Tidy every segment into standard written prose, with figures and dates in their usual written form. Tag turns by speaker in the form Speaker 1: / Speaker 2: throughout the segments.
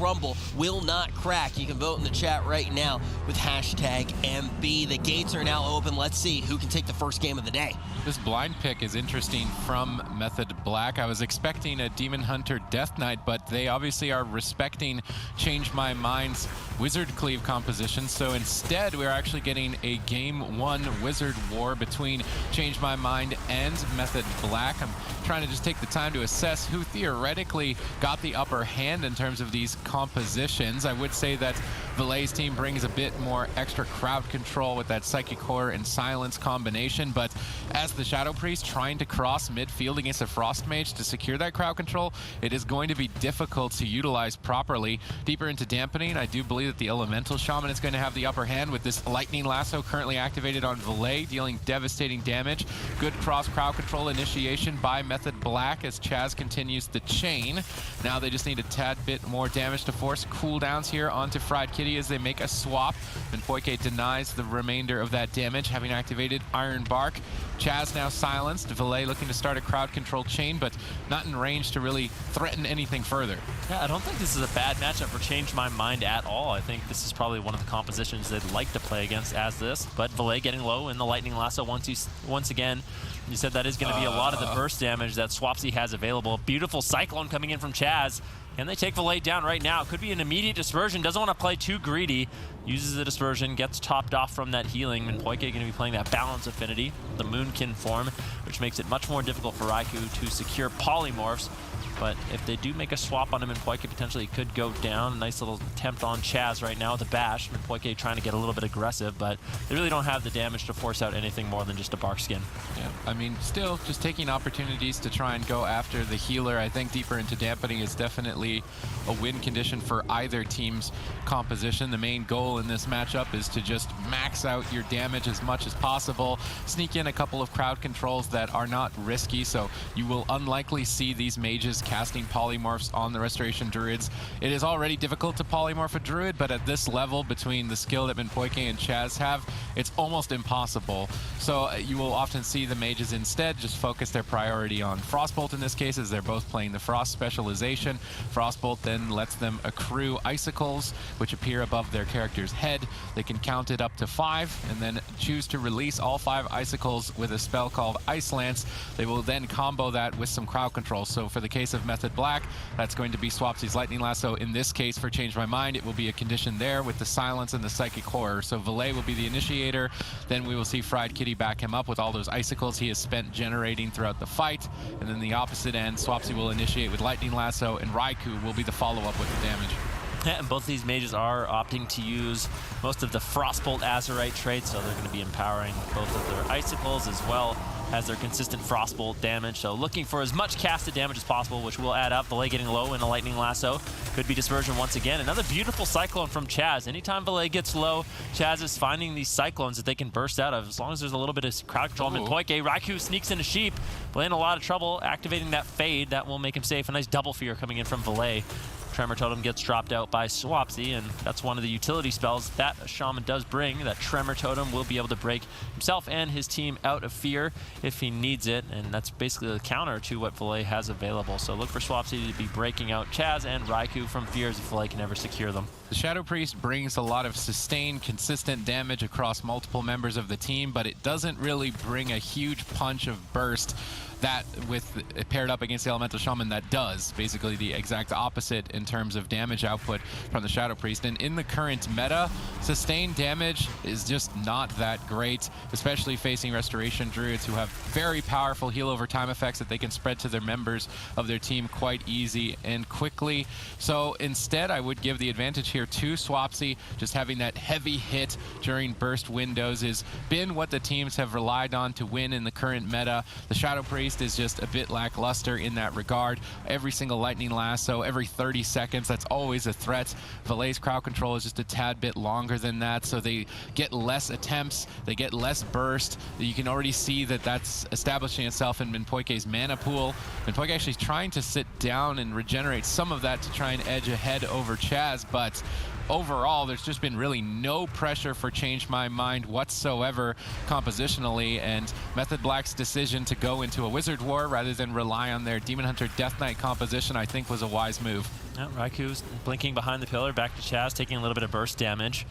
Speaker 1: crumble, will not crack. You can vote in the chat right now with hashtag MB. The gates are now open. Let's see who can take the first game of the day.
Speaker 2: This blind pick is interesting from Method Black. I was expecting a Demon Hunter Death Knight, but they obviously are respecting Change My Mind's Wizard Cleave composition. So instead, we're actually getting a Game 1 Wizard War between Change My Mind and Method Black. I'm trying to just take the time to assess who theoretically got the upper hand in terms of these compositions. I would say that Valet's team brings a bit more extra crowd control with that Psychic Horror and Silence combination, but as the Shadow Priest trying to cross midfield against a Frost Mage to secure that crowd control, it is going to be difficult to utilize properly. Deeper into Dampening, I do believe that the Elemental Shaman is going to have the upper hand with this Lightning Lasso currently activated on Valet, dealing devastating damage. Good cross crowd control initiation by Method Black as Chaz continues the chain. Now they just need a tad bit more damage to force cooldowns here onto Fried Kitty as they make a swap. And Poike denies the remainder of that damage, having activated Iron Bark. Chaz now silenced. Valet looking to start a crowd control chain, but not in range to really threaten anything further.
Speaker 3: Yeah, I don't think this is a bad matchup for Change My Mind at all. I think this is probably one of the compositions they'd like to play against as this, but Valet getting low in the Lightning Lasso once again. You said that is going to be a lot of the burst damage that Swapsy has available. Beautiful Cyclone coming in from Chaz. And they take Valet down right now. Could be an immediate dispersion. Doesn't want to play too greedy. Uses the dispersion, gets topped off from that healing. And Poike going to be playing that Balance Affinity, the Moonkin form, which makes it much more difficult for Raikou to secure polymorphs. But if they do make a swap on him, and Poike potentially could go down. A nice little attempt on Chaz right now with a bash. And Poike trying to get a little bit aggressive, but they really don't have the damage to force out anything more than just a Bark Skin.
Speaker 2: Yeah, I mean, still just taking opportunities to try and go after the healer. I think Deeper into Dampening is definitely a win condition for either team's composition. The main goal in this matchup is to just max out your damage as much as possible. Sneak in a couple of crowd controls that are not risky, so you will unlikely see these mages casting polymorphs on the Restoration Druids. It is already difficult to polymorph a Druid, but at this level, between the skill that Poike and Chaz have, it's almost impossible. So you will often see the mages instead just focus their priority on Frostbolt in this case, as they're both playing the Frost specialization. Frostbolt then lets them accrue Icicles, which appear above their character's head. They can count it up to 5, and then choose to release all 5 Icicles with a spell called Ice Lance. They will then combo that with some crowd control. So for the case of Method Black, that's going to be Swapsy's Lightning Lasso. In this case, for Change My Mind, it will be a condition there with the Silence and the Psychic Horror. So Valet will be the initiator. Then we will see Fried Kitty back him up with all those Icicles he has spent generating throughout the fight. And then the opposite end, Swapsy will initiate with Lightning Lasso, and Raikou will be the follow-up with the damage.
Speaker 3: Yeah, and both these mages are opting to use most of the Frostbolt Azurite traits, so they're going to be empowering both of their Icicles as well as their consistent Frostbolt damage. So looking for as much casted damage as possible, which will add up. Valet getting low in a Lightning Lasso. Could be Dispersion once again. Another beautiful Cyclone from Chaz. Anytime Valet gets low, Chaz is finding these Cyclones that they can burst out of, as long as there's a little bit of crowd control. And Poike, Raikou sneaks into Sheep. Valet in a lot of trouble, activating that Fade. That will make him safe. A nice Double Fear coming in from Valet. Tremor Totem gets dropped out by Swapsy, and that's one of the utility spells that a Shaman does bring. That Tremor Totem will be able to break himself and his team out of fear if he needs it, and that's basically the counter to what Valet has available. So look for Swapsy to be breaking out Chaz and Raikou from fears if Valet can ever secure them.
Speaker 2: The Shadow Priest brings a lot of sustained, consistent damage across multiple members of the team, but it doesn't really bring a huge punch of burst that with paired up against the Elemental Shaman that does basically the exact opposite in terms of damage output from the Shadow Priest. And in the current meta, sustained damage is just not that great, especially facing Restoration Druids who have very powerful heal over time effects that they can spread to their members of their team quite easy and quickly. So instead, I would give the advantage here to Swapsy. Just having that heavy hit during burst windows has been what the teams have relied on to win in the current meta. The Shadow Priest is just a bit lackluster in that regard. Every single Lightning Lasso, every 30 seconds, that's always a threat. Valet's crowd control is just a tad bit longer than that, so they get less attempts, they get less burst. You can already see that that's establishing itself in Poike's mana pool. Poike actually trying to sit down and regenerate some of that to try and edge ahead over Chaz, but overall, there's just been really no pressure for Change My Mind whatsoever compositionally, and Method Black's decision to go into a Wizard War rather than rely on their Demon Hunter Death Knight composition, I think, was a wise move.
Speaker 3: Yeah, Raiku's blinking behind the pillar, back to Chaz, taking a little bit of burst damage.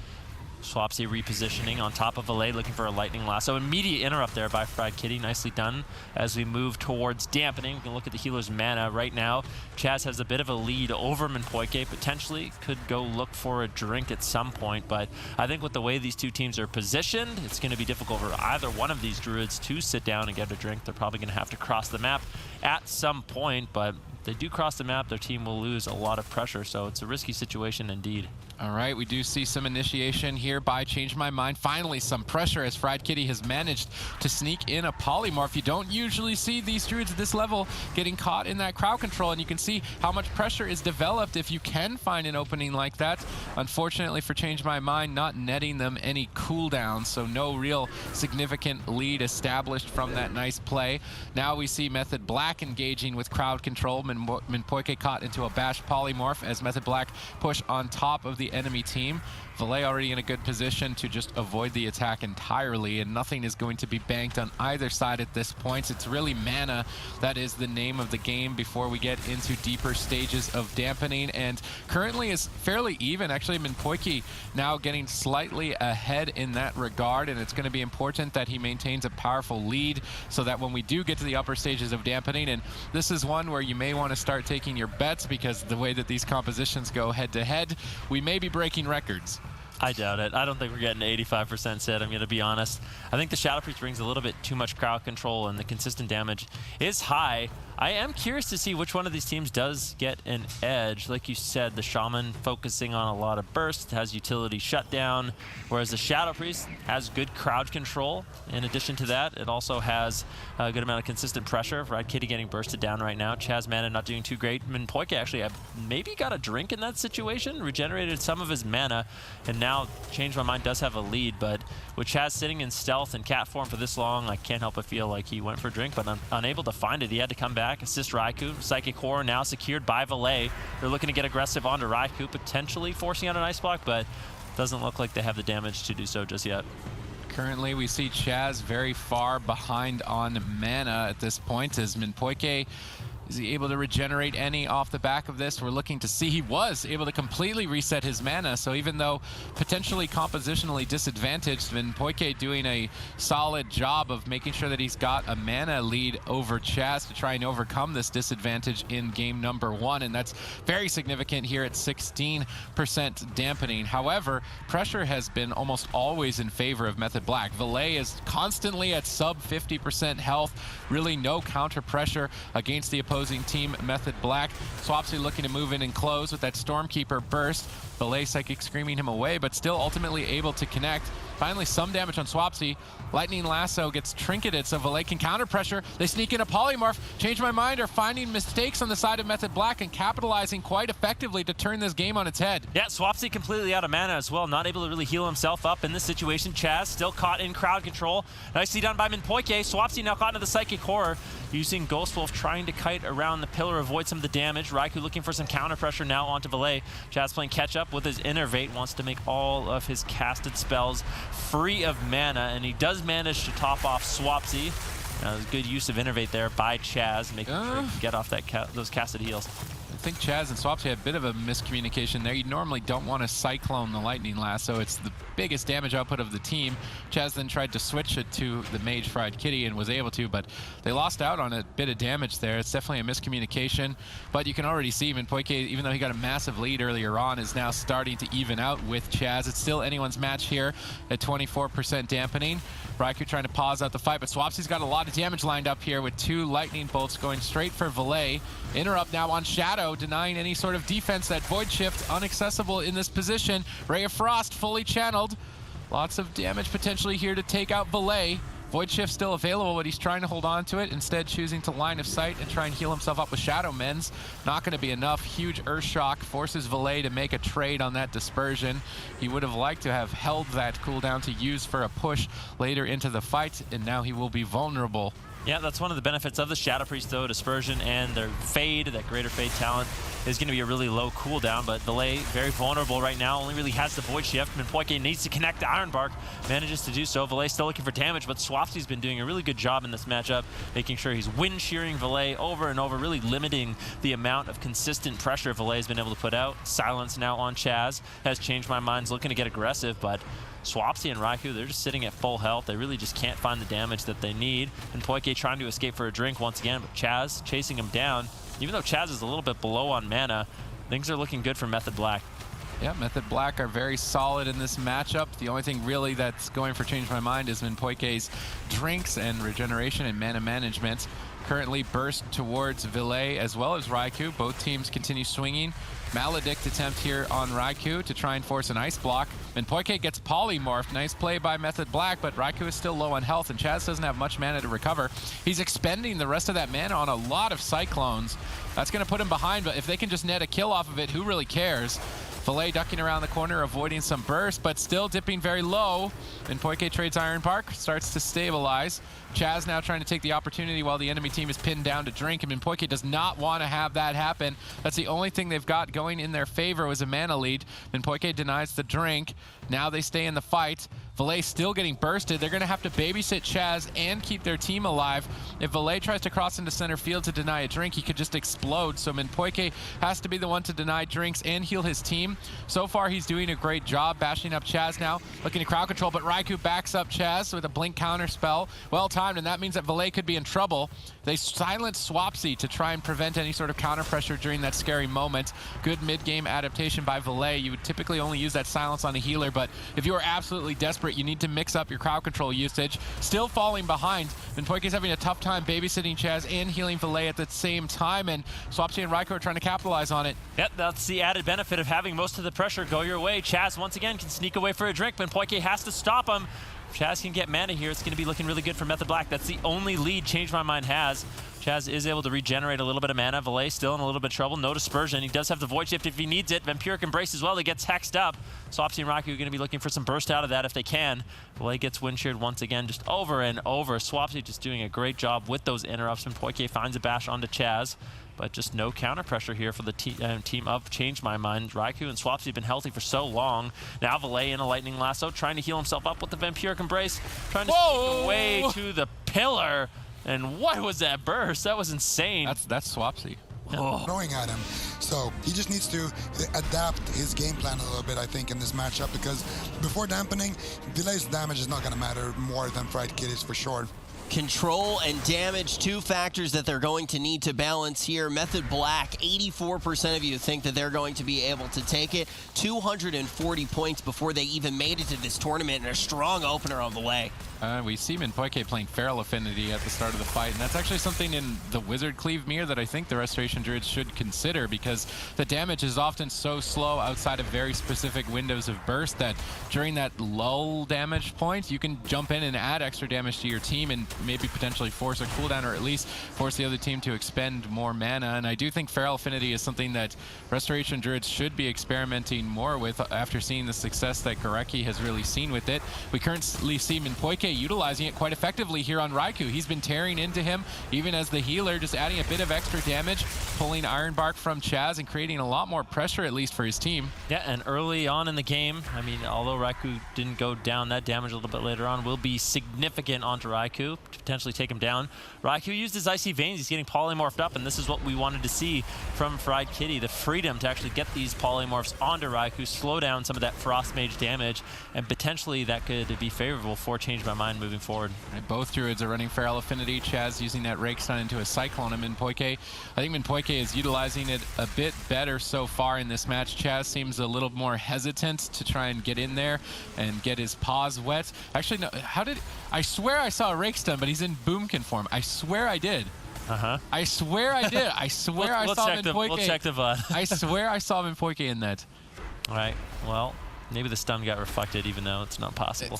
Speaker 3: Swapsy repositioning on top of Valet, looking for a Lightning Lasso. Immediate interrupt there by Fried Kitty. Nicely done as we move towards dampening. We can look at the healer's mana right now. Chaz has a bit of a lead over Minpoike. Potentially could go look for a drink at some point, but I think with the way these two teams are positioned, it's going to be difficult for either one of these Druids to sit down and get a drink. They're probably going to have to cross the map at some point, but if they do cross the map, their team will lose a lot of pressure, so it's a risky situation indeed.
Speaker 2: All right, we do see some initiation here by Change My Mind. Finally, some pressure as Fried Kitty has managed to sneak in a polymorph. You don't usually see these Druids at this level getting caught in that crowd control, and you can see how much pressure is developed if you can find an opening like that. Unfortunately for Change My Mind, not netting them any cooldowns, so no real significant lead established from that nice play. Now we see Method Black engaging with crowd control. Minpoike caught into a bash polymorph as Method Black push on top of the enemy team. Valet already in a good position to just avoid the attack entirely, and nothing is going to be banked on either side at this point. It's really mana that is the name of the game before we get into deeper stages of dampening, and currently is fairly even. Actually, Minpoike now getting slightly ahead in that regard, and it's going to be important that he maintains a powerful lead so that when we do get to the upper stages of dampening, and this is one where you may want to start taking your bets because the way that these compositions go head to head, we may be breaking records.
Speaker 3: I doubt it. I don't think we're getting 85% set, I'm going to be honest. I think the Shadow Priest brings a little bit too much crowd control, and the consistent damage is high. I am curious to see which one of these teams does get an edge. Like you said, the Shaman focusing on a lot of burst, has utility shutdown, whereas the Shadow Priest has good crowd control. In addition to that, it also has a good amount of consistent pressure. Fried Kitty getting bursted down right now. Chaz mana not doing too great. Minpoike actually maybe got a drink in that situation, regenerated some of his mana, and now Change My Mind does have a lead, but with Chaz sitting in stealth and cat form for this long, I can't help but feel like he went for a drink, but unable to find it. He had to come back, assist Raikou. Psychic Horror now secured by Valet. They're looking to get aggressive onto Raikou, potentially forcing out an Ice Block, but doesn't look like they have the damage to do so just yet.
Speaker 2: Currently, we see Chaz very far behind on mana at this point as Minpoike. Is he able to regenerate any off the back of this? We're looking to see. He was able to completely reset his mana, so even though potentially compositionally disadvantaged, Minpoike doing a solid job of making sure that he's got a mana lead over Chaz to try and overcome this disadvantage in game number 1, and that's very significant here at 16% dampening. However, pressure has been almost always in favor of Method Black. Valet is constantly at sub 50% health, really no counter pressure against the opposing team, Method Black. Swapsy looking to move in and close with that Stormkeeper burst. Valet Psychic screaming him away, but still ultimately able to connect. Finally, some damage on Swapsy. Lightning Lasso gets trinketed, so Valet can counter pressure. They sneak in a polymorph. Change My Mind are finding mistakes on the side of Method Black and capitalizing quite effectively to turn this game on its head.
Speaker 3: Yeah, Swapsy completely out of mana as well, not able to really heal himself up in this situation. Chaz still caught in crowd control. Nicely done by Minpoike. Swapsy now caught into the Psychic Horror, using Ghost Wolf trying to kite around the pillar, avoid some of the damage. Raikou looking for some counter pressure now onto Valet. Chaz playing catch up with his Innervate, wants to make all of his casted spells free of mana, and he does manage to top off Swapsy. Good use of Innervate there by Chaz, making sure to get off that those casted heals.
Speaker 2: I think Chaz and Swapsy had a bit of a miscommunication there. You normally don't want to Cyclone the Lightning Lasso. It's the biggest damage output of the team. Chaz then tried to switch it to the Mage Fried Kitty and was able to, but they lost out on a bit of damage there. It's definitely a miscommunication, but you can already see Minpoike, even though he got a massive lead earlier on, is now starting to even out with Chaz. It's still anyone's match here at 24% dampening. Raikou trying to pause out the fight, but Swapsy's got a lot of damage lined up here with 2 lightning bolts going straight for Valet. Interrupt now on Shadow, denying any sort of defense. That Void Shift unaccessible in this position. Ray of Frost fully channeled. Lots of damage potentially here to take out Valet. Void Shift still available, but he's trying to hold on to it, instead choosing to line of sight and try and heal himself up with Shadow Mends. Not going to be enough. Huge Earth Shock forces Valet to make a trade on that dispersion. He would have liked to have held that cooldown to use for a push later into the fight, and now he will be vulnerable.
Speaker 3: Yeah, that's one of the benefits of the Shadow Priest, though, Dispersion and their Fade, that greater Fade talent. is going to be a really low cooldown, but Valet very vulnerable right now, only really has the Void Shift. Minpoike needs to connect the Ironbark, manages to do so. Valet still looking for damage, but Swapsy's been doing a really good job in this matchup, making sure he's wind shearing Valet over and over, really limiting the amount of consistent pressure Valet's been able to put out. Silence now on Chaz has changed my mind, looking to get aggressive, but Swapsy and Raikou, they're just sitting at full health. They really just can't find the damage that they need. And Poike trying to escape for a drink once again, but Chaz chasing him down. Even though Chaz is a little bit below on mana, things are looking good for Method Black.
Speaker 2: Yeah, Method Black are very solid in this matchup. The only thing really that's going for Change My Mind is Minpoike's drinks and regeneration and mana management. Currently burst towards Valet as well as Raikou. Both teams continue swinging. Maledict attempt here on Raikou to try and force an ice block. Minpoike gets polymorphed. Nice play by Method Black, but Raikou is still low on health, and Chaz doesn't have much mana to recover. He's expending the rest of that mana on a lot of Cyclones. That's going to put him behind, but if they can just net a kill off of it, who really cares? Valet ducking around the corner, avoiding some burst, but still dipping very low. Minpoike trades Ironbark, starts to stabilize. Chaz now trying to take the opportunity while the enemy team is pinned down to drink, and Minpoike does not want to have that happen. That's the only thing they've got going in their favor was a mana lead. Minpoike denies the drink. Now they stay in the fight. Valet still getting bursted. They're going to have to babysit Chaz and keep their team alive. If Valet tries to cross into center field to deny a drink, he could just explode. So Minpoike has to be the one to deny drinks and heal his team. So far, he's doing a great job bashing up Chaz now, looking to crowd control, but Raikou backs up Chaz with a blink counter spell. Well timed, and that means that Valet could be in trouble. They silence Swapsy to try and prevent any sort of counter pressure during that scary moment. Good mid-game adaptation by Valet. You would typically only use that silence on a healer, but if you are absolutely desperate, you need to mix up your crowd control usage. Still falling behind. Minpoike is having a tough time babysitting Chaz and healing Valet at the same time, and Swapsy and Raikou are trying to capitalize on it.
Speaker 3: Yep, that's the added benefit of having most of the pressure go your way. Chaz once again can sneak away for a drink. Minpoike has to stop him. If Chaz can get mana here, it's going to be looking really good for Method Black. That's the only lead Change My Mind has. Chaz is able to regenerate a little bit of mana. Valet still in a little bit of trouble. No Dispersion. He does have the Void Shift if he needs it. Vampiric Embrace as well. He gets hexed up. Swapsy and Raikou are going to be looking for some burst out of that if they can. Valet gets wind sheared once again, just over and over. Swapsy just doing a great job with those interrupts. And Poike finds a bash onto Chaz, but just no counter pressure here for the team of Change My Mind. Raikou and Swapsy have been healthy for so long. Now Valet in a Lightning Lasso, trying to heal himself up with the Vampiric Embrace, trying to sneak away to the pillar. And what was that burst? That was insane.
Speaker 2: That's Swapsy.
Speaker 4: Throwing at him. So he just needs to adapt his game plan a little bit, I think, in this matchup, because before dampening, Valet's damage is not going to matter more than Fried Kitty's for sure.
Speaker 1: Control and damage, two factors that they're going to need to balance here. Method Black, 84% of you think that they're going to be able to take it. 240 points before they even made it to this tournament, and a strong opener on the way.
Speaker 2: We see Minpoike playing Feral Affinity at the start of the fight, and that's actually something in the Wizard Cleave mirror that I think the Restoration Druids should consider, because the damage is often so slow outside of very specific windows of burst that during that lull damage point, you can jump in and add extra damage to your team and maybe potentially force a cooldown, or at least force the other team to expend more mana. And I do think Feral Affinity is something that Restoration Druids should be experimenting more with after seeing the success that Gorecki has really seen with it. We currently see Minpoike utilizing it quite effectively here on Raikou. He's been tearing into him, even as the healer, just adding a bit of extra damage, pulling Ironbark from Chaz and creating a lot more pressure, at least for his team.
Speaker 3: Yeah, and early on in the game, I mean, although Raikou didn't go down, that damage a little bit later on will be significant onto Raikou, to potentially take him down. Raikou used his Icy Veins. He's getting polymorphed up, and this is what we wanted to see from Fried Kitty, the freedom to actually get these polymorphs onto Raikou, slow down some of that Frost Mage damage, and potentially that could be favorable for Change My Mind moving forward.
Speaker 2: Right, both Druids are running Feral Affinity. Chaz using that Rake Stun into a Cyclone. And Minpoike, I think Minpoike is utilizing it a bit better so far in this match. Chaz seems a little more hesitant to try and get in there and get his paws wet. Actually, no, I swear I saw a Rake Stun, but he's in Boomkin form. I swear I did. I swear I did. I swear I saw Minpoike.
Speaker 3: We'll check the VOD.
Speaker 2: I swear I saw Minpoike in that.
Speaker 3: All right, well, maybe the stun got reflected, even though it's not possible.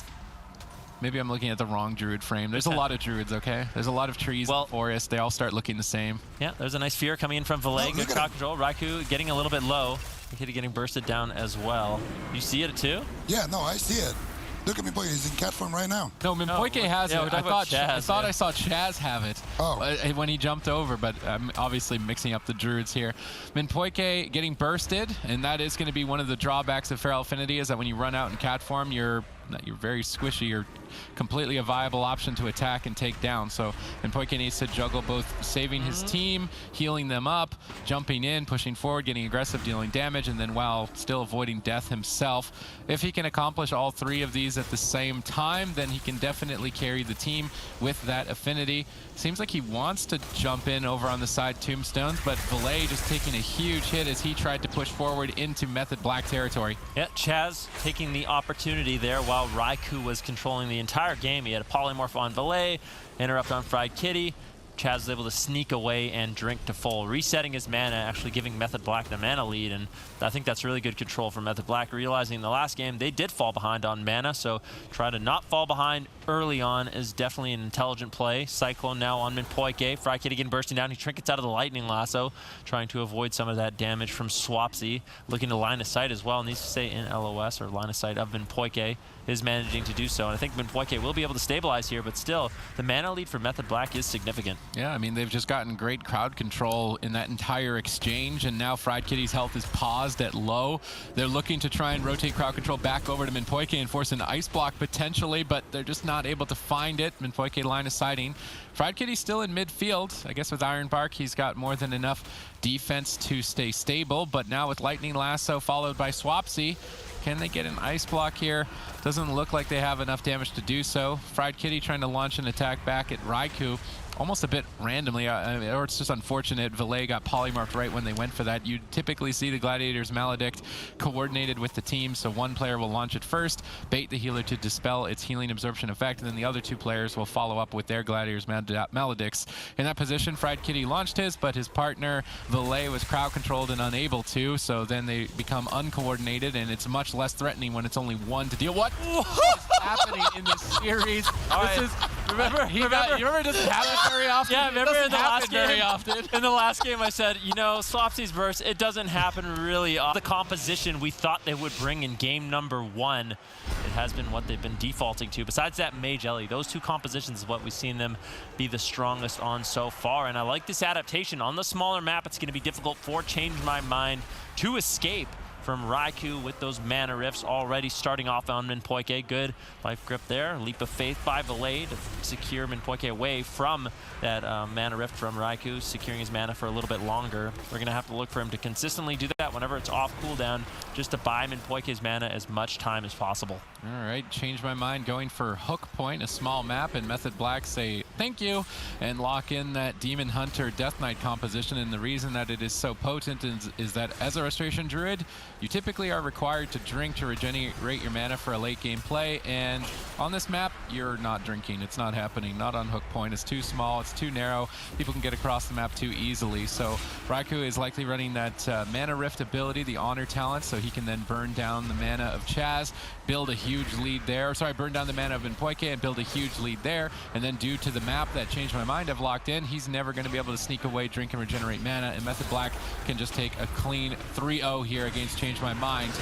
Speaker 2: Maybe I'm looking at the wrong Druid frame. There's a lot of Druids, okay? There's a lot of trees in the forest. They all start looking the same. Yeah,
Speaker 3: there's a nice fear coming in from Valet. Good crowd control. Raikou getting a little bit low. Kitty getting bursted down as well. You see it too?
Speaker 4: Yeah, no, I see it. Look at Minpoike, he's in cat form right now.
Speaker 2: No, Minpoike has it. I thought I saw Chaz have it. when he jumped over, but I'm obviously mixing up the druids here. Minpoike getting bursted, and that is going to be one of the drawbacks of Feral Affinity, is that when you run out in cat form, you're very squishy. You're completely a viable option to attack and take down. So Minpoike needs to juggle both saving his team, healing them up, jumping in, pushing forward, getting aggressive, dealing damage, and then while still avoiding death himself. If he can accomplish all three of these at the same time, then he can definitely carry the team with that affinity. Seems like he wants to jump in over on the side tombstones, but Valet just taking a huge hit as he tried to push forward into Method Black territory.
Speaker 3: Yeah, Chaz taking the opportunity there while Raikou was controlling the entire game. He had a polymorph on Valet, interrupt on Fried Kitty. Chaz was able to sneak away and drink to full, resetting his mana, actually giving Method Black the mana lead, and I think that's really good control from Method Black, realizing in the last game they did fall behind on mana, so try to not fall behind early on is definitely an intelligent play. Cyclone now on Minpoike, Fried Kitty again bursting down, he trinkets out of the Lightning Lasso, trying to avoid some of that damage from Swapsy, looking to line of sight as well, needs to stay in LOS, or line of sight of Minpoike, is managing to do so, and I think Minpoike will be able to stabilize here, but still, the mana lead for Method Black is significant.
Speaker 2: Yeah, I mean, they've just gotten great crowd control in that entire exchange, and now Fried Kitty's health is paused at low. They're looking to try and rotate crowd control back over to Minpoike and force an ice block potentially, but they're just not able to find it. Minpoike line of sighting. Fried Kitty's still in midfield. I guess with Iron Bark, he's got more than enough defense to stay stable, but now with Lightning Lasso followed by Swapsy, can they get an ice block here? Doesn't look like they have enough damage to do so. Fried Kitty trying to launch an attack back at Raikou, almost a bit randomly, or it's just unfortunate. Valet got polymorphed right when they went for that. You typically see the Gladiator's Maledict coordinated with the team, so one player will launch it first, bait the healer to dispel its healing absorption effect, and then the other two players will follow up with their Gladiator's Maledicts. In that position, Fried Kitty launched his, but his partner, Valet, was crowd controlled and unable to, so then they become uncoordinated, and it's much less threatening when it's only one to deal. What is happening in this series? Remember it doesn't happen very often.
Speaker 3: Yeah, remember in the last game,
Speaker 2: very often.
Speaker 3: In the last game I said, you know, Swapsy's burst, it doesn't happen really often. The composition we thought they would bring in game number 1, it has been what they've been defaulting to. Besides that Mage Ellie, those two compositions is what we've seen them be the strongest on so far. And I like this adaptation. On the smaller map, it's going to be difficult for Change My Mind to escape from Raikou with those mana rifts already starting off on Minpoike. Good life grip there. Leap of faith by Valet to secure Minpoike away from that mana rift from Raikou, securing his mana for a little bit longer. We're going to have to look for him to consistently do that whenever it's off cooldown, just to buy Minpoike's mana as much time as possible.
Speaker 2: All right, Change My Mind going for Hook Point, a small map, and Method Black say thank you and lock in that Demon Hunter Death Knight composition. And the reason that it is so potent is that as a Restoration Druid, you typically are required to drink to regenerate your mana for a late game play, and on this map, you're not drinking. It's not happening, not on Hook Point. It's too small, it's too narrow. People can get across the map too easily. So Raikou is likely running that Mana Rift ability, the Honor talent, so he can then burn down the mana of Chaz, build a huge lead there. Sorry, burn down the mana of Minpoike and build a huge lead there. And then due to the map that Change My Mind have locked in, he's never going to be able to sneak away, drink, and regenerate mana, and Method Black can just take a clean 3-0 here against Change My Mind,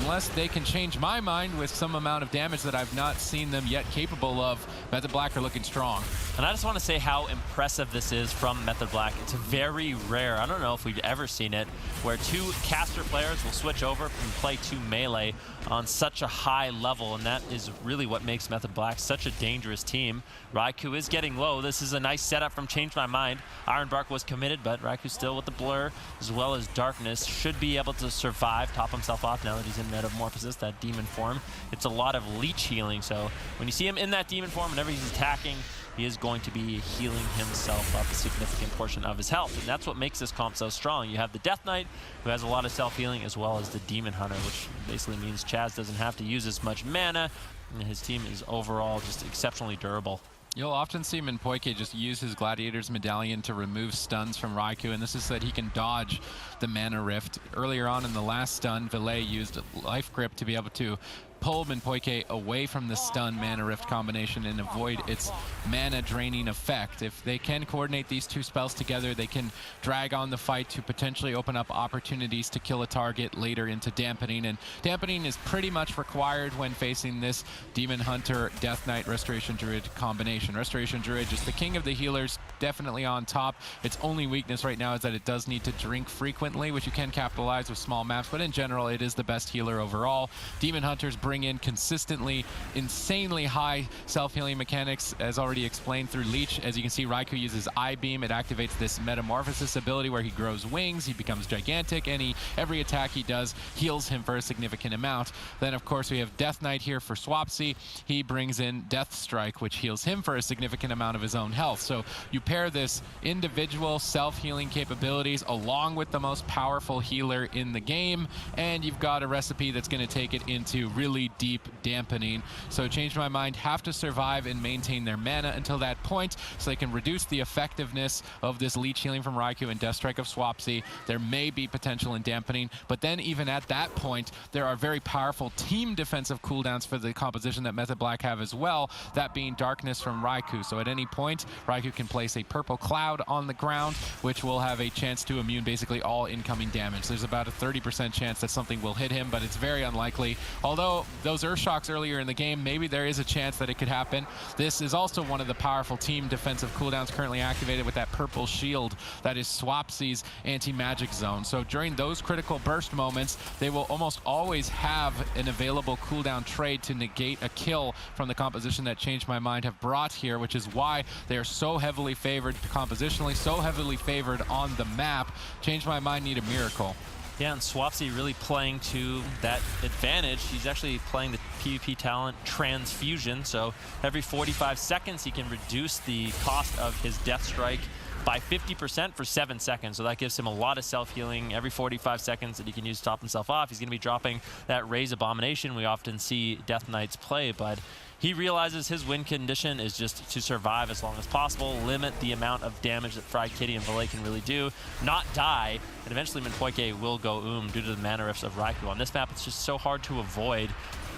Speaker 2: unless they can change my mind with some amount of damage that I've not seen them yet capable of. Method Black are looking strong.
Speaker 3: And I just want to say how impressive this is from Method Black. It's very rare, I don't know if we've ever seen it, where two caster players will switch over and play 2 melee on such a high level, and that is really what makes Method Black such a dangerous team. Raikou is getting low. This is a nice setup from Change My Mind. Iron Bark was committed, but Raikou still with the blur, as well as Darkness, should be able to survive, top himself off now that he's in Metamorphosis, that demon form. It's a lot of leech healing, so when you see him in that demon form, whenever he's attacking, he is going to be healing himself up a significant portion of his health. And that's what makes this comp so strong. You have the Death Knight, who has a lot of self-healing, as well as the Demon Hunter, which basically means Chaz doesn't have to use as much mana, and his team is overall just exceptionally durable.
Speaker 2: You'll often see Minpoike just use his Gladiator's Medallion to remove stuns from Raikou, and this is so that he can dodge the Mana Rift. Earlier on in the last stun, Valet used Life Grip to be able to pull Minpoike away from the stun mana rift combination and avoid its mana draining effect. If they can coordinate these two spells together, they can drag on the fight to potentially open up opportunities to kill a target later into dampening. And dampening is pretty much required when facing this Demon Hunter Death Knight Restoration Druid combination. Restoration Druid, just the king of the healers, definitely on top. Its only weakness right now is that it does need to drink frequently, which you can capitalize with small maps, but in general it is the best healer overall. Demon Hunters bring in consistently insanely high self-healing mechanics, as already explained through Leech. As you can see, Raikou uses I-Beam. It activates this metamorphosis ability where he grows wings, he becomes gigantic, and every attack he does heals him for a significant amount. Then of course we have Death Knight here for Swapsy. He brings in Death Strike, which heals him for a significant amount of his own health. So you pair this individual self-healing capabilities along with the most powerful healer in the game, and you've got a recipe that's going to take it into really deep dampening. So Change My Mind have to survive and maintain their mana until that point, so they can reduce the effectiveness of this leech healing from Raikou and Death Strike of Swapsy. There may be potential in dampening, but then even at that point, there are very powerful team defensive cooldowns for the composition that Method Black have as well, that being Darkness from Raikou. So at any point, Raikou can place a purple cloud on the ground, which will have a chance to immune basically all incoming damage. There's about a 30% chance that something will hit him, but it's very unlikely. Although those Earth Shocks earlier in the game, maybe there is a chance that it could happen. This is also one of the powerful team defensive cooldowns currently activated with that purple shield that is Swapsy's anti-magic zone. So during those critical burst moments, they will almost always have an available cooldown trade to negate a kill from the composition that Change My Mind have brought here, which is why they are so heavily favored compositionally, so heavily favored on the map. Change My Mind need a miracle.
Speaker 3: Yeah, and Swapsy really playing to that advantage. He's actually playing the PvP talent Transfusion, so every 45 seconds he can reduce the cost of his Death Strike by 50% for 7 seconds. So that gives him a lot of self-healing every 45 seconds that he can use to top himself off. He's going to be dropping that Raise Abomination we often see Death Knights play, but he realizes his win condition is just to survive as long as possible, limit the amount of damage that Fried Kitty and Valet can really do, not die, and eventually Minpoike will go due to the mana rifts of Raikou. On this map, it's just so hard to avoid,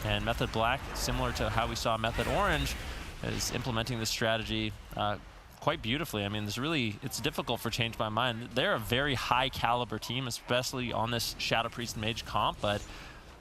Speaker 3: and Method Black, similar to how we saw Method Orange, is implementing this strategy quite beautifully. I mean, it's difficult for Change My Mind. They're a very high caliber team, especially on this Shadow Priest Mage comp, but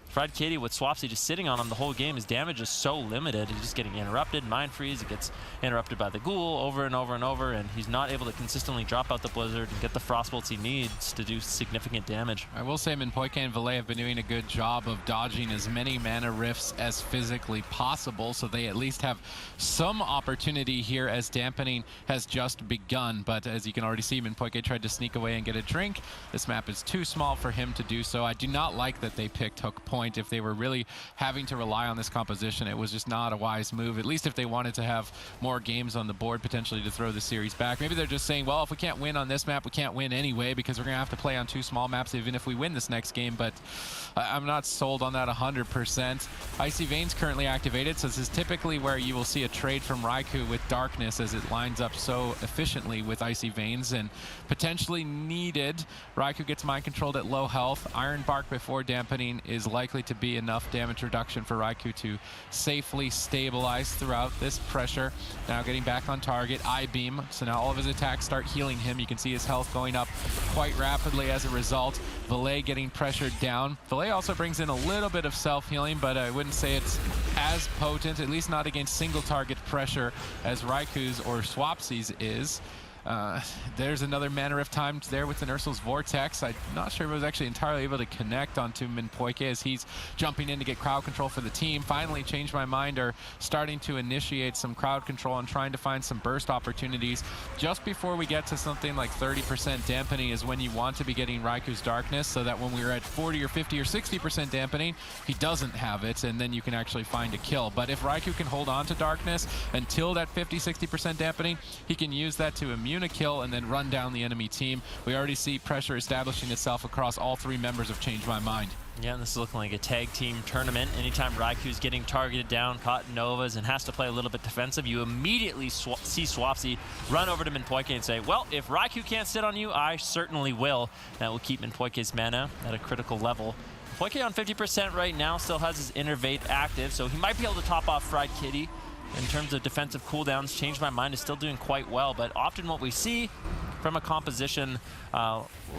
Speaker 3: Fried Kitty with Swapsy just sitting on him the whole game, his damage is so limited. He's just getting interrupted, Mind Freeze, it gets interrupted by the Ghoul over and over and over, and he's not able to consistently drop out the Blizzard and get the Frostbolts he needs to do significant damage.
Speaker 2: I will say Minpoike and Valet have been doing a good job of dodging as many mana rifts as physically possible, so they at least have some opportunity here as dampening has just begun. But as you can already see, Minpoike tried to sneak away and get a drink. This map is too small for him to do so. I do not like that they picked Hook Point. If they were really having to rely on this composition, it was just not a wise move, at least if they wanted to have more games on the board potentially to throw the series back. Maybe they're just saying, well, if we can't win on this map, we can't win anyway, because we're going to have to play on 2 small maps even if we win this next game. But I'm not sold on that 100%. Icy Veins currently activated, so this is typically where you will see a trade from Raikou with Darkness, as it lines up so efficiently with Icy Veins and potentially needed. Raikou gets mind controlled at low health. Iron Bark before dampening is likely to be enough damage reduction for Raikou to safely stabilize throughout this pressure. Now getting back on target, I-Beam, so now all of his attacks start healing him. You can see his health going up quite rapidly as a result. Valet getting pressured down. Valet also brings in a little bit of self-healing, but I wouldn't say it's as potent, at least not against single target pressure as Raikou's or Swapsy's is. There's another mana rift timed there with the Ursul's Vortex. I'm not sure if it was actually entirely able to connect onto Minpoike as he's jumping in to get crowd control for the team. Finally, Change My Mind are starting to initiate some crowd control and trying to find some burst opportunities. Just before we get to something like 30% dampening is when you want to be getting Raikou's Darkness, so that when we're at 40 or 50 or 60% dampening, he doesn't have it, and then you can actually find a kill. But if Raikou can hold on to Darkness until that 50-60% dampening, he can use that to immune a kill and then run down the enemy team. We already see pressure establishing itself across all 3 members of Change My Mind.
Speaker 3: Yeah, and this is looking like a tag team tournament. Anytime Raikou's getting targeted down, caught Novas, and has to play a little bit defensive, you immediately see Swapsy run over to Minpoike and say, well, if Raikou can't sit on you, I certainly will. That will keep Minpoike's mana at a critical level. Poike on 50% right now, still has his Innervate active, so he might be able to top off Fried Kitty. In terms of defensive cooldowns, Change My Mind is still doing quite well, but often what we see from a composition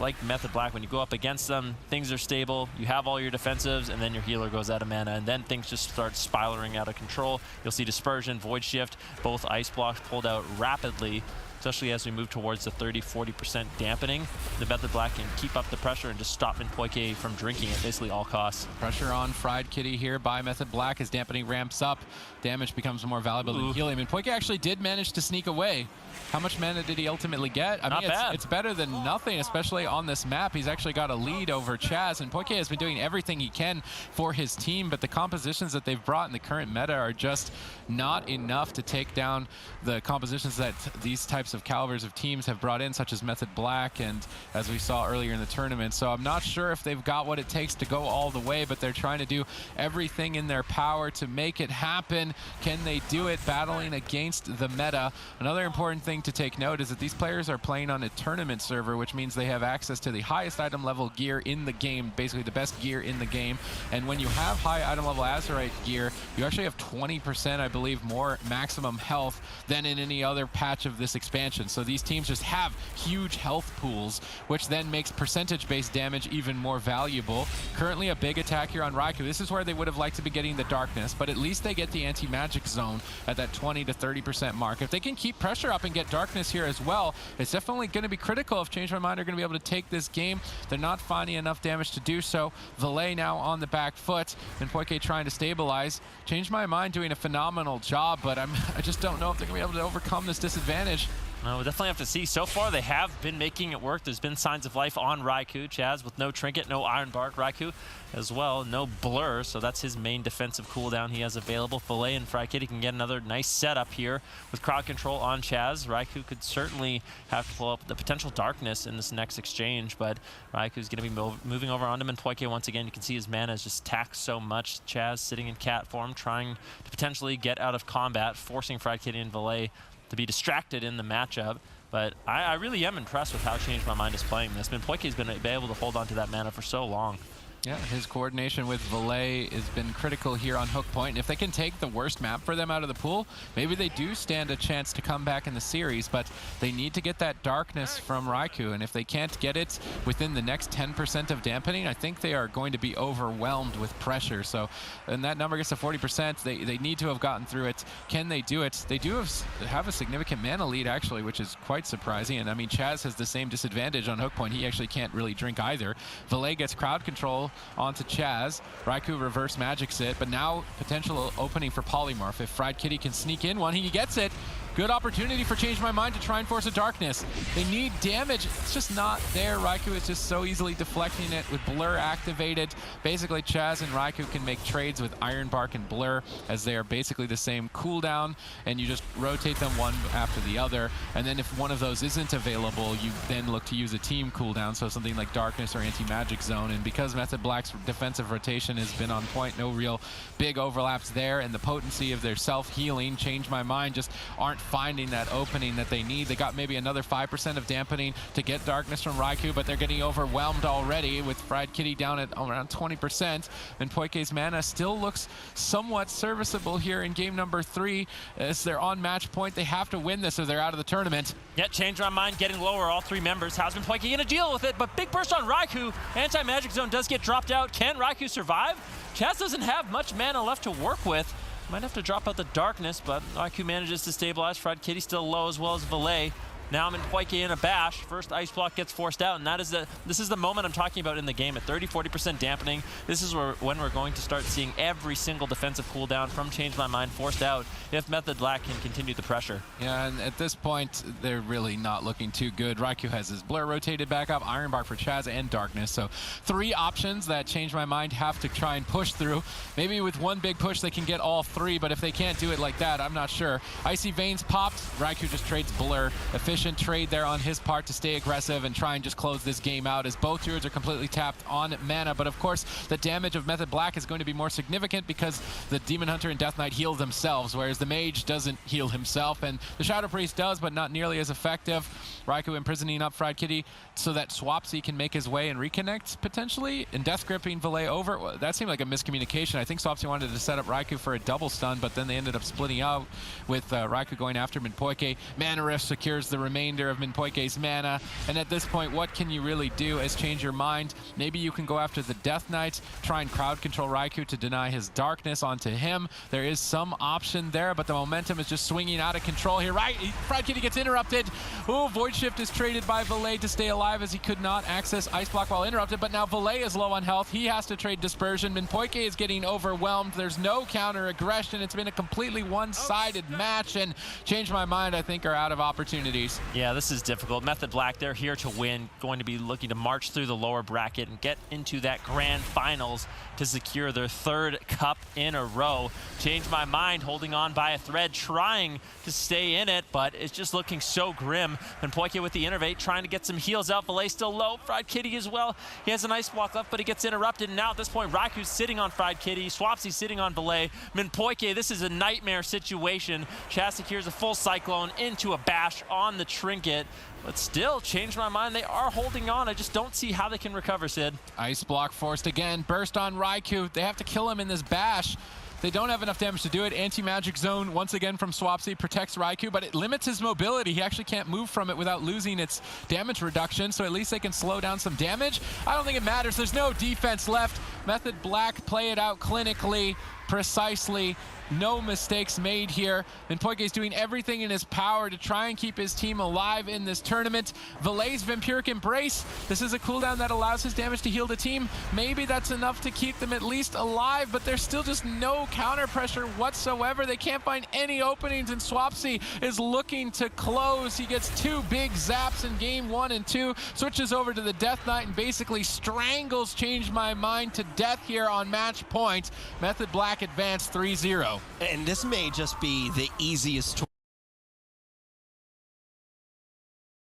Speaker 3: like Method Black, when you go up against them, things are stable, you have all your defensives, and then your healer goes out of mana, and then things just start spiraling out of control. You'll see Dispersion, Void Shift, both ice blocks pulled out rapidly, especially as we move towards the 30–40% dampening. The Method Black can keep up the pressure and just stop Poike from drinking at basically all costs.
Speaker 2: Pressure on Fried Kitty here by Method Black as dampening ramps up. Damage becomes more valuable than healing. And Poike actually did manage to sneak away. How much mana did he ultimately get? I mean, it's better than nothing, especially on this map. He's actually got a lead over Chaz, and Poike has been doing everything he can for his team, but the compositions that they've brought in the current meta are just not enough to take down the compositions that these types of calibers of teams have brought in, such as Method Black and as we saw earlier in the tournament. So I'm not sure if they've got what it takes to go all the way, but they're trying to do everything in their power to make it happen. Can they do it battling against the meta? Another important thing to take note is that these players are playing on a tournament server, which means they have access to the highest item level gear in the game, basically the best gear in the game. And when you have high item level Azerite gear, you actually have 20%, I believe, more maximum health than in any other patch of this expansion. So these teams just have huge health pools, which then makes percentage-based damage even more valuable. Currently a big attack here on Raikou. This is where they would have liked to be getting the darkness, but at least they get the anti-magic zone at that 20–30% mark. If they can keep pressure up and get darkness here as well, it's definitely going to be critical if Change My Mind are going to be able to take this game. They're not finding enough damage to do so. Valet now on the back foot, and Poike trying to stabilize. Change My Mind doing a phenomenal job, but I just don't know if they're going to be able to overcome this disadvantage.
Speaker 3: We'll definitely have to see. So far, they have been making it work. There's been signs of life on Raikou. Chaz with no Trinket, no Iron Bark. Raikou as well, no Blur, so that's his main defensive cooldown he has available. Filet and Fried Kitty can get another nice setup here with crowd control on Chaz. Raikou could certainly have to pull up the potential darkness in this next exchange, but Raikou's going to be moving over onto him, and Poike once again, you can see his mana is just taxed so much. Chaz sitting in cat form, trying to potentially get out of combat, forcing Fried Kitty and Valet to be distracted in the matchup. But I really am impressed with how Change My Mind is playing this. Poike's been able to hold on to that mana for so long.
Speaker 2: Yeah, his coordination with Valet has been critical here on Hook Point. And if they can take the worst map for them out of the pool, maybe they do stand a chance to come back in the series, but they need to get that darkness from Raikou. And if they can't get it within the next 10% of dampening, I think they are going to be overwhelmed with pressure. So, and that number gets to 40%, they need to have gotten through it. Can they do it? They do have a significant mana lead, actually, which is quite surprising. And I mean, Chaz has the same disadvantage on Hook Point. He actually can't really drink either. Valet gets crowd control onto Chaz. Raikou reverse magics it, but now potential opening for Polymorph. If Fried Kitty can sneak in one, he gets it. Good opportunity for Change My Mind to try and force a darkness. They need damage. It's just not there. Raikou is just so easily deflecting it with Blur activated. Basically, Chaz and Raikou can make trades with Iron Bark and Blur, as they are basically the same cooldown, and you just rotate them one after the other. And then if one of those isn't available, you then look to use a team cooldown, so something like Darkness or Anti-Magic Zone. And because Method Black's defensive rotation has been on point, no real big overlaps there, and the potency of their self-healing, Change My Mind, just aren't finding that opening that they need. They got maybe another 5% of dampening to get darkness from Raikou, but they're getting overwhelmed already with Fried Kitty down at around 20%. And Poike's mana still looks somewhat serviceable here in game number 3. As they're on match point, they have to win this or they're out of the tournament.
Speaker 3: Yeah, Change My Mind getting lower, all 3 members. How's been Poike going to deal with it? But big burst on Raikou. Anti-Magic Zone does get dropped out. Can Raikou survive? Chaz doesn't have much mana left to work with. Might have to drop out the darkness, but Raikou manages to stabilize. Fried Kitty still low, as well as Valet. Now I'm in Poike in a bash. First ice block gets forced out, and this is the moment I'm talking about in the game. At 30–40% dampening, this is when we're going to start seeing every single defensive cooldown from Change My Mind forced out if Method Black can continue the pressure.
Speaker 2: Yeah, and at this point, they're really not looking too good. Raikou has his Blur rotated back up, Iron Bark for Chaz, and Darkness. So 3 options that Change My Mind have to try and push through. Maybe with one big push, they can get all 3, but if they can't do it like that, I'm not sure. Icy Veins popped. Raikou just trades Blur. Efficient trade there on his part to stay aggressive and try and just close this game out, as both druids are completely tapped on mana. But of course, the damage of Method Black is going to be more significant because the Demon Hunter and Death Knight heal themselves, whereas the Mage doesn't heal himself, and the Shadow Priest does, but not nearly as effective. Raikou imprisoning up Fried Kitty so that Swapsy can make his way and reconnect potentially, and death gripping Valet over. Well, that seemed like a miscommunication. I think Swapsy wanted to set up Raikou for a double stun, but then they ended up splitting out with Raikou going after Minpoike. Mana Rift secures the remainder of Minpoike's mana, and at this point, what can you really do as change your mind? Maybe you can go after the Death Knight, try and crowd control Raikou to deny his darkness onto him. There is some option there, but the momentum is just swinging out of control here. Fried Kitty gets interrupted. Oh, Void Shift is traded by Valet to stay alive as he could not access Ice Block while interrupted, but now Valet is low on health. He has to trade Dispersion. Minpoike is getting overwhelmed. There's no counter aggression. It's been a completely one-sided match, and Change My Mind, I think, are out of opportunities.
Speaker 3: Yeah, this is difficult. Method Black, they're here to win, going to be looking to march through the lower bracket and get into that grand finals to secure their 3rd cup in a row. Change My Mind holding on by a thread, trying to stay in it, but it's just looking so grim. And Poike with the Innervate, trying to get some heals out. Valet still low. Fried Kitty as well. He has an Ice Block left, but he gets interrupted. And now at this point, Raikou's sitting on Fried Kitty. Swapsy sitting on Valet. Minpoike, this is a nightmare situation. Chaz secures a full Cyclone into a bash on the Trinket. But still, Change My Mind, they are holding on. I just don't see how they can recover, Sid.
Speaker 2: Ice Block forced again. Burst on Raikou. They have to kill him in this bash. They don't have enough damage to do it. Anti-Magic Zone, once again from Swapsy, protects Raikou, but it limits his mobility. He actually can't move from it without losing its damage reduction, so at least they can slow down some damage. I don't think it matters. There's no defense left. Method Black play it out clinically, precisely. No mistakes made here. Minpoike is doing everything in his power to try and keep his team alive in this tournament. Valet's Vampiric Embrace. This is a cooldown that allows his damage to heal the team. Maybe that's enough to keep them at least alive, but there's still just no counter pressure whatsoever. They can't find any openings, and Swapsy is looking to close. He gets 2 big zaps in game 1 and 2, switches over to the Death Knight and basically strangles Change My Mind to death here on match point. Method Black advanced 3-0.
Speaker 1: And this may just be the easiest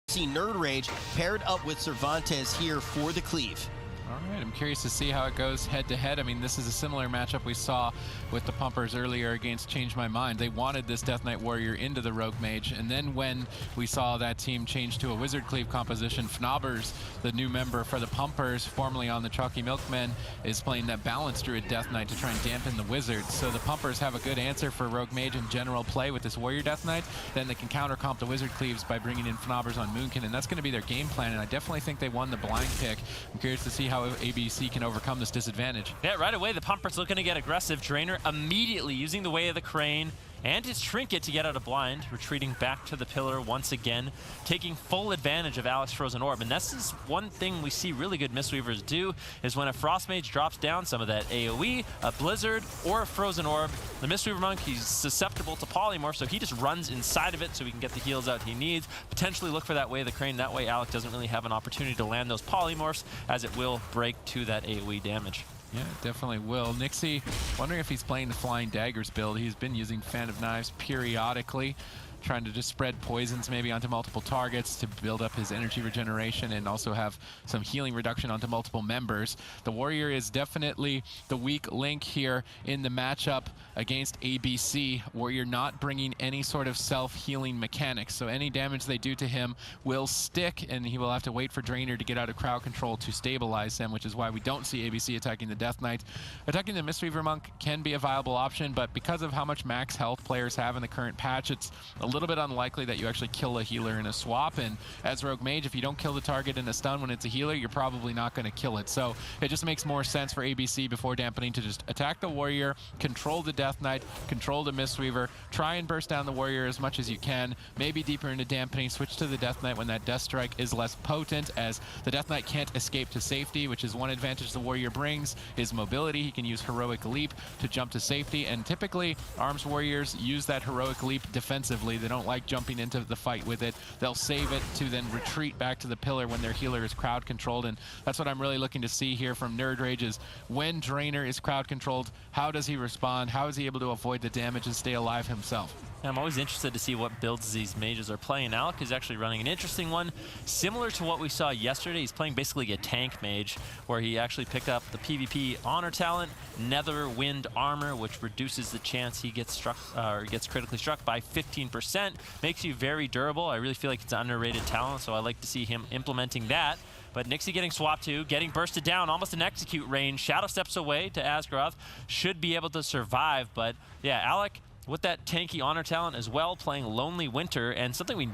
Speaker 1: see Nerd Rage paired up with Cervantes here for the Cleave.
Speaker 2: All right, I'm curious to see how it goes head-to-head. I mean, this is a similar matchup we saw with the Pumpers earlier against Change My Mind. They wanted this Death Knight Warrior into the Rogue Mage, and then when we saw that team change to a Wizard Cleave composition, Fnobbers, the new member for the Pumpers, formerly on the Chalky Milkmen, is playing that Balance Druid Death Knight to try and dampen the Wizards. So the Pumpers have a good answer for Rogue Mage and general play with this Warrior Death Knight. Then they can counter-comp the Wizard Cleaves by bringing in Fnobbers on Moonkin, and that's going to be their game plan, and I definitely think they won the blind pick. I'm curious to see how ABC can overcome this disadvantage.
Speaker 3: Yeah, right away, the Pumpers looking to get aggressive. Drainer immediately using the Way of the Crane and his Trinket to get out of blind, retreating back to the pillar once again, taking full advantage of Alex Frozen Orb. And this is one thing we see really good Mistweavers do, is when a Frost Mage drops down some of that AoE, a Blizzard, or a Frozen Orb, the Mistweaver Monk, he's susceptible to Polymorph, so he just runs inside of it so he can get the heals out he needs, potentially look for that Way of the Crane. That way Alex doesn't really have an opportunity to land those Polymorphs, as it will break to that AoE damage.
Speaker 2: Yeah, it definitely will. Nixie, wondering if he's playing the Flying Daggers build. He's been using Fan of Knives periodically, trying to just spread poisons maybe onto multiple targets to build up his energy regeneration and also have some healing reduction onto multiple members. The Warrior is definitely the weak link here in the matchup against ABC. Warrior not bringing any sort of self-healing mechanics, so any damage they do to him will stick, and he will have to wait for Drainer to get out of crowd control to stabilize them, which is why we don't see ABC attacking the Death Knight. Attacking the Mistweaver Monk can be a viable option, but because of how much max health players have in the current patch, it's a little bit unlikely that you actually kill a healer in a swap, and as Rogue Mage, if you don't kill the target in a stun when it's a healer, you're probably not going to kill it. So it just makes more sense for ABC before dampening to just attack the Warrior, control the Death Knight, control the Mistweaver, try and burst down the Warrior as much as you can, maybe deeper into dampening, switch to the Death Knight when that Death Strike is less potent, as the Death Knight can't escape to safety, which is one advantage the Warrior brings, is mobility. He can use Heroic Leap to jump to safety, and typically Arms Warriors use that Heroic Leap defensively. They don't like jumping into the fight with it. They'll save it to then retreat back to the pillar when their healer is crowd controlled, and that's what I'm really looking to see here from Nerd Rage, is when Drainer is crowd controlled, how does he respond? How is he able to avoid the damage and stay alive himself?
Speaker 3: I'm always interested to see what builds these mages are playing. Alec is actually running an interesting one, similar to what we saw yesterday. He's playing basically a tank mage, where he actually picked up the PvP honor talent, Nether Wind Armor, which reduces the chance he gets struck or gets critically struck by 15%. Makes you very durable. I really feel like it's an underrated talent, so I like to see him implementing that. But Nixie getting swapped to, getting bursted down, almost an execute range. Shadow steps away to Asgroth, should be able to survive. But yeah, Alec, with that tanky honor talent as well, playing Lonely Winter, and something we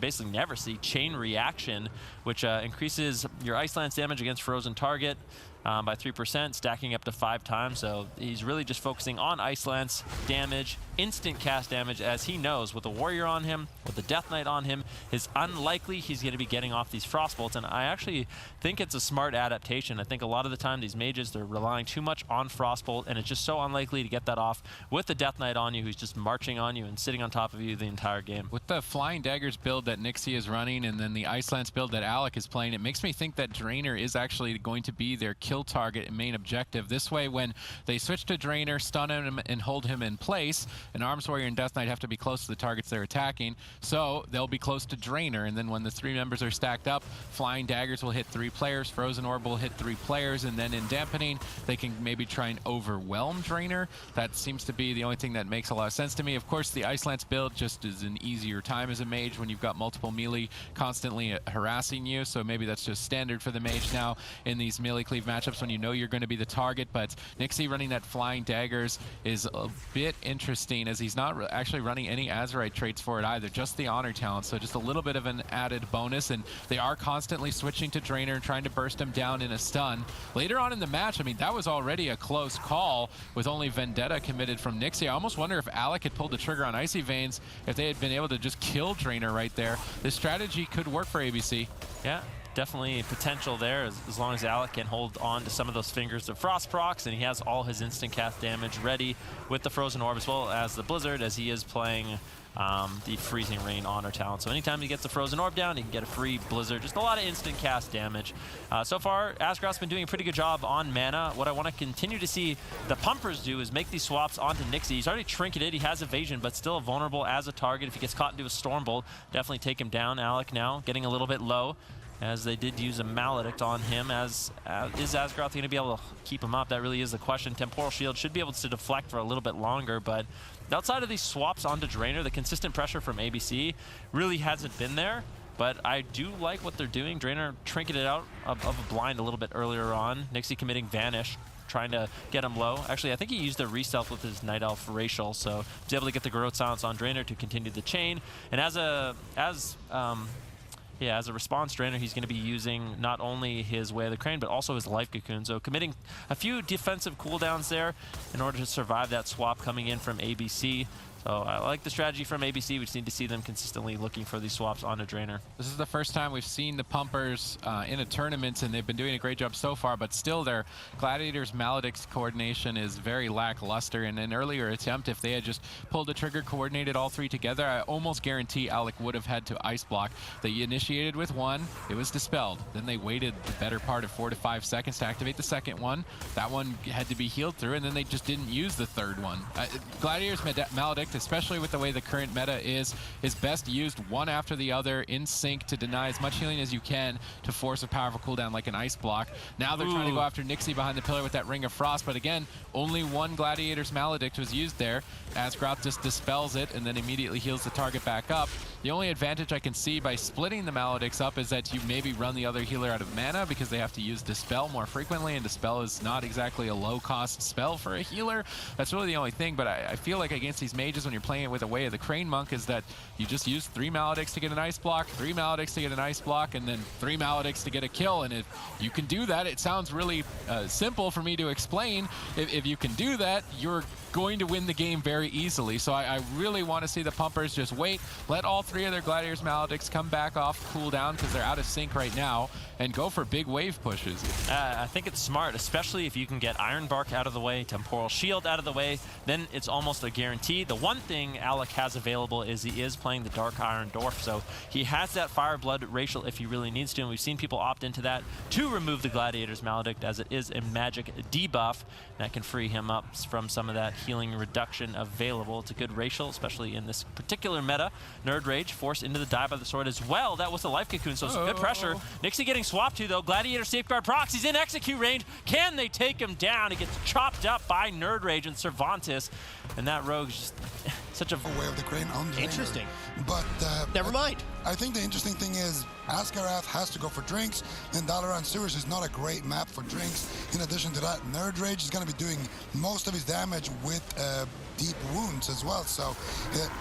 Speaker 3: basically never see, Chain Reaction, which increases your Ice Lance damage against frozen target by 3%, stacking up to 5 times. So he's really just focusing on Ice Lance damage, instant cast damage, as he knows with the Warrior on him, with the Death Knight on him, is unlikely he's going to be getting off these Frostbolts. And I actually think it's a smart adaptation. I think a lot of the time these mages, they're relying too much on Frostbolt, and it's just so unlikely to get that off with the Death Knight on you, who's just marching on you and sitting on top of you the entire game.
Speaker 2: With the Flying Daggers build that Nixie is running, and then the Ice Lance build that Alec is playing, it makes me think that Drainer is actually going to be their kill target and main objective. This way, when they switch to Drainer, stun him and hold him in place, an Arms Warrior and Death Knight have to be close to the targets they're attacking, so they'll be close to Drainer. And then when the 3 members are stacked up, Flying Daggers will hit 3 players, Frozen Orb will hit 3 players, and then in Dampening, they can maybe try and overwhelm Drainer. That seems to be the only thing that makes a lot of sense to me. Of course, the Ice Lance build just is an easier time as a mage when you've got multiple melee constantly harassing you, so maybe that's just standard for the mage now in these melee cleave matchups when you know you're going to be the target. But Nixie running that Flying Daggers is a bit interesting, as he's not actually running any Azerite traits for it either, just the honor talent, so just a little bit of an added bonus. And they are constantly switching to Drainer and trying to burst him down in a stun. Later on in the match, I mean, that was already a close call with only Vendetta committed from Nixie. I almost wonder if Alec had pulled the trigger on Icy Veins, if they had been able to just kill Drainer right there. This strategy could work for ABC.
Speaker 3: Yeah, definitely potential there, as long as Alec can hold on to some of those fingers of Frost procs, and he has all his instant cast damage ready with the Frozen Orb, as well as the Blizzard, as he is playing the Freezing Rain honor talent. So anytime he gets the Frozen Orb down, he can get a free Blizzard. Just a lot of instant cast damage. So far, Asgroth's been doing a pretty good job on mana. What I want to continue to see the Pumpers do is make these swaps onto Nixie. He's already trinketed, he has evasion, but still vulnerable as a target. If he gets caught into a Stormbolt, definitely take him down. Alec now getting a little bit low, as they did use a Maledict on him. Is Asgroth going to be able to keep him up? That really is the question. Temporal Shield should be able to deflect for a little bit longer, but outside of these swaps onto Drainer, the consistent pressure from ABC really hasn't been there. But I do like what they're doing. Drainer trinketed out of a blind a little bit earlier on. Nixie committing Vanish, trying to get him low. Actually, I think he used a re-stealth with his Night Elf Racial, so he's able to get the Garrote Silence on Drainer to continue the chain. And as a response Drainer, he's going to be using not only his Way of the Crane, but also his Life Cocoon. So committing a few defensive cooldowns there in order to survive that swap coming in from ABC. So I like the strategy from ABC. We just need to see them consistently looking for these swaps onto Drainer.
Speaker 2: This is the first time we've seen the Pumpers in a tournament, and they've been doing a great job so far, but still their Gladiators Maledict's coordination is very lackluster. In an earlier attempt, if they had just pulled the trigger, coordinated all 3 together, I almost guarantee Alec would have had to Ice Block. They initiated with 1, it was dispelled. Then they waited the better part of 4 to 5 seconds to activate the second one. That one had to be healed through, and then they just didn't use the third one. Gladiators Maledict, especially with the way the current meta is best used one after the other in sync to deny as much healing as you can to force a powerful cooldown like an Ice Block. Now they're trying to go after Nixie behind the pillar with that Ring of Frost, but again, only 1 Gladiator's Maledict was used there. Asgroth just dispels it and then immediately heals the target back up. The only advantage I can see by splitting the Maledicts up is that you maybe run the other healer out of mana, because they have to use Dispel more frequently, and Dispel is not exactly a low-cost spell for a healer. That's really the only thing, but I feel like against these mages, when you're playing it with a Way of the Crane Monk, is that you just use 3 Maledicts to get an Ice Block, 3 Maledicts to get an Ice Block, and then 3 Maledicts to get a kill. And if you can do that, it sounds really simple for me to explain. If you can do that, you're going to win the game very easily. So I really want to see the Pumpers just wait, let all 3 of their Gladiators Maledicts, come back off cooldown because they're out of sync right now, and go for big wave pushes.
Speaker 3: I think it's smart, especially if you can get Iron Bark out of the way, Temporal Shield out of the way, then it's almost a guarantee. The one thing Alec has available is he is playing the Dark Iron Dwarf, so he has that Fire Blood racial if he really needs to, and we've seen people opt into that to remove the Gladiator's Maledict, as it is a magic debuff that can free him up from some of that healing reduction available. It's a good racial, especially in this particular meta. Nerd Rage forced into the Die by the Sword as well. That was the Life Cocoon, so some good pressure. Nixie getting swapped to, though. Gladiator Safeguard procs. He's in execute range. Can they take him down? He gets chopped up by Nerd Rage and Cervantes, and that rogue's just such a
Speaker 4: way of the crane on Drainer.
Speaker 1: Interesting.
Speaker 4: But
Speaker 1: never mind.
Speaker 4: I think the interesting thing is Asgarath has to go for drinks, and Dalaran Sewers is not a great map for drinks. In addition to that, Nerd Rage is going to be doing most of his damage with deep wounds as well. So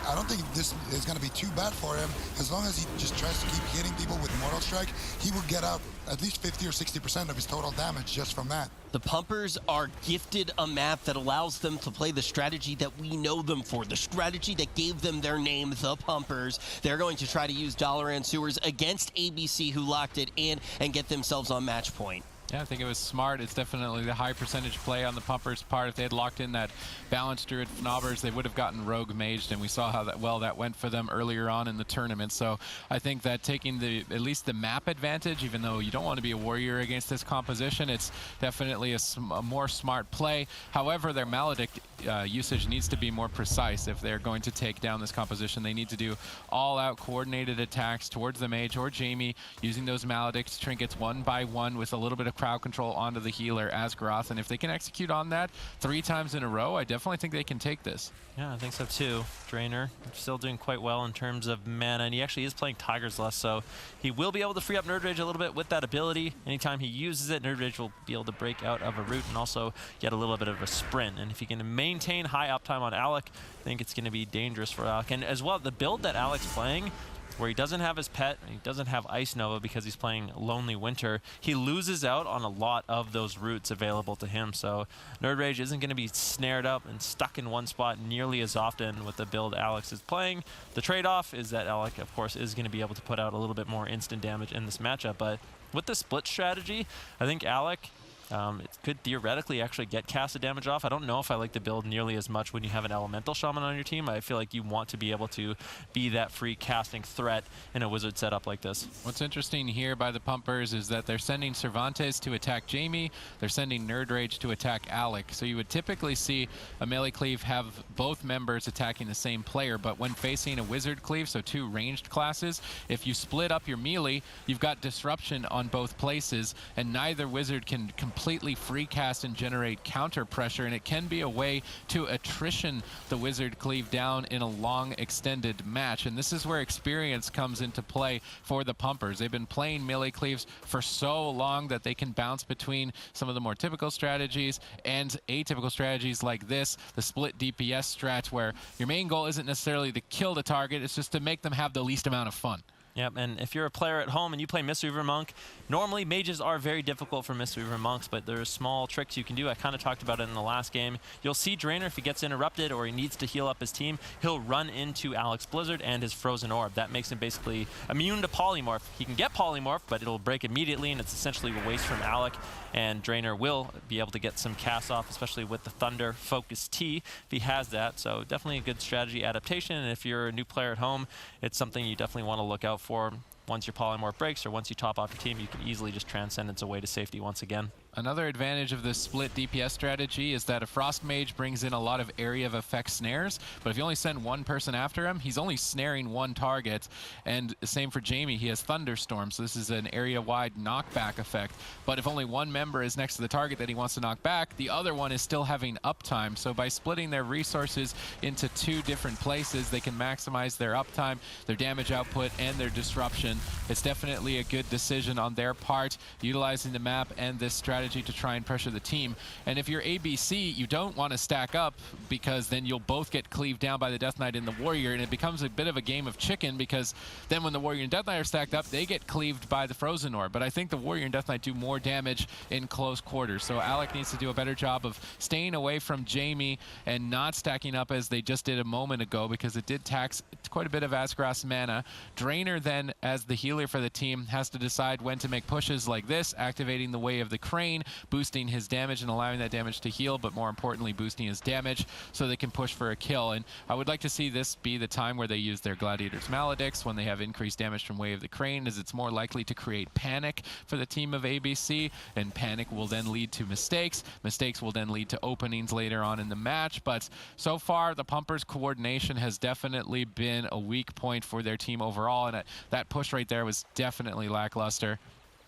Speaker 4: I don't think this is going to be too bad for him. As long as he just tries to keep hitting people with Mortal Strike, he will get out at least 50 or 60% of his total damage just from that.
Speaker 1: The Pumpers are gifted a map that allows them to play the strategy that we know them for, the strategy that gave them their name, the Pumpers. They're going to try to use Dalaran Sewers against ABC, who locked it in, and get themselves on match point.
Speaker 2: Yeah, I think it was smart. It's definitely the high percentage play on the Pumpers' part. If they had locked in that balanced Druid Fnobbers, they would have gotten Rogue Maged, and we saw how that went for them earlier on in the tournament. So I think that taking at least the map advantage, even though you don't want to be a warrior against this composition, it's definitely a more smart play. However, their Maledict usage needs to be more precise. If they're going to take down this composition, they need to do all-out coordinated attacks towards the Mage or Jamie, using those Maledict trinkets one by one with a little bit of crowd control onto the healer, Asgaroth, and if they can execute on that 3 times in a row, I definitely think they can take this.
Speaker 3: Yeah, I think so too. Drainer still doing quite well in terms of mana, and he actually is playing Tiger's Lust, so he will be able to free up Nerd Rage a little bit with that ability. Anytime he uses it, Nerd Rage will be able to break out of a root and also get a little bit of a sprint. And if he can maintain high uptime on Alec, I think it's going to be dangerous for Alec. And as well, the build that Alec's playing, where he doesn't have his pet, and he doesn't have Ice Nova because he's playing Lonely Winter, he loses out on a lot of those roots available to him. So Nerd Rage isn't going to be snared up and stuck in one spot nearly as often with the build Alex is playing. The trade-off is that Alec, of course, is going to be able to put out a little bit more instant damage in this matchup. But with the split strategy, I think Alec it could theoretically actually get casted damage off. I don't know if I like the build nearly as much when you have an Elemental Shaman on your team. I feel like you want to be able to be that free casting threat in a wizard setup like this.
Speaker 2: What's interesting here by the Pumpers is that they're sending Cervantes to attack Jamie, they're sending Nerd Rage to attack Alec. So you would typically see a melee cleave have both members attacking the same player, but when facing a wizard cleave, so 2 ranged classes, if you split up your melee, you've got disruption on both places, and neither wizard can completely free cast and generate counter pressure, and it can be a way to attrition the wizard cleave down in a long extended match. And this is where experience comes into play for the Pumpers. They've been playing melee cleaves for so long that they can bounce between some of the more typical strategies and atypical strategies like this, the split DPS strat, where your main goal isn't necessarily to kill the target, it's just to make them have the least amount of fun.
Speaker 3: Yep, and if you're a player at home and you play Mistweaver Monk, normally mages are very difficult for Mistweaver Monks, but there's small tricks you can do. I kind of talked about it in the last game. You'll see Drainer, if he gets interrupted or he needs to heal up his team, he'll run into Alex Blizzard and his Frozen Orb. That makes him basically immune to Polymorph. He can get Polymorph, but it'll break immediately, and it's essentially a waste from Alec. And Drainer will be able to get some cast off, especially with the Thunder Focus T, if he has that. So definitely a good strategy adaptation, and if you're a new player at home, it's something you definitely want to look out for. Once your Polymorph breaks or once you top off your team, you can easily just Transcendence away to safety once again.
Speaker 2: Another advantage of this split DPS strategy is that a Frost Mage brings in a lot of area of effect snares, but if you only send one person after him, he's only snaring one target. And same for Jamie, he has Thunderstorm, so this is an area-wide knockback effect. But if only one member is next to the target that he wants to knock back, the other one is still having uptime. So by splitting their resources into 2 different places, they can maximize their uptime, their damage output, and their disruption. It's definitely a good decision on their part, utilizing the map and this strategy strategy to try and pressure the team. And if you're ABC, you don't want to stack up because then you'll both get cleaved down by the Death Knight and the Warrior, and it becomes a bit of a game of chicken because then when the Warrior and Death Knight are stacked up, they get cleaved by the Frozen Orb. But I think the Warrior and Death Knight do more damage in close quarters. So Alec needs to do a better job of staying away from Jamie and not stacking up as they just did a moment ago, because it did tax quite a bit of Asgrath's mana. Drainer then, as the healer for the team, has to decide when to make pushes like this, activating the Way of the Crane, boosting his damage and allowing that damage to heal, but more importantly boosting his damage so they can push for a kill. And I would like to see this be the time where they use their Gladiator's Maledicts when they have increased damage from Way of the Crane, as it's more likely to create panic for the team of ABC, and panic will then lead to mistakes. Mistakes will then lead to openings later on in the match. But so far, the Pumpers' coordination has definitely been a weak point for their team overall, and that push right there was definitely lackluster.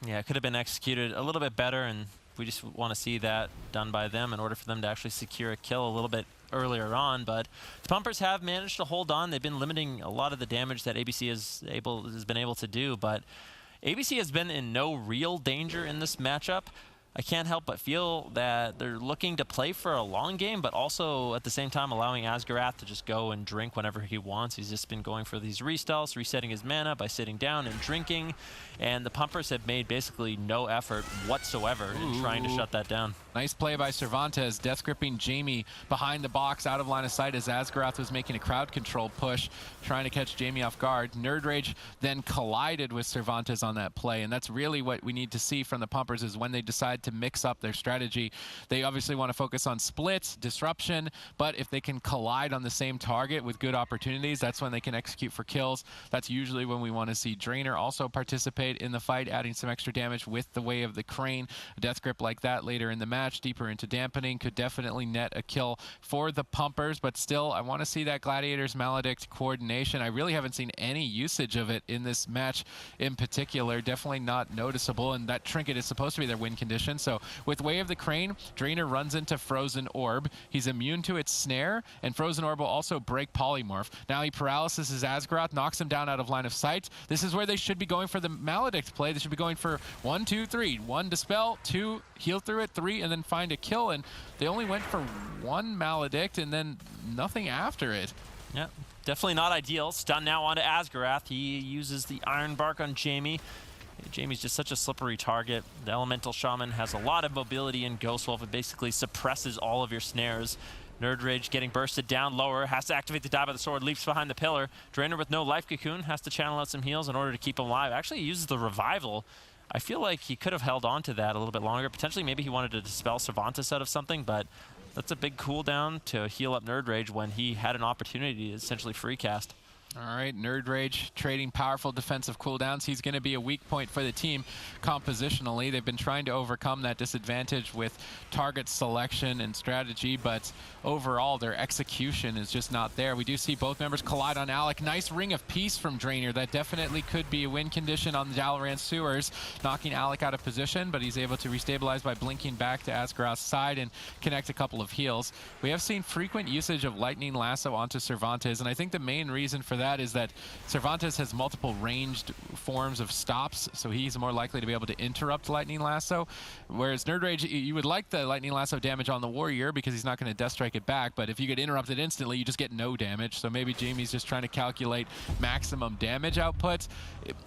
Speaker 3: Yeah, it could have been executed a little bit better, and we just want to see that done by them in order for them to actually secure a kill a little bit earlier on. But the Pumpers have managed to hold on. They've been limiting a lot of the damage that ABC has been able to do, but ABC has been in no real danger in this matchup. I can't help but feel that they're looking to play for a long game, but also at the same time allowing Asgrath to just go and drink whenever he wants. He's just been going for these restalls, resetting his mana by sitting down and drinking, and the Pumpers have made basically no effort whatsoever in trying to shut that down.
Speaker 2: Nice play by Cervantes, death gripping Jamie behind the box, out of line of sight as Asgrath was making a crowd control push, trying to catch Jamie off guard. Nerd Rage then collided with Cervantes on that play, and that's really what we need to see from the Pumpers, is when they decide to mix up their strategy. They obviously want to focus on splits, disruption, but if they can collide on the same target with good opportunities, that's when they can execute for kills. That's usually when we want to see Drainer also participate in the fight, adding some extra damage with the Way of the Crane. A death grip like that later in the match, deeper into dampening, could definitely net a kill for the Pumpers, but still, I want to see that Gladiator's Maledict coordination. I really haven't seen any usage of it in this match in particular, definitely not noticeable, and that trinket is supposed to be their win condition. So with Way of the Crane, Drainer runs into Frozen Orb. He's immune to its snare, and Frozen Orb will also break Polymorph. Now he paralyses Asgrath, knocks him down out of line of sight. This is where they should be going for the Maledict play. They should be going for 1, 2, 3. 1, dispel, 2, heal through it, 3, and then find a kill. And they only went for 1 Maledict and then nothing after it.
Speaker 3: Yeah, definitely not ideal. Stun now onto Asgrath. He uses the Iron Bark on Jamie. Jamie's just such a slippery target. The Elemental Shaman has a lot of mobility in Ghost Wolf. It basically suppresses all of your snares. Nerd Rage getting bursted down lower, has to activate the Die by the Sword, leaps behind the pillar. Drainer with no life cocoon has to channel out some heals in order to keep him alive. Actually, he uses the Revival. I feel like he could have held on to that a little bit longer. Potentially, maybe he wanted to dispel Cervantes out of something, but that's a big cooldown to heal up Nerd Rage when he had an opportunity to essentially free cast.
Speaker 2: All right, Nerd Rage trading powerful defensive cooldowns. He's going to be a weak point for the team compositionally. They've been trying to overcome that disadvantage with target selection and strategy, but overall their execution is just not there. We do see both members collide on Alec. Nice Ring of Peace from Drainer. That definitely could be a win condition on the Dalaran Sewers, knocking Alec out of position, but he's able to restabilize by blinking back to Asgrath's side and connect a couple of heals. We have seen frequent usage of Lightning Lasso onto Cervantes, and I think the main reason for that is that Cervantes has multiple ranged forms of stops, so he's more likely to be able to interrupt Lightning Lasso, whereas Nerd Rage, you would like the Lightning Lasso damage on the Warrior because he's not going to Death Strike it back, but if you get interrupted instantly, you just get no damage. So maybe Jamie's just trying to calculate maximum damage output.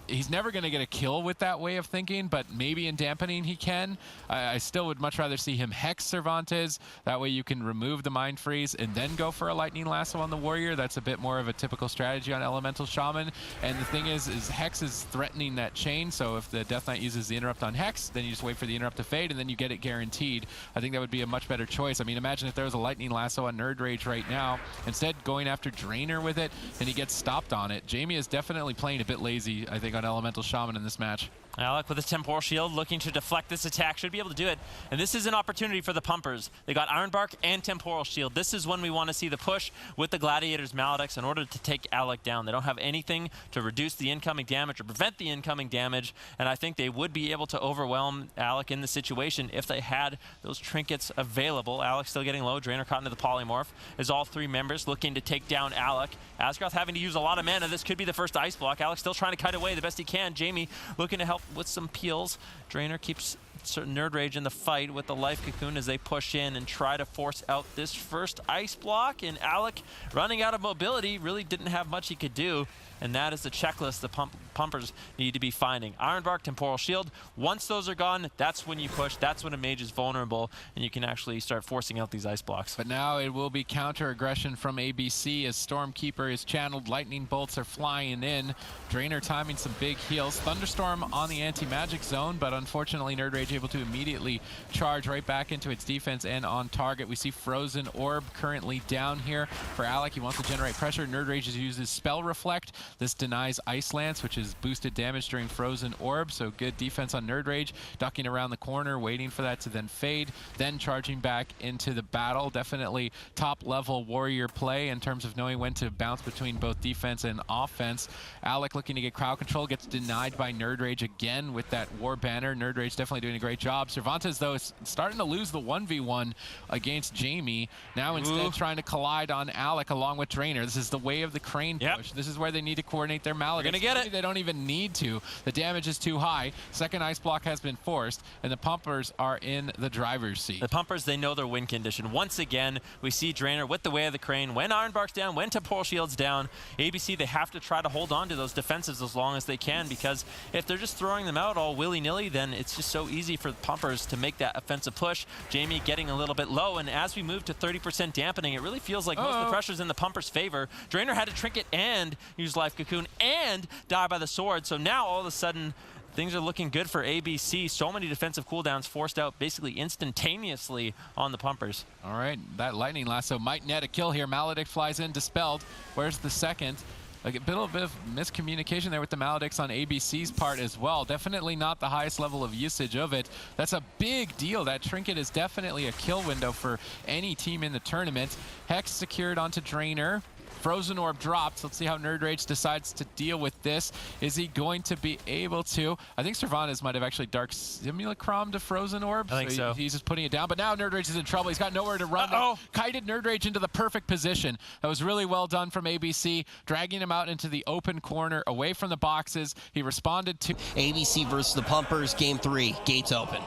Speaker 2: He's never going to get a kill with that way of thinking, but maybe in dampening he can. I still would much rather see him Hex Cervantes. That way you can remove the Mind Freeze and then go for a Lightning Lasso on the Warrior. That's a bit more of a typical strategy on Elemental Shaman. And the thing is Hex is threatening that chain, so if the Death Knight uses the interrupt on Hex, then you just wait for the interrupt to fade and then you get it guaranteed. I think that would be a much better choice. I mean, imagine if there was a Lightning Lasso on Nerd Rage right now, instead going after Drainer with it, and he gets stopped on it. Jamie is definitely playing a bit lazy, I think, on Elemental Shaman in this match.
Speaker 3: Alec with his Temporal Shield looking to deflect this attack, should be able to do it. And this is an opportunity for the Pumpers. They got Iron Bark and Temporal Shield. This is when we want to see the push with the Gladiator's Maledicts in order to take Alec down. They don't have anything to reduce the incoming damage or prevent the incoming damage, and I think they would be able to overwhelm Alec in the situation if they had those trinkets available. Alec still getting low. Drainer caught into the Polymorph as all 3 members looking to take down Alec. Asgrath having to use a lot of mana. This could be the first Ice Block. Alec still trying to kite away the best he can. Jamie looking to help with some peels. Drainer keeps certain Nerd Rage in the fight with the Life Cocoon as they push in and try to force out this first ice block. And Alec, running out of mobility, really didn't have much he could do. And that is the checklist the pumpers need to be finding. Iron Bark, Temporal Shield. Once those are gone, that's when you push. That's when a mage is vulnerable, and you can actually start forcing out these ice blocks.
Speaker 2: But now it will be counter-aggression from ABC as Stormkeeper is channeled. Lightning bolts are flying in. Drainer timing some big heals. Thunderstorm on the anti-magic zone, but unfortunately Nerd Rage able to immediately charge right back into its defense and on target. We see Frozen Orb currently down here for Alec. He wants to generate pressure. Nerd Rage uses Spell Reflect. This denies Ice Lance, which is boosted damage during Frozen Orb, so good defense on Nerd Rage. Ducking around the corner, waiting for that to then fade, then charging back into the battle. Definitely top-level warrior play in terms of knowing when to bounce between both defense and offense. Alec looking to get crowd control, gets denied by Nerd Rage again with that War Banner. Nerd Rage definitely doing a great job. Cervantes, though, is starting to lose the 1v1 against Jamie. Now instead trying to collide on Alec along with Drainer. This is the way of the crane push. This is where they need to coordinate their Maledict.
Speaker 3: They're gonna get it.
Speaker 2: They don't even need to. The damage is too high. Second ice block has been forced, and the pumpers are in the driver's seat.
Speaker 3: The pumpers, they know their win condition. Once again, we see Drainer with the way of the crane. When Iron Bark's down, when Temporal Shield's down, ABC, they have to try to hold on to those defensives as long as they can, because if they're just throwing them out all willy-nilly, then it's just so easy for the pumpers to make that offensive push. Jamie getting a little bit low, and as we move to 30% dampening, it really feels like most of the pressure's in the pumpers' favor. Drainer had to trinket and use Life Cocoon and die by the sword, so now all of a sudden things are looking good for ABC. So many defensive cooldowns forced out basically instantaneously on the pumpers.
Speaker 2: All right, that lightning lasso might net a kill here. Maledict flies in, dispelled. Where's the second? Like a bit of miscommunication there with the Maledicts on ABC's part as well. Definitely not the highest level of usage of it. That's a big deal. That trinket is definitely a kill window for any team in the tournament. Hex secured onto Drainer. Frozen Orb dropped. Let's see how Nerd Rage decides to deal with this. Is he going to be able to? I think Cervantes might have actually Dark Simulacrum to Frozen Orb.
Speaker 3: I think so.
Speaker 2: He's just putting it down. But now Nerd Rage is in trouble. He's got nowhere to run. Kited Nerd Rage into the perfect position. That was really well done from ABC, dragging him out into the open corner, away from the boxes. He responded to
Speaker 1: ABC versus the Pumpers, Game 3, gates open.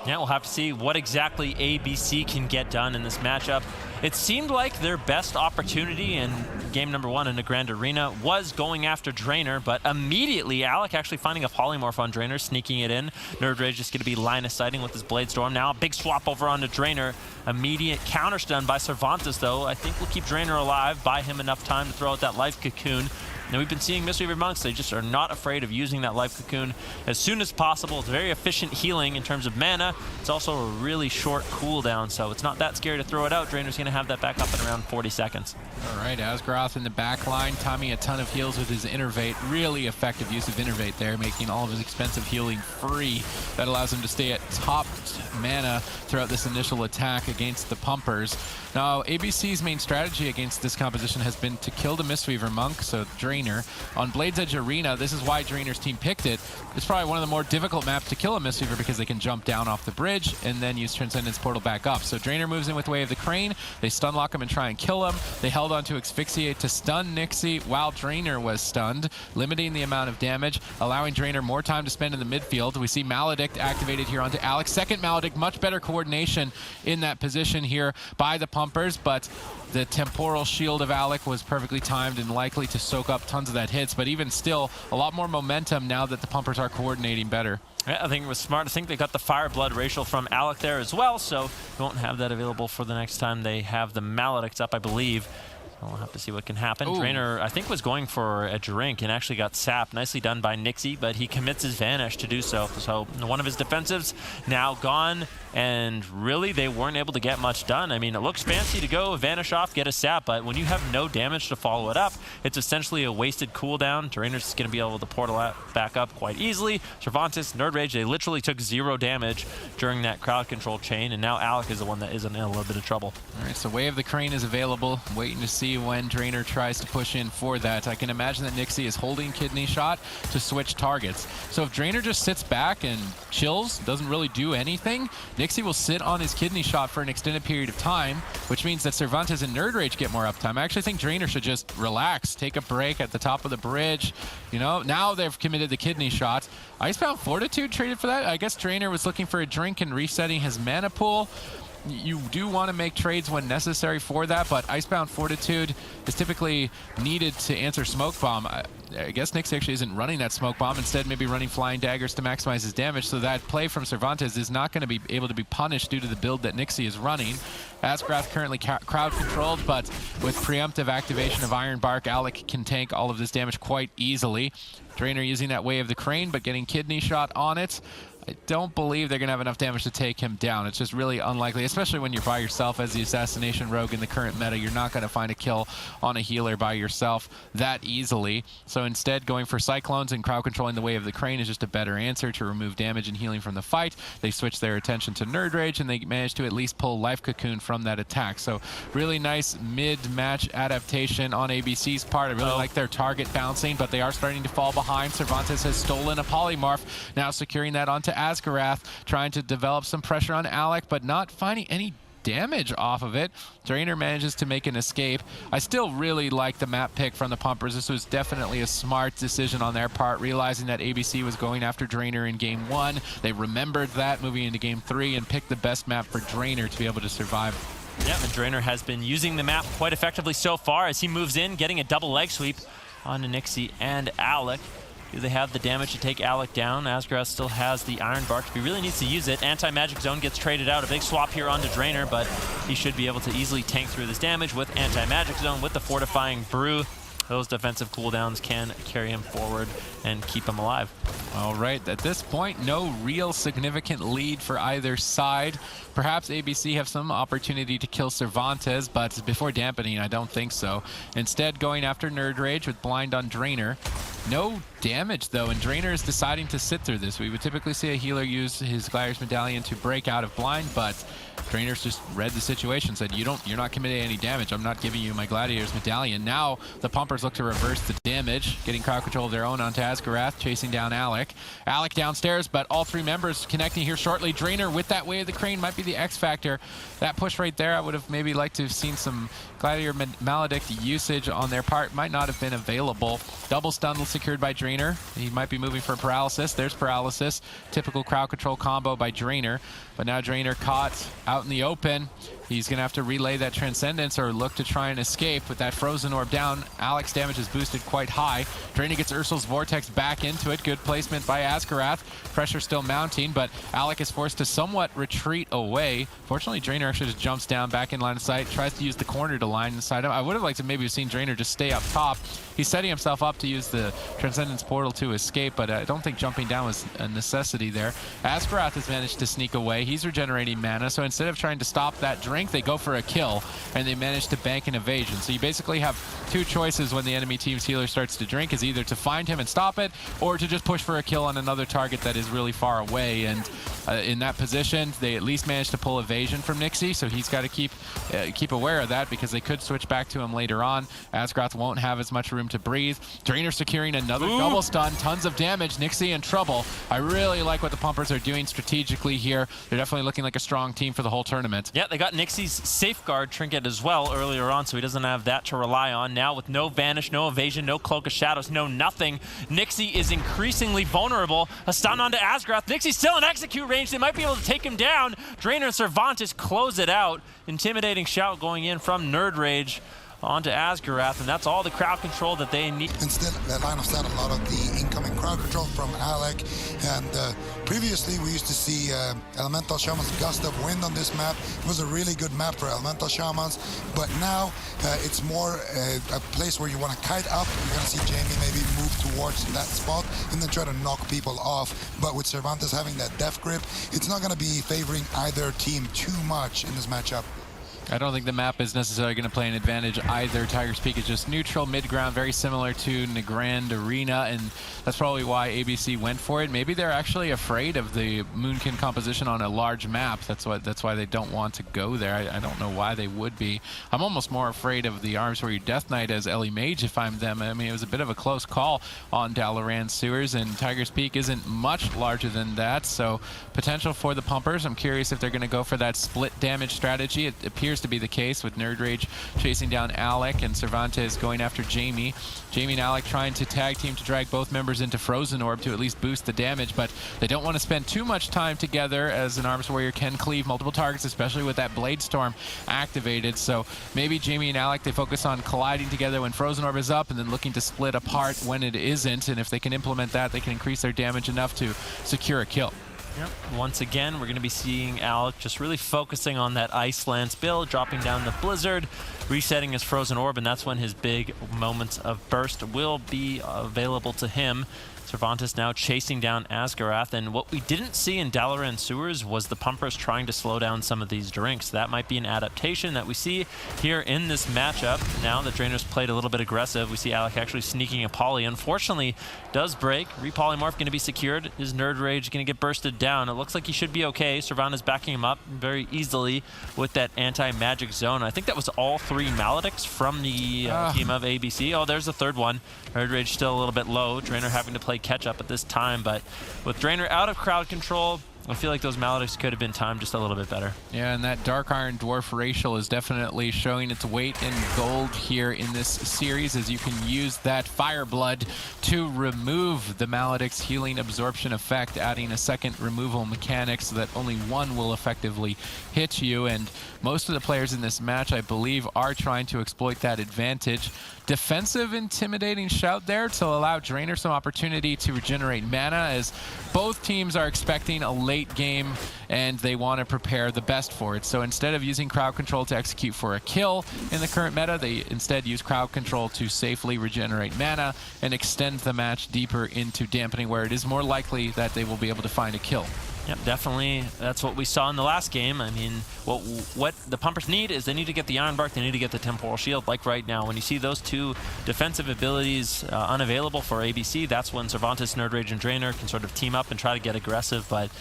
Speaker 3: Yeah, we'll have to see what exactly ABC can get done in this matchup. It seemed like their best opportunity in game number 1 in the Grand Arena was going after Drainer, but immediately Alec actually finding a polymorph on Drainer, sneaking it in. Nerd Rage just going to be line of sighting with his Blade Storm. Now a big swap over onto Drainer. Immediate counter stun by Cervantes, though. I think we'll keep Drainer alive, buy him enough time to throw out that Life Cocoon. Now we've been seeing Mistweaver Monks, they just are not afraid of using that Life Cocoon as soon as possible. It's very efficient healing in terms of mana. It's also a really short cooldown, so it's not that scary to throw it out. Drainer's gonna have that back up in around 40 seconds.
Speaker 2: All right, Asgroth in the back line, timing a ton of heals with his Innervate. Really effective use of Innervate there, making all of his expensive healing free. That allows him to stay at top mana throughout this initial attack against the Pumpers. Now, ABC's main strategy against this composition has been to kill the Mistweaver Monk, so Drainer. On Blade's Edge Arena, this is why Drainer's team picked it. It's probably one of the more difficult maps to kill a Mistweaver because they can jump down off the bridge and then use Transcendence Portal back up. So Drainer moves in with Way of the Crane. They stun lock him and try and kill him. They held on to Asphyxiate to stun Nixie while Drainer was stunned, limiting the amount of damage, allowing Drainer more time to spend in the midfield. We see Maledict activated here onto Alex. Second Maledict, much better coordination in that position here by the Pumpers, but the Temporal Shield of Alec was perfectly timed and likely to soak up tons of that hits, but even still, a lot more momentum now that the Pumpers are coordinating better.
Speaker 3: Yeah, I think it was smart. I think they got the Fire Blood racial from Alec there as well, so we won't have that available for the next time they have the Maledicts up, I believe. We'll have to see what can happen.
Speaker 2: Ooh.
Speaker 3: Drainer, I think, was going for a drink and actually got sapped. Nicely done by Nixie, but he commits his Vanish to do so. So one of his defensives now gone, and really they weren't able to get much done. I mean, it looks fancy to go Vanish off, get a sap, but when you have no damage to follow it up, it's essentially a wasted cooldown. Drainer's going to be able to portal back up quite easily. Cervantes, Nerd Rage, they literally took 0 damage during that crowd control chain, and now Alec is the one that is in a little bit of trouble.
Speaker 2: All right, so Way of the Crane is available. Waiting to see when Drainer tries to push in for that. I can imagine that Nixie is holding Kidney Shot to switch targets. So if Drainer just sits back and chills, doesn't really do anything, Nixie Nixie will sit on his kidney shot for an extended period of time, which means that Cervantes and Nerd Rage get more uptime. I actually think Drainer should just relax, take a break at the top of the bridge. You know, now they've committed the kidney shot. Icebound Fortitude traded for that. I guess Drainer was looking for a drink and resetting his mana pool. You do want to make trades when necessary for that, but Icebound Fortitude is typically needed to answer Smoke Bomb. I guess Nix actually isn't running that Smoke Bomb, instead maybe running Flying Daggers to maximize his damage, so that play from Cervantes is not going to be able to be punished due to the build that Nixie is running. Asgrath currently crowd controlled, but with preemptive activation of Iron Bark, Alec can tank all of this damage quite easily. Drainer using that Way of the Crane, but getting kidney shot on it. I don't believe they're going to have enough damage to take him down. It's just really unlikely, especially when you're by yourself as the Assassination Rogue in the current meta. You're not going to find a kill on a healer by yourself that easily. So instead, going for Cyclones and crowd controlling the Way of the Crane is just a better answer to remove damage and healing from the fight. They switch their attention to Nerd Rage, and they manage to at least pull Life Cocoon from that attack. So really nice mid-match adaptation on ABC's part. I really like their target bouncing, but they are starting to fall behind. Cervantes has stolen a Polymorph, now securing that onto Asgarath, trying to develop some pressure on Alec, but not finding any damage off of it. Drainer manages to make an escape. I still really like the map pick from the Pumpers. This was definitely a smart decision on their part, realizing that ABC was going after Drainer in Game 1. They remembered that moving into Game 3 and picked the best map for Drainer to be able to survive.
Speaker 3: Yeah, and Drainer has been using the map quite effectively so far as he moves in, getting a double leg sweep onto Nixie and Alec. Do they have the damage to take Alec down? Asgrath still has the Iron Bark. He really needs to use it. Anti-Magic Zone gets traded out. A big swap here onto Drainer, but he should be able to easily tank through this damage with Anti-Magic Zone, with the Fortifying Brew. Those defensive cooldowns can carry him forward and keep him alive.
Speaker 2: All right, at this point, no real significant lead for either side. Perhaps ABC have some opportunity to kill Cervantes, but before dampening, I don't think so. Instead, going after Nerd Rage with Blind on Drainer. No damage, though, and Drainer is deciding to sit through this. We would typically see a healer use his Gladiator's Medallion to break out of Blind, but Drainer's just read the situation, said, you're not committing any damage. I'm not giving you my Gladiator's Medallion. Now, the Pumpers look to reverse the damage, getting crowd control of their own onto Asgarath, chasing down Alec. Alec downstairs, but all three members connecting here shortly. Drainer with that Way of the Crane might be the X factor. That push right there, I would have maybe liked to have seen some Gladiator Maledict usage on their part. Might not have been available. Double stun secured by Drainer. He might be moving for Paralysis. There's Paralysis. Typical crowd control combo by Drainer. But now Drainer caught out in the open. He's going to have to relay that Transcendence or look to try and escape with that Frozen Orb down. Alec's damage is boosted quite high. Drainer gets Ursul's Vortex back into it. Good placement by Asgarath. Pressure still mounting, but Alec is forced to somewhat retreat away. Fortunately, Drainer actually just jumps down back in line of sight, tries to use the corner to line inside him. I would have liked to maybe have seen Drainer just stay up top. He's setting himself up to use the Transcendence Portal to escape, but I don't think jumping down was a necessity there. Asgarath has managed to sneak away. He's regenerating mana, so instead of trying to stop that drink, they go for a kill, and they manage to bank an evasion. So you basically have two choices when the enemy team's healer starts to drink, is either to find him and stop it, or to just push for a kill on another target that is really far away. And in that position, they at least managed to pull evasion from Nixie, so he's got to keep aware of that, because they could switch back to him later on. Asgrath won't have as much room to breathe. Drainer securing another double stun, tons of damage. Nixie in trouble. I really like what the Pumpers are doing strategically here. They're definitely looking like a strong team for the whole tournament.
Speaker 3: Yeah, they got Nixie's Safeguard trinket as well earlier on, so he doesn't have that to rely on. Now with no Vanish, no Evasion, no Cloak of Shadows, no nothing, Nixie is increasingly vulnerable. A stun onto Asgrath. Nixie's still in execute range. They might be able to take him down. Drainer and Cervantes close it out. Intimidating shout going in from Nerd Rage onto Asgarath, and that's all the crowd control that they need.
Speaker 4: And still, that line of sight, a lot of the incoming crowd control from Alec. And previously, we used to see Elemental Shamans Gust of Wind on this map. It was a really good map for Elemental Shamans, but now it's more a place where you want to kite up. You're going to see Jamie maybe move towards that spot and then try to knock people off. But with Cervantes having that death grip, it's not going to be favoring either team too much in this matchup.
Speaker 2: I don't think the map is necessarily going to play an advantage either. Tiger's Peak is just neutral, mid-ground, very similar to Nagrand Arena, and that's probably why ABC went for it. Maybe they're actually afraid of the Moonkin composition on a large map. That's why they don't want to go there. I don't know why they would be. I'm almost more afraid of the Arms for Your Death Knight as Ellie Mage if I'm them. I mean, it was a bit of a close call on Dalaran Sewers, and Tiger's Peak isn't much larger than that, so potential for the Pumpers. I'm curious if they're going to go for that split damage strategy. It appears to be the case with Nerd Rage chasing down Alec and Cervantes going after Jamie. Jamie and Alec trying to tag team to drag both members into Frozen Orb to at least boost the damage, but they don't want to spend too much time together as an Arms Warrior can cleave multiple targets, especially with that Blade Storm activated. So maybe Jamie and Alec, they focus on colliding together when Frozen Orb is up and then looking to split apart when it isn't, and if they can implement that, they can increase their damage enough to secure a kill.
Speaker 3: Yep. Once again, we're going to be seeing Alec just really focusing on that Ice Lance build, dropping down the Blizzard, resetting his Frozen Orb, and that's when his big moments of burst will be available to him. Cervantes now chasing down Asgarath, and what we didn't see in Dalaran Sewers was the Pumpers trying to slow down some of these drinks. That might be an adaptation that we see here in this matchup. Now that Drainer's played a little bit aggressive, we see Alec actually sneaking a poly. Unfortunately, does break. Repolymorph going to be secured. His Nerd Rage going to get bursted down. It looks like he should be okay. Cervantes backing him up very easily with that anti-magic zone. I think that was all 3 Maledics from the team of ABC. Oh, there's the third one. Nerd Rage still a little bit low. Drainer having to play catch up at this time, but with Drainer out of crowd control, I feel like those Maledics could have been timed just a little bit better. Yeah, and that Dark Iron Dwarf Racial is definitely showing its weight in gold here in this series, as you can use that Fire Blood to remove the Maledict's healing absorption effect, adding a second removal mechanic so that only one will effectively hit you. And most of the players in this match, I believe, are trying to exploit that advantage. Defensive intimidating shout there to allow Drainer some opportunity to regenerate mana, as both teams are expecting a late game and they want to prepare the best for it. So instead of using crowd control to execute for a kill in the current meta, they instead use crowd control to safely regenerate mana and extend the match deeper into dampening, where it is more likely that they will be able to find a kill. Yep, definitely. That's what we saw in the last game. I mean, what the Pumpers need is they need to get the Iron Bark, they need to get the Temporal Shield, like right now. When you see those two defensive abilities unavailable for ABC, that's when Cervantes, Nerd Rage, and Drainer can sort of team up and try to get aggressive. But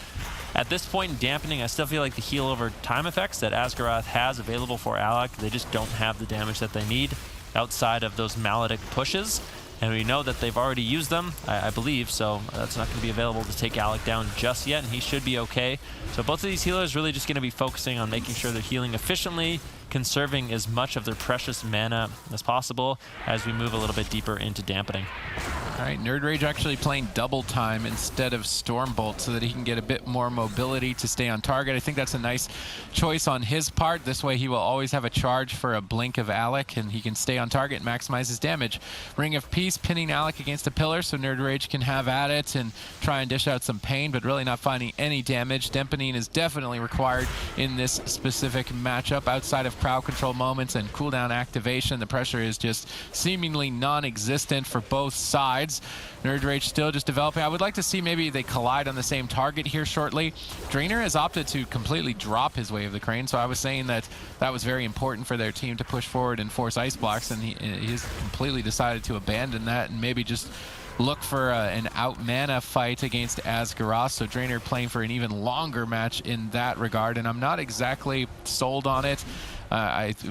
Speaker 3: at this point in dampening, I still feel like the heal over time effects that Asgarath has available for Alec, they just don't have the damage that they need outside of those Maledict pushes. And we know that they've already used them, I believe, so that's not going to be available to take Alec down just yet, and he should be okay. So both of these healers really just going to be focusing on making sure they're healing efficiently, conserving as much of their precious mana as possible as we move a little bit deeper into dampening. All right, Nerd Rage actually playing double time instead of Stormbolt so that he can get a bit more mobility to stay on target. I think that's a nice choice on his part. This way he will always have a charge for a blink of Alec, and he can stay on target and maximize his damage. Ring of Peace pinning Alec against a pillar so Nerd Rage can have at it and try and dish out some pain, but really not finding any damage. Dampening is definitely required in this specific matchup. Outside of crowd control moments and cooldown activation, the pressure is just seemingly non-existent for both sides. Nerd Rage still just developing. I would like to see maybe they collide on the same target here shortly. Drainer has opted to completely drop his Wave of the Crane, so I was saying that that was very important for their team to push forward and force ice blocks, and he's completely decided to abandon that and maybe just look for an out mana fight against Asgarath. So Drainer playing for an even longer match in that regard, and I'm not exactly sold on it.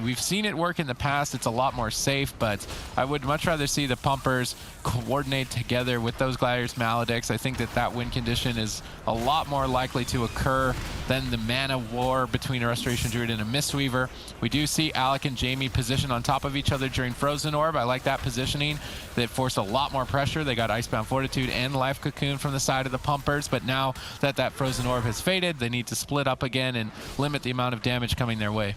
Speaker 3: We've seen it work in the past. It's a lot more safe, but I would much rather see the Pumpers coordinate together with those Gladiators Maledicts. I think that that win condition is a lot more likely to occur than the mana war between a Restoration Druid and a Mistweaver. We do see Alec and Jamie positioned on top of each other during Frozen Orb. I like that positioning. That forced a lot more pressure. They got Icebound Fortitude and Life Cocoon from the side of the Pumpers, but now that that Frozen Orb has faded, they need to split up again and limit the amount of damage coming their way.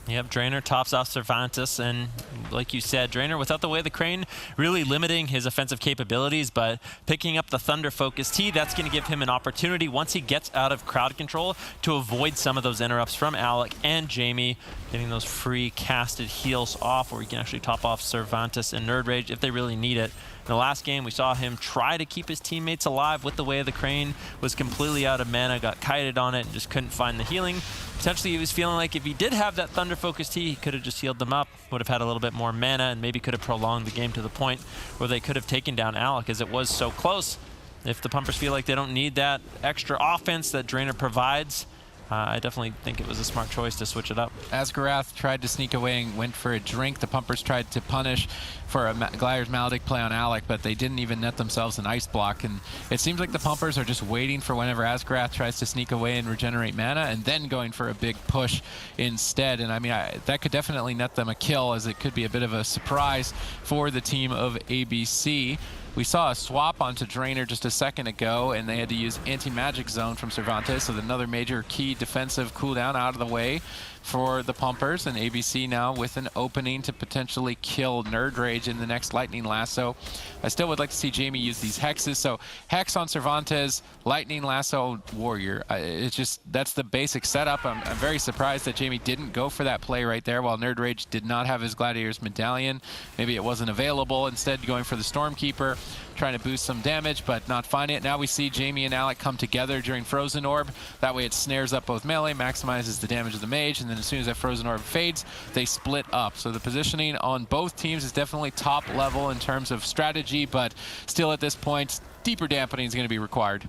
Speaker 3: Yep, Drainer tops off Cervantes, and like you said, Drainer without the Way of the Crane really limiting his offensive capabilities, but picking up the Thunder Focus T, that's going to give him an opportunity once he gets out of crowd control to avoid some of those interrupts from Alec and Jamie, getting those free casted heals off where he can actually top off Cervantes and Nerd Rage if they really need it. In the last game, we saw him try to keep his teammates alive with the way the crane was completely out of mana, got kited on it, and just couldn't find the healing. Potentially, he was feeling like if he did have that Thunder Focus Tea, he could have just healed them up, would have had a little bit more mana, and maybe could have prolonged the game to the point where they could have taken down Alec, as it was so close. If the Pumpers feel like they don't need that extra offense that Drainer provides, I definitely think it was a smart choice to switch it up.
Speaker 2: Asgarath tried to sneak away and went for a drink. The Pumpers tried to punish for a Gliders Maledict play on Alec, but they didn't even net themselves an ice block. And it seems like the Pumpers are just waiting for whenever Asgarath tries to sneak away and regenerate mana, and then going for a big push instead. And I mean, that could definitely net them a kill, as it could be a bit of a surprise for the team of ABC. We saw a swap onto Drainer just a second ago, and they had to use Anti-Magic Zone from Cervantes, so another major key defensive cooldown out of the way for the Pumpers, and ABC now with an opening to potentially kill Nerd Rage in the next Lightning Lasso. I still would like to see Jamie use these hexes. So Hex on Cervantes, Lightning Lasso Warrior. It's just, that's the basic setup. I'm very surprised that Jamie didn't go for that play right there, while Nerd Rage did not have his Gladiator's Medallion. Maybe it wasn't available. Instead, going for the Stormkeeper, trying to boost some damage, but not finding it. Now we see Jamie and Alec come together during Frozen Orb. That way it snares up both melee, maximizes the damage of the mage, and then as soon as that Frozen Orb fades, they split up. So the positioning on both teams is definitely top level in terms of strategy, but still at this point, deeper dampening is going to be required.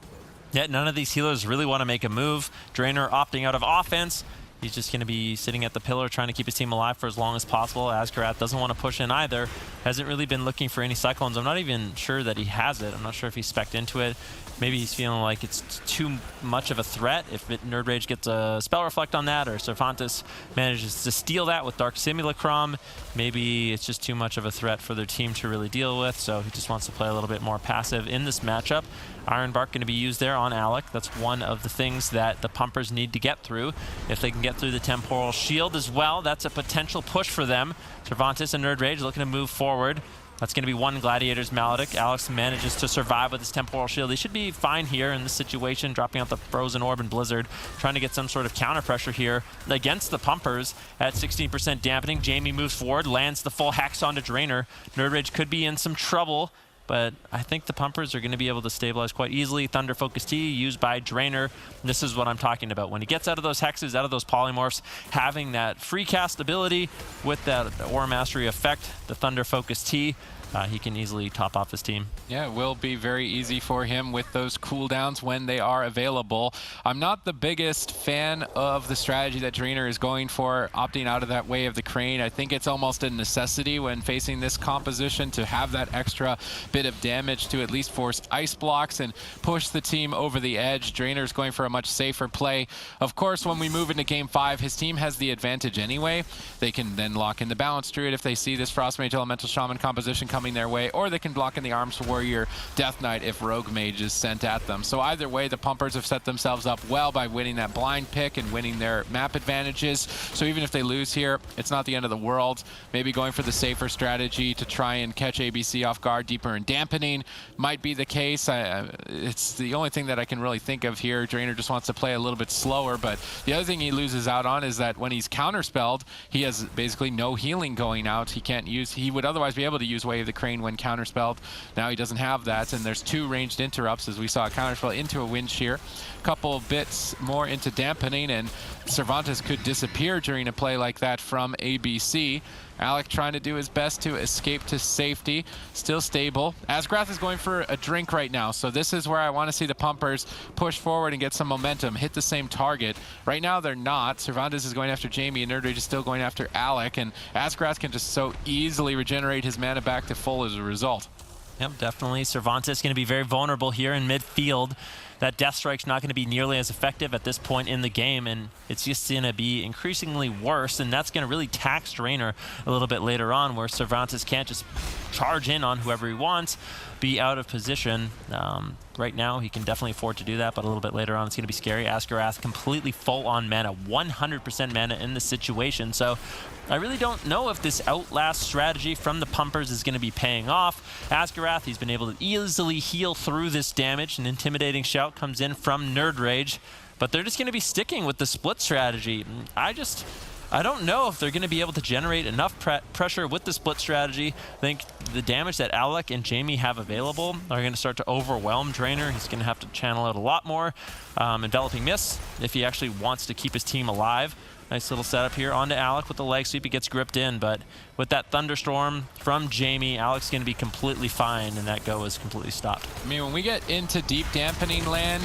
Speaker 3: Yet none of these healers really want to make a move. Drainer opting out of offense. He's just going to be sitting at the pillar trying to keep his team alive for as long as possible. Asgarath doesn't want to push in either. Hasn't really been looking for any Cyclones. I'm not even sure that he has it. I'm not sure if he's spec'd into it. Maybe he's feeling like it's too much of a threat. If Nerd Rage gets a Spell Reflect on that, or Cervantes manages to steal that with Dark Simulacrum, maybe it's just too much of a threat for their team to really deal with, so he just wants to play a little bit more passive in this matchup. Iron Bark going to be used there on Alec. That's one of the things that the Pumpers need to get through. If they can get through the Temporal Shield as well, that's a potential push for them. Cervantes and Nerd Rage looking to move forward. That's going to be one Gladiator's Maledict. Alex manages to survive with his Temporal Shield. He should be fine here in this situation, dropping out the Frozen Orb and Blizzard, trying to get some sort of counter pressure here against the Pumpers at 16% dampening. Jamie moves forward, lands the full Hex onto Drainer. Nerd Rage could be in some trouble, but I think the Pumpers are going to be able to stabilize quite easily. Thunder Focus Tea used by Drainer. This is what I'm talking about. When he gets out of those hexes, out of those polymorphs, having that free cast ability with that Aura Mastery effect, the Thunder Focus Tea, he can easily top off his team.
Speaker 2: Yeah, it will be very easy for him with those cooldowns when they are available. I'm not the biggest fan of the strategy that Drainer is going for, opting out of that Way of the Crane. I think it's almost a necessity when facing this composition to have that extra bit of damage to at least force ice blocks and push the team over the edge. Drainer's going for a much safer play. Of course, when we move into Game 5, his team has the advantage anyway. They can then lock in the Balance Druid if they see this Frostmage Elemental Shaman composition coming their way, or they can block in the Arms Warrior Death Knight if Rogue Mage is sent at them. So either way, the Pumpers have set themselves up well by winning that blind pick and winning their map advantages. So even if they lose here, it's not the end of the world. Maybe going for the safer strategy to try and catch ABC off guard deeper in dampening might be the case. It's the only thing that I can really think of here. Drainer just wants to play a little bit slower, but the other thing he loses out on is that when he's counterspelled, he has basically no healing going out. He would otherwise be able to use Way of the Crane when counterspelled. Now he doesn't have that, and there's two ranged interrupts, as we saw a counterspell into a Wind Shear. Couple bits more into dampening, and Cervantes could disappear during a play like that from ABC. Alec trying to do his best to escape to safety. Still stable. Asgarath is going for a drink right now, so this is where I want to see the Pumpers push forward and get some momentum, hit the same target. Right now they're not. Cervantes is going after Jamie, and Nerd Rage is still going after Alec, and Asgarath can just so easily regenerate his mana back to full as a result.
Speaker 3: Yep, definitely. Cervantes going to be very vulnerable here in midfield. That Death Strike's not going to be nearly as effective at this point in the game, and it's just going to be increasingly worse, and that's going to really tax Drainer a little bit later on, where Cervantes can't just charge in on whoever he wants, be out of position. Right now, he can definitely afford to do that, but a little bit later on, it's going to be scary. Asgarath completely full on mana, 100% mana in this situation, so I really don't know if this Outlast strategy from the Pumpers is going to be paying off. Asgarath, he's been able to easily heal through this damage. An intimidating shout comes in from Nerd Rage, but they're just going to be sticking with the split strategy. I don't know if they're going to be able to generate enough pressure with the split strategy. I think the damage that Alec and Jamie have available are going to start to overwhelm Drainer. He's going to have to channel out a lot more enveloping miss if he actually wants to keep his team alive. Nice little setup here onto Alec with the leg sweep. He gets gripped in, but with that thunderstorm from Jamie, Alec's going to be completely fine, and that go is completely stopped.
Speaker 2: I mean, when we get into deep dampening land,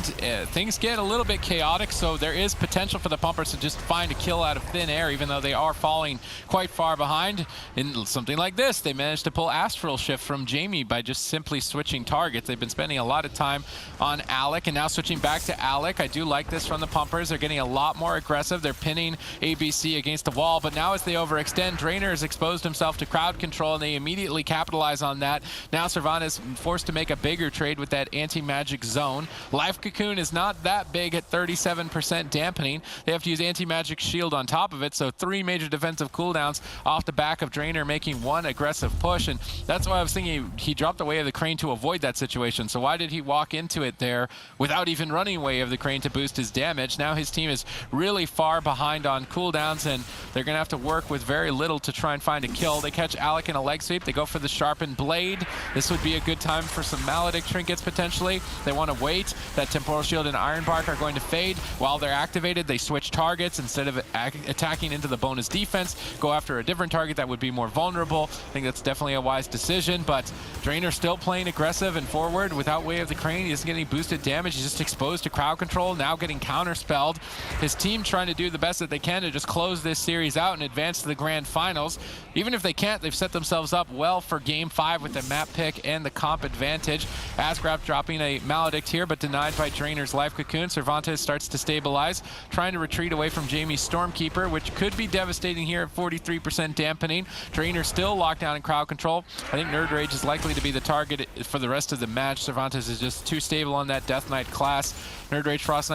Speaker 2: things get a little bit chaotic, so there is potential for the Pumpers to just find a kill out of thin air, even though they are falling quite far behind. In something like this, they managed to pull Astral Shift from Jamie by just simply switching targets. They've been spending a lot of time on Alec, and now switching back to Alec. I do like this from the Pumpers. They're getting a lot more aggressive. They're pinning ABC against the wall, but now as they overextend, Drainer has exposed himself to crowd control, and they immediately capitalize on that. Now Cervantes forced to make a bigger trade with that anti-magic zone. Life Cocoon is not that big at 37% dampening. They have to use anti-magic shield on top of it, so 3 major defensive cooldowns off the back of Drainer making 1 aggressive push, and that's why I was thinking he dropped the way of the crane to avoid that situation. So why did he walk into it there without even running away of the crane to boost his damage? Now his team is really far behind on cooldowns, and they're going to have to work with very little to try and find a kill. They catch Alec in a leg sweep. They go for the sharpened blade. This would be a good time for some Maledict trinkets potentially. They want to wait. That Temporal Shield and Iron Bark are going to fade. While they're activated, they switch targets. Instead of attacking into the bonus defense, go after a different target that would be more vulnerable. I think that's definitely a wise decision, but Drainer still playing aggressive and forward without way of the crane. He isn't getting boosted damage. He's just exposed to crowd control, now getting counterspelled. His team trying to do the best that they can to just close this series out and advance to the grand finals. Even if they can't, they've set themselves up well for game 5 with the map pick and the comp advantage. Asgraf dropping a Maledict here, but denied by Drainer's Life Cocoon. Cervantes starts to stabilize, trying to retreat away from Jamie's Stormkeeper, which could be devastating here at 43% dampening. Drainer still locked down in crowd control. I think Nerd Rage is likely to be the target for the rest of the match. Cervantes is just too stable on that Death Knight class. Nerd Rage Frost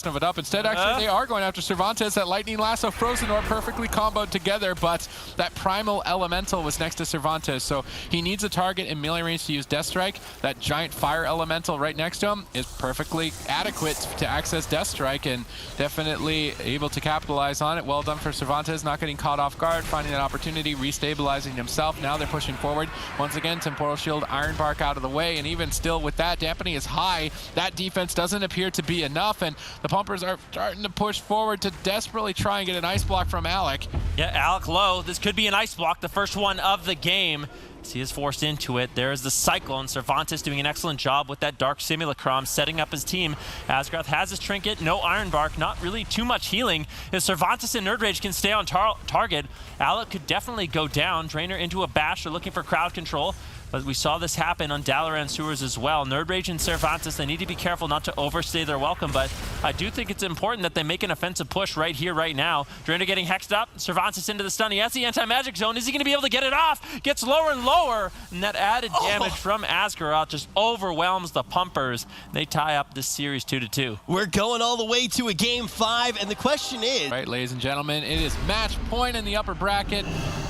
Speaker 2: Nova up. Instead, actually, they are going after Cervantes. That Lightning Lasso, Frozen Orb perfectly comboed together, but that Primal Elemental was next to Cervantes, so he needs a target in melee range to use Death Strike. That giant Fire Elemental right next to him is perfectly adequate to access Death Strike, and definitely able to capitalize on it. Well done for Cervantes, not getting caught off guard, finding that opportunity, restabilizing himself. Now they're pushing forward. Once again, Temporal Shield, Iron Bark out of the way, and even still with that, dampening is high. That defense doesn't appear to be enough, and the Pumpers are starting to push forward to desperately try and get an ice block from Alec.
Speaker 3: Yeah, Alec low. This could be an ice block, the first one of the game. He is forced into it. There's the Cyclone. Cervantes doing an excellent job with that Dark Simulacrum, setting up his team. Asgrath has his trinket, no Iron Bark, not really too much healing. If Cervantes and Nerd Rage can stay on target, Alec could definitely go down. Drainer into a bash. They're looking for crowd control. But we saw this happen on Dalaran Sewers as well. Nerd Rage and Cervantes, they need to be careful not to overstay their welcome, but I do think it's important that they make an offensive push right here, right now. Drainer getting hexed up, Cervantes into the stun. He has the anti-magic zone. Is he going to be able to get it off? Gets lower and lower, and that added damage from Asgaroth just overwhelms the Pumpers. They tie up this series 2-2.
Speaker 1: We're going all the way to a game 5, and the question is...
Speaker 2: Right, ladies and gentlemen, it is match point in the upper bracket.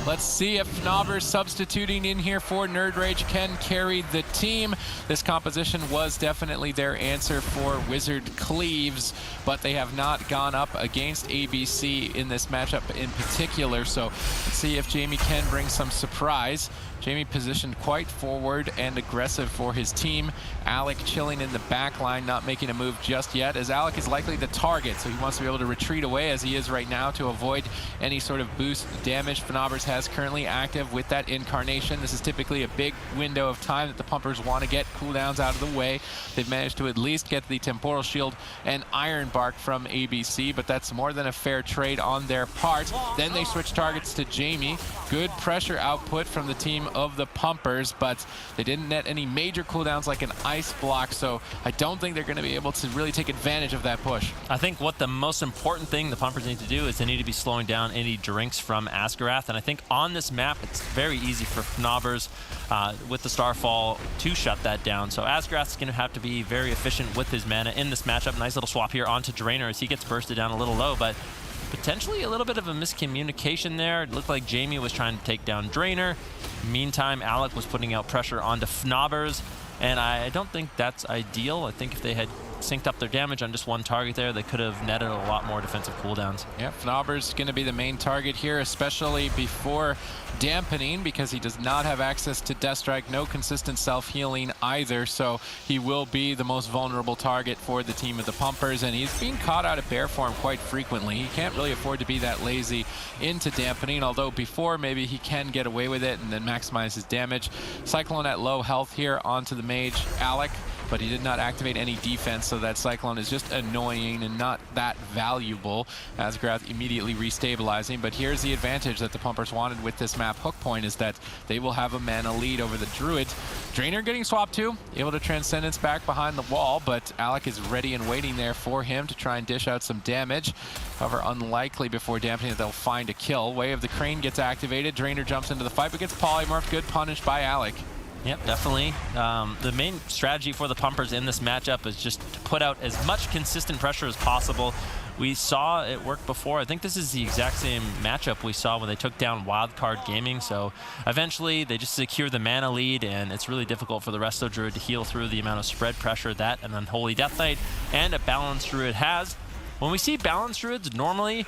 Speaker 2: Let's see if Knobber substituting in here for Nerd Rage can carry the team. This composition was definitely their answer for Wizard Cleaves, but they have not gone up against ABC in this matchup in particular, so let's see if Jamie can bring some surprise. Jamie positioned quite forward and aggressive for his team. Alec chilling in the back line, not making a move just yet, as Alec is likely the target, so he wants to be able to retreat away as he is right now to avoid any sort of boost damage Fnabbers has currently active with that Incarnation. This is typically a big window of time that the Pumpers want to get cooldowns out of the way. They've managed to at least get the Temporal Shield and Iron Bark from ABC, but that's more than a fair trade on their part. Then they switch targets to Jamie. Good pressure output from the team of the Pumpers, but they didn't net any major cooldowns like an ice block, so I don't think they're going to be able to really take advantage of that push.
Speaker 3: I think what the most important thing the Pumpers need to do is they need to be slowing down any drinks from Asgaroth, and I think on this map it's very easy for Fnabbers with the Starfall to shut that down. So Asgaroth's going to have to be very efficient with his mana in this matchup. Nice little swap here onto Drainer as he gets bursted down a little low, but potentially a little bit of a miscommunication there. It looked like Jamie was trying to take down Drainer. Meantime, Alec was putting out pressure onto Fnabbers, and I don't think that's ideal. I think if they had synced up their damage on just one target there, they could have netted a lot more defensive cooldowns.
Speaker 2: Yeah, Fnobber's going to be the main target here, especially before dampening, because he does not have access to Death Strike, no consistent self-healing either, so he will be the most vulnerable target for the team of the Pumpers, and he's being caught out of bear form quite frequently. He can't really afford to be that lazy into dampening, although before maybe he can get away with it and then maximize his damage. Cyclone at low health here onto the mage, Alec, but he did not activate any defense, so that Cyclone is just annoying and not that valuable. Asgrath immediately restabilizing, but here's the advantage that the Pumpers wanted with this map hook point, is that they will have a mana lead over the Druid. Drainer getting swapped too, able to Transcendence back behind the wall, but Alec is ready and waiting there for him to try and dish out some damage. However, unlikely before dampening that they'll find a kill. Way of the Crane gets activated, Drainer jumps into the fight, but gets polymorphed. Good punish by Alec.
Speaker 3: Yep, definitely. The main strategy for the Pumpers in this matchup is just to put out as much consistent pressure as possible. We saw it work before. I think this is the exact same matchup we saw when they took down Wildcard Gaming. So eventually they just secure the mana lead, and it's really difficult for the Resto Druid to heal through the amount of spread pressure that an Unholy Death Knight and a Balanced Druid has. When we see Balanced Druids, normally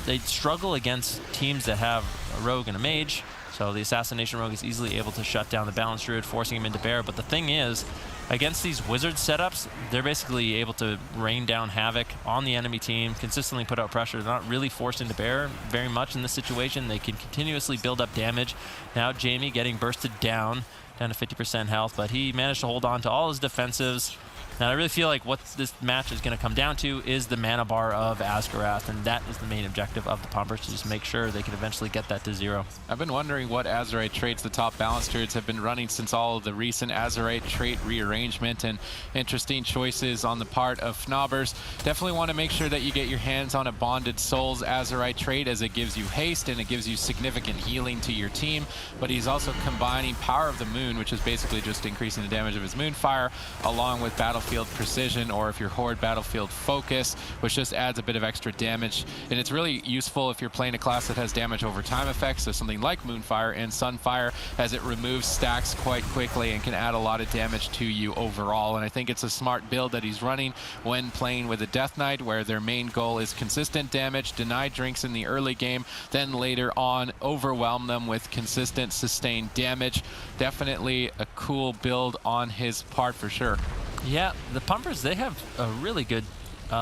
Speaker 3: they struggle against teams that have a Rogue and a Mage. So the Assassination Rogue is easily able to shut down the Balanced Druid, forcing him into bear. But the thing is, against these Wizard setups, they're basically able to rain down havoc on the enemy team, consistently put out pressure. They're not really forced into bear very much in this situation. They can continuously build up damage. Now Jamie getting bursted down to 50% health, but he managed to hold on to all his defensives. Now I really feel like what this match is going to come down to is the mana bar of Asgarath, and that is the main objective of the Pumpers, to just make sure they can eventually get that to 0.
Speaker 2: I've been wondering what Azerite traits the top Balanced Druids have been running since all of the recent Azerite trait rearrangement and interesting choices on the part of Fnobbers. Definitely want to make sure that you get your hands on a Bonded Souls Azerite trait, as it gives you haste and it gives you significant healing to your team, but he's also combining Power of the Moon, which is basically just increasing the damage of his Moonfire, along with Battlefield Precision, or if you're Horde, Battlefield Focus, which just adds a bit of extra damage. And it's really useful if you're playing a class that has damage over time effects, so something like Moonfire and Sunfire, as it removes stacks quite quickly and can add a lot of damage to you overall. And I think it's a smart build that he's running when playing with a Death Knight, where their main goal is consistent damage, deny drinks in the early game, then later on overwhelm them with consistent sustained damage. Definitely a cool build on his part for sure.
Speaker 3: Yeah, the Pumpers, they have a really good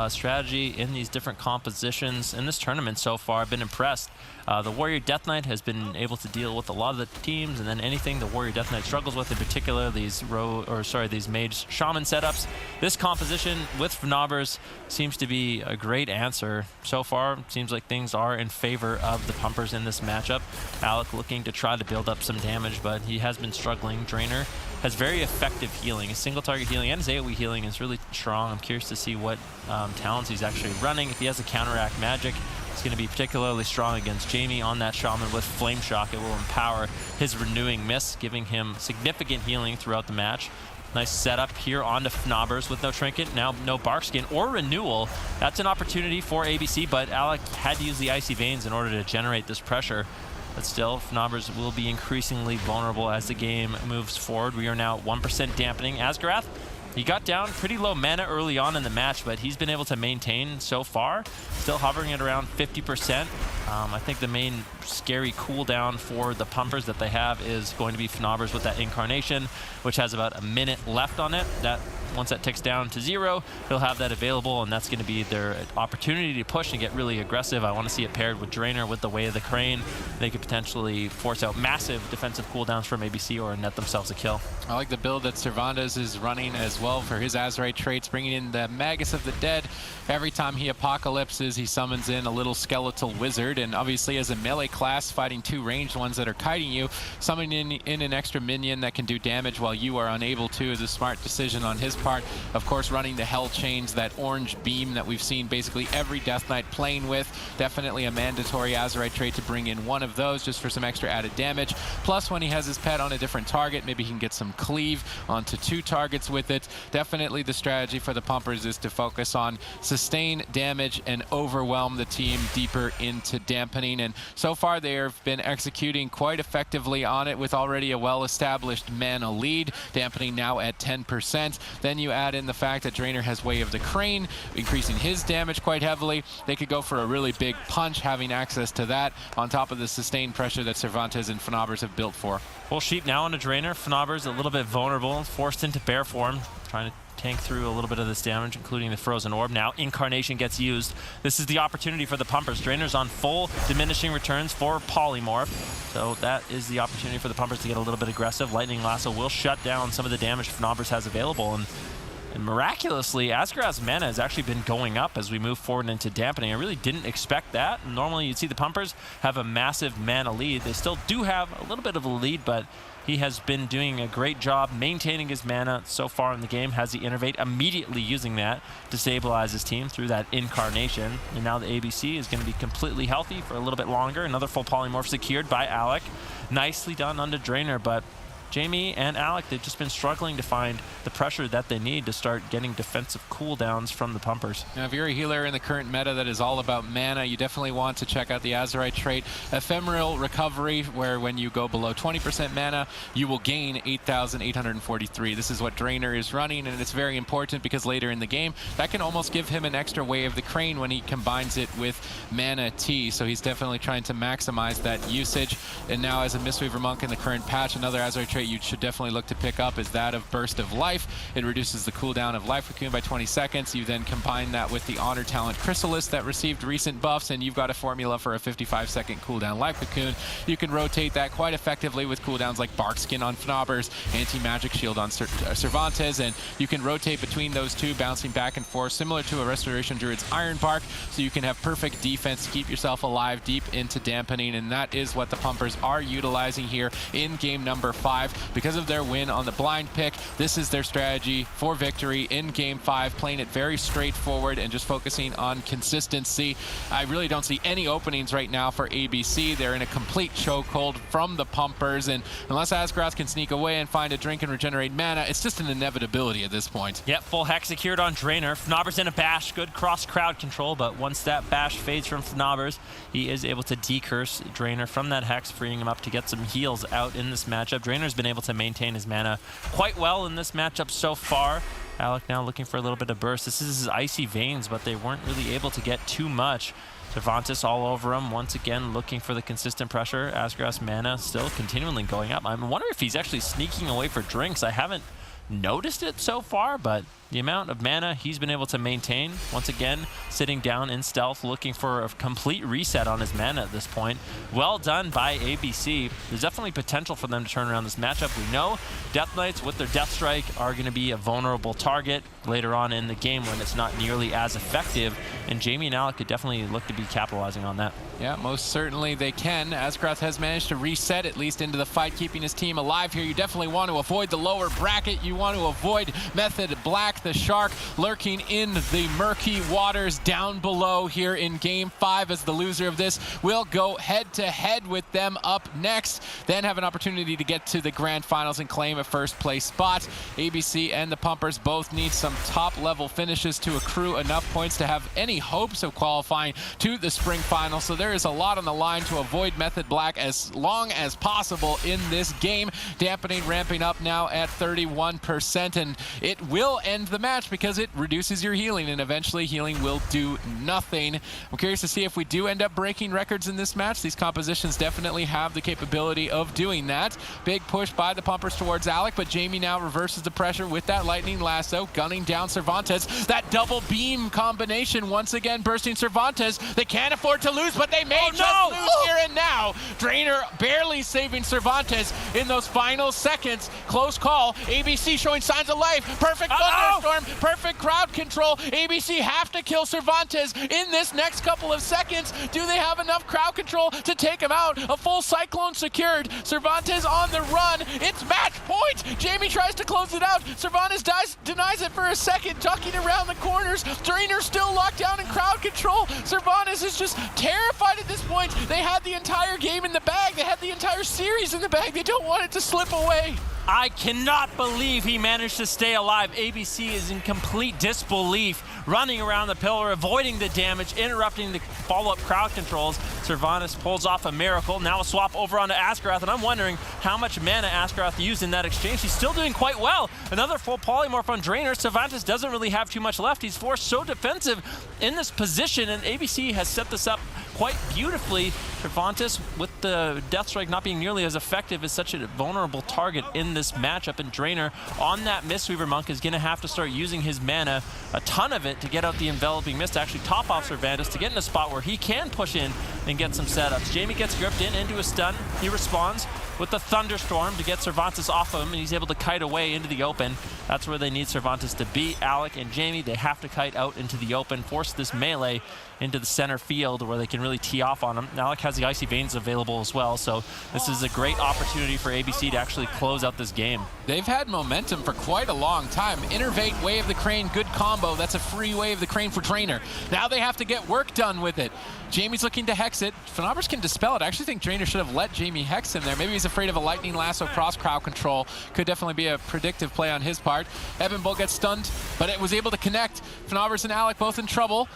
Speaker 3: strategy in these different compositions in this tournament so far. I've been impressed. The Warrior Death Knight has been able to deal with a lot of the teams, and then anything the Warrior Death Knight struggles with, in particular these Mage Shaman setups. This composition with Fnobbers seems to be a great answer. So far, seems like things are in favor of the Pumpers in this matchup. Alec looking to try to build up some damage, but he has been struggling. Drainer has very effective healing. His single target healing and his AoE healing is really strong. I'm curious to see what talents he's actually running. If he has a counteract magic, it's going to be particularly strong against Jamie on that Shaman with Flame Shock. It will empower his Renewing Mist, giving him significant healing throughout the match. Nice setup here onto Fnobbers with no Trinket, now no Barkskin or Renewal. That's an opportunity for ABC, but Alec had to use the Icy Veins in order to generate this pressure. But still, Fnobbers will be increasingly vulnerable as the game moves forward. We are now at 1% dampening. Asgarath, he got down pretty low mana early on in the match, but he's been able to maintain so far, still hovering at around 50%. I think the main scary cooldown for the Pumpers that they have is going to be Fnobbers with that Incarnation, which has about a minute left on it. Once that ticks down to 0, he'll have that available, and that's going to be their opportunity to push and get really aggressive. I want to see it paired with Drainer with the Way of the Crane. They could potentially force out massive defensive cooldowns from ABC or net themselves a kill.
Speaker 2: I like the build that Cervantes is running as well for his Azerite traits, bringing in the Magus of the Dead. Every time he apocalypses, he summons in a little skeletal wizard, and obviously as a melee class fighting 2 ranged ones that are kiting you, summoning in an extra minion that can do damage while you are unable to is a smart decision on his part. Of course, running the Hell Chains, that orange beam that we've seen basically every Death Knight playing with. Definitely a mandatory Azerite trait to bring in one of those just for some extra added damage. Plus, when he has his pet on a different target, maybe he can get some Cleave onto 2 targets with it. Definitely the strategy for the Pumpers is to focus on sustain damage and overwhelm the team deeper into dampening. And so far, they have been executing quite effectively on it with already a well-established mana lead. Dampening now at 10%. Then then you add in the fact that Drainer has Way of the Crane, increasing his damage quite heavily. They could go for a really big punch, having access to that, on top of the sustained pressure that Cervantes and Fnaubers have built for.
Speaker 3: Full sheep now on a Drainer. Fnaubers a little bit vulnerable, forced into bear form, trying to tank through a little bit of this damage, including the Frozen Orb. Now Incarnation gets used. This is the opportunity for the Pumpers. Drainer's on full diminishing returns for Polymorph. So that is the opportunity for the Pumpers to get a little bit aggressive. Lightning Lasso will shut down some of the damage Fnaubers has available. And miraculously, Asgarath's mana has actually been going up as we move forward into dampening. I really didn't expect that. Normally you'd see the Pumpers have a massive mana lead. They still do have a little bit of a lead, but he has been doing a great job maintaining his mana so far in the game. Has the Innervate, immediately using that to stabilize his team through that Incarnation. And now the ABC is going to be completely healthy for a little bit longer. Another full Polymorph secured by Alec. Nicely done on the Drainer, but Jamie and Alec, they've just been struggling to find the pressure that they need to start getting defensive cooldowns from the Pumpers.
Speaker 2: Now, if you're a healer in the current meta that is all about mana, you definitely want to check out the Azerite trait, Ephemeral Recovery, where when you go below 20% mana, you will gain 8,843. This is what Drainer is running, and it's very important because later in the game, that can almost give him an extra Way of the Crane when he combines it with Mana T. So he's definitely trying to maximize that usage. And now as a Mistweaver Monk in the current patch, another Azerite trait you should definitely look to pick up is that of Burst of Life. It reduces the cooldown of Life Cocoon by 20 seconds. You then combine that with the Honor Talent Chrysalis that received recent buffs, and you've got a formula for a 55-second cooldown Life Cocoon. You can rotate that quite effectively with cooldowns like Barkskin on Fnaubers, Anti-Magic Shield on Cervantes, and you can rotate between those two, bouncing back and forth, similar to a Restoration Druid's Iron Bark, so you can have perfect defense to keep yourself alive deep into dampening, and that is what the Pumpers are utilizing here in game number 5. Because of their win on the blind pick, this is their strategy for victory in game 5, playing it very straightforward and just focusing on consistency. I really don't see any openings right now for ABC. They're in a complete chokehold from the Pumpers, and unless Asgarath can sneak away and find a drink and regenerate mana, it's just an inevitability at this point.
Speaker 3: Yep, full Hex secured on Drainer. Fnaubers in a bash, good cross crowd control, but once that bash fades from Fnaubers, he is able to decurse Drainer from that Hex, freeing him up to get some heals out in this matchup. Drainer's been able to maintain his mana quite well in this matchup so far. Alec now looking for a little bit of burst. This is his Icy Veins, but they weren't really able to get too much. Cervantes all over him, once again looking for the consistent pressure. Asgarath's mana still continually going up. I'm wondering if he's actually sneaking away for drinks. I haven't noticed it so far, but the amount of mana he's been able to maintain, once again, sitting down in stealth, looking for a complete reset on his mana at this point. Well done by ABC. There's definitely potential for them to turn around this matchup. We know Death Knights with their Death Strike are going to be a vulnerable target later on in the game when it's not nearly as effective, and Jamie and Alec could definitely look to be capitalizing on that.
Speaker 2: Yeah, most certainly they can. Asgarath has managed to reset at least into the fight, keeping his team alive here. You definitely want to avoid the lower bracket. You want to avoid Method Black, the Shark, lurking in the murky waters down below here in game 5, as the loser of this will go head-to-head with them up next, then have an opportunity to get to the grand finals and claim a first place spot. ABC and the Pumpers both need some top-level finishes to accrue enough points to have any hopes of qualifying to the spring final, so there is a lot on the line to avoid Method Black as long as possible in this game. Dampening ramping up now at 31%, and it will end the match because it reduces your healing, and eventually healing will do nothing. I'm curious to see if we do end up breaking records in this match. These compositions definitely have the capability of doing that. Big push by the Pumpers towards Alec, but Jamie now reverses the pressure with that Lightning Lasso, gunning down Cervantes. That double beam combination once again bursting Cervantes. They can't afford to lose, but they may just lose here and now. Drainer barely saving Cervantes in those final seconds. Close call. ABC showing signs of life. Perfect thunderstorm, perfect crowd control. ABC have to kill Cervantes in this next couple of seconds. Do they have enough crowd control to take him out? A full Cyclone secured. Cervantes on the run. It's match point. Jamie tries to close it out. Cervantes denies it for a second, ducking around the corners. Drainer still locked down in crowd control. Cervantes is just terrified at this point. They had the entire game in the bag. They had the entire series in the bag. They don't want it to slip away.
Speaker 3: I cannot believe he managed to stay alive. ABC is in complete disbelief, running around the pillar, avoiding the damage, interrupting the follow-up crowd controls. Cervantes pulls off a miracle. Now a swap over onto Askerath, and I'm wondering how much mana Askerath used in that exchange. He's still doing quite well. Another full polymorph on Drainer. Cervantes doesn't really have too much left. He's forced so defensive in this position, and ABC has set this up quite beautifully. Cervantes, with the Death Strike not being nearly as effective, is such a vulnerable target in this matchup, and Drainer on that Mistweaver Monk is going to have to start using his mana, a ton of it, to get out the Enveloping Mist, to actually top off Cervantes, to get in a spot where he can push in and get some setups. Jamie gets gripped into a stun. He responds with the Thunderstorm to get Cervantes off of him, and he's able to kite away into the open. That's where they need Cervantes to be. Alec and Jamie, they have to kite out into the open, force this melee into the center field where they can really tee off on him. Alec has the Icy Veins available as well, so this is a great opportunity for ABC to actually close out this game.
Speaker 2: They've had momentum for quite a long time. Innervate, Way of the Crane, good combo. That's a free Way of the Crane for Drainer. Now they have to get work done with it. Jamie's looking to hex it. Fnobers can dispel it. I actually think Drainer should have let Jamie hex him there. Maybe he's afraid of a Lightning Lasso cross crowd control. Could definitely be a predictive play on his part. Evan Bull gets stunned, but it was able to connect. Fnobers and Alec both in trouble.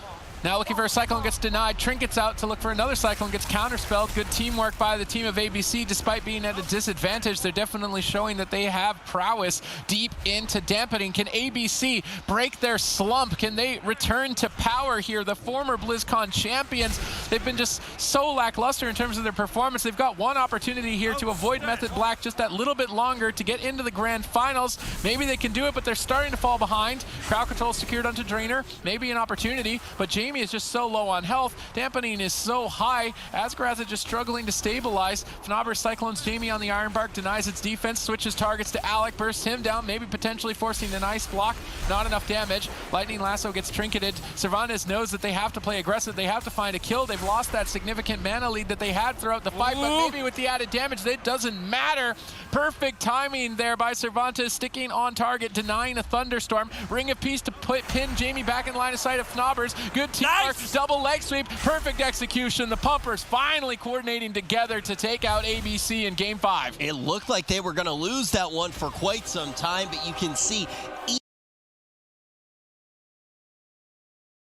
Speaker 2: Now looking for a Cyclone, gets denied. Trinkets out to look for another Cyclone, gets counterspelled. Good teamwork by the team of ABC. Despite being at a disadvantage, they're definitely showing that they have prowess deep into dampening. Can ABC break their slump? Can they return to power here? The former BlizzCon champions, they've been just so lackluster in terms of their performance. They've got one opportunity here to avoid Method Black just that little bit longer to get into the grand finals. Maybe they can do it, but they're starting to fall behind. Crowd control secured onto Drainer. Maybe an opportunity, but Jamie is just so low on health. Dampening is so high. Askerath is just struggling to stabilize. Fnobber cyclones Jamie on the Ironbark, denies its defense, switches targets to Alec, bursts him down, maybe potentially forcing an ice block. Not enough damage. Lightning Lasso gets trinketed. Cervantes knows that they have to play aggressive. They have to find a kill. They've lost that significant mana lead that they had throughout the fight, but maybe with the added damage, it doesn't matter. Perfect timing there by Cervantes, sticking on target, denying a Thunderstorm. Ring of Peace to pin Jamie back in line of sight of Fnobbers. Good teamwork. Nice. Double leg sweep. Perfect execution. The Pumpers finally coordinating together to take out ABC in Game 5.
Speaker 1: It looked like they were going to lose that one for quite some time, but you can see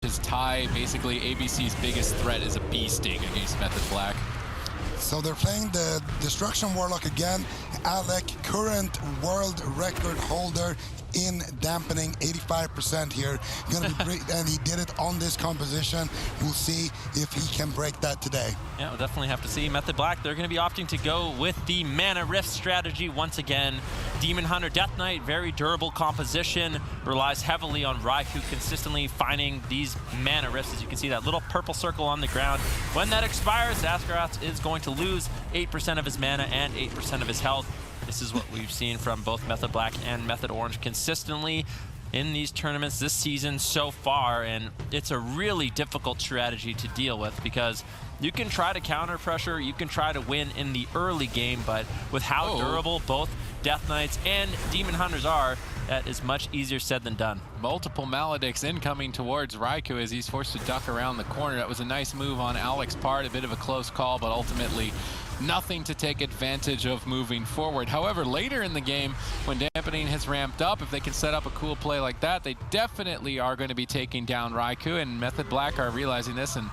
Speaker 2: His tie, basically ABC's biggest threat is a bee sting against Method Black.
Speaker 4: So they're playing the Destruction Warlock again. Alec, current world record holder in dampening, 85% here. Gonna be great, and he did it on this composition. We'll see if he can break that today.
Speaker 3: Yeah, we'll definitely have to see. Method Black, they're going to be opting to go with the Mana Rift strategy once again. Demon Hunter Death Knight, very durable composition, relies heavily on Raikou consistently finding these Mana Rifts. As you can see, that little purple circle on the ground. When that expires, Askerath is going to lose 8% of his mana and 8% of his health. This is what we've seen from both Method Black and Method Orange consistently in these tournaments this season so far, and it's a really difficult strategy to deal with because you can try to counter pressure, you can try to win in the early game, but with how durable both Death Knights and Demon Hunters are, that is much easier said than done.
Speaker 2: Multiple Maledicts incoming towards Raikou as he's forced to duck around the corner. That was a nice move on Alec's part, a bit of a close call, but ultimately nothing to take advantage of moving forward. However, later in the game, when dampening has ramped up, if they can set up a cool play like that, they definitely are going to be taking down Raikou, and Method Black are realizing this and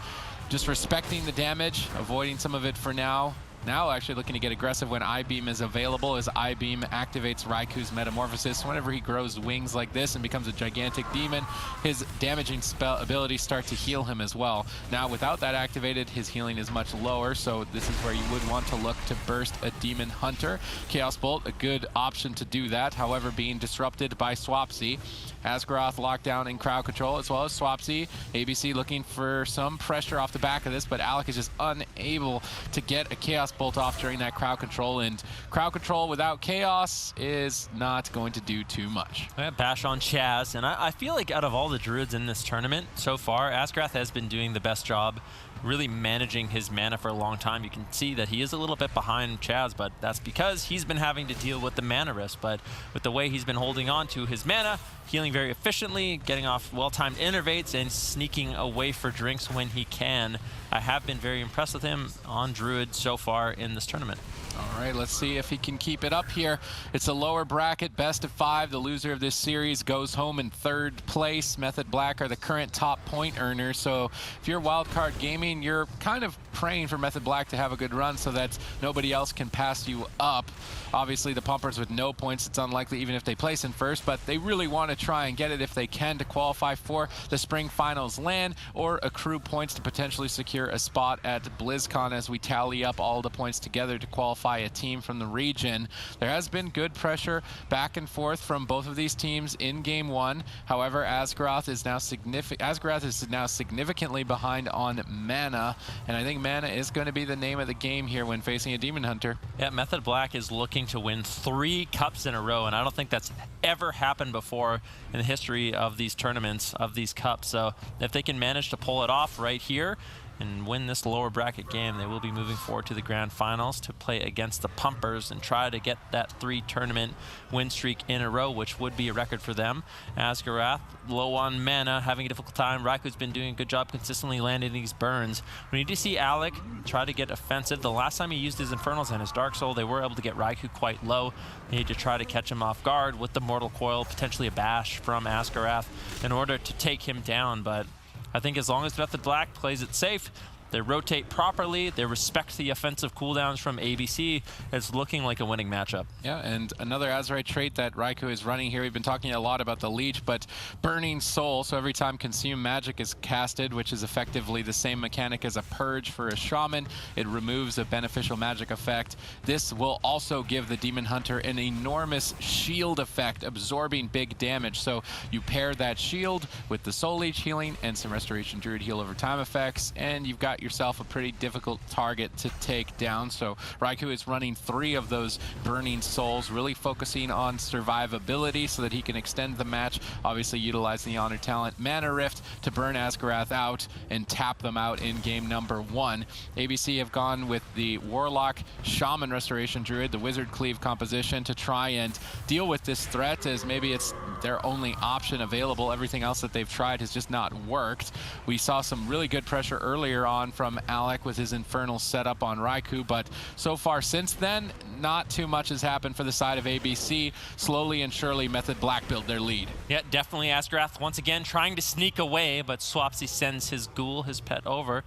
Speaker 2: just respecting the damage, avoiding some of it for now. Now actually looking to get aggressive when I-Beam is available, as I-Beam activates Raikou's Metamorphosis. Whenever he grows wings like this and becomes a gigantic demon, his damaging spell abilities start to heal him as well. Now without that activated, his healing is much lower, so this is where you would want to look to burst a Demon Hunter. Chaos Bolt, a good option to do that, however being disrupted by Swapsy. Askerath locked down in crowd control, as well as Swapsy. ABC looking for some pressure off the back of this, but Alec is just unable to get a Chaos Bolt off during that crowd control, and crowd control without Chaos is not going to do too much.
Speaker 3: Bash on Chaz, and I feel like out of all the Druids in this tournament so far, Askerath has been doing the best job really managing his mana for a long time. You can see that he is a little bit behind Chaz, but that's because he's been having to deal with the mana risk. But with the way he's been holding on to his mana, healing very efficiently, getting off well-timed innervates, and sneaking away for drinks when he can, I have been very impressed with him on Druid so far in this tournament.
Speaker 2: All All right, let's see if he can keep it up here. It's a lower bracket, best of 5. The loser of this series goes home in 3rd place. Method Black are the current top point earners. So if you're Wildcard Gaming, you're kind of praying for Method Black to have a good run so that nobody else can pass you up. Obviously, the Pumpers with no points, it's unlikely even if they place in 1st, but they really want to try and get it if they can to qualify for the Spring Finals LAN or accrue points to potentially secure a spot at BlizzCon as we tally up all the points together to qualify a team from the region. There has been good pressure back and forth from both of these teams in Game 1. However, Asgaroth is now significantly behind on mana, and I think mana is going to be the name of the game here when facing a Demon Hunter.
Speaker 3: Yeah, Method Black is looking to win 3 cups in a row, and I don't think that's ever happened before in the history of these tournaments, of these cups. So if they can manage to pull it off right here and win this lower bracket game, they will be moving forward to the grand finals to play against the Pumpers and try to get that 3 tournament win streak in a row, which would be a record for them. Asgaroth, low on mana, having a difficult time. Raiku's been doing a good job consistently landing these burns. We need to see Alec try to get offensive. The last time he used his Infernals and his Dark Soul, they were able to get Raikou quite low. They need to try to catch him off guard with the Mortal Coil, potentially a bash from Asgaroth in order to take him down, but I think as long as Method Black plays it safe, they rotate properly, they respect the offensive cooldowns from ABC, it's looking like a winning matchup.
Speaker 2: Yeah, and another Azerite trait that Raikou is running here, we've been talking a lot about the Leech, but Burning Soul, so every time Consume Magic is casted, which is effectively the same mechanic as a Purge for a Shaman, it removes a beneficial magic effect. This will also give the Demon Hunter an enormous shield effect, absorbing big damage. So you pair that shield with the Soul Leech healing and some Restoration Druid heal over time effects, and you've got yourself a pretty difficult target to take down. So Raikou is running 3 of those Burning Souls, really focusing on survivability so that he can extend the match, obviously utilizing the Honor Talent Mana Rift to burn Asgaroth out and tap them out in game number 1. ABC have gone with the Warlock Shaman Restoration Druid, the Wizard Cleave composition, to try and deal with this threat, as maybe it's their only option available. Everything else that they've tried has just not worked. We saw some really good pressure earlier on from Alec with his Infernal setup on Raikou, but so far since then, not too much has happened for the side of ABC. Slowly and surely, Method Black build their lead.
Speaker 3: Yeah, definitely Asgaroth once again trying to sneak away, but Swapsy sends his ghoul, his pet, over.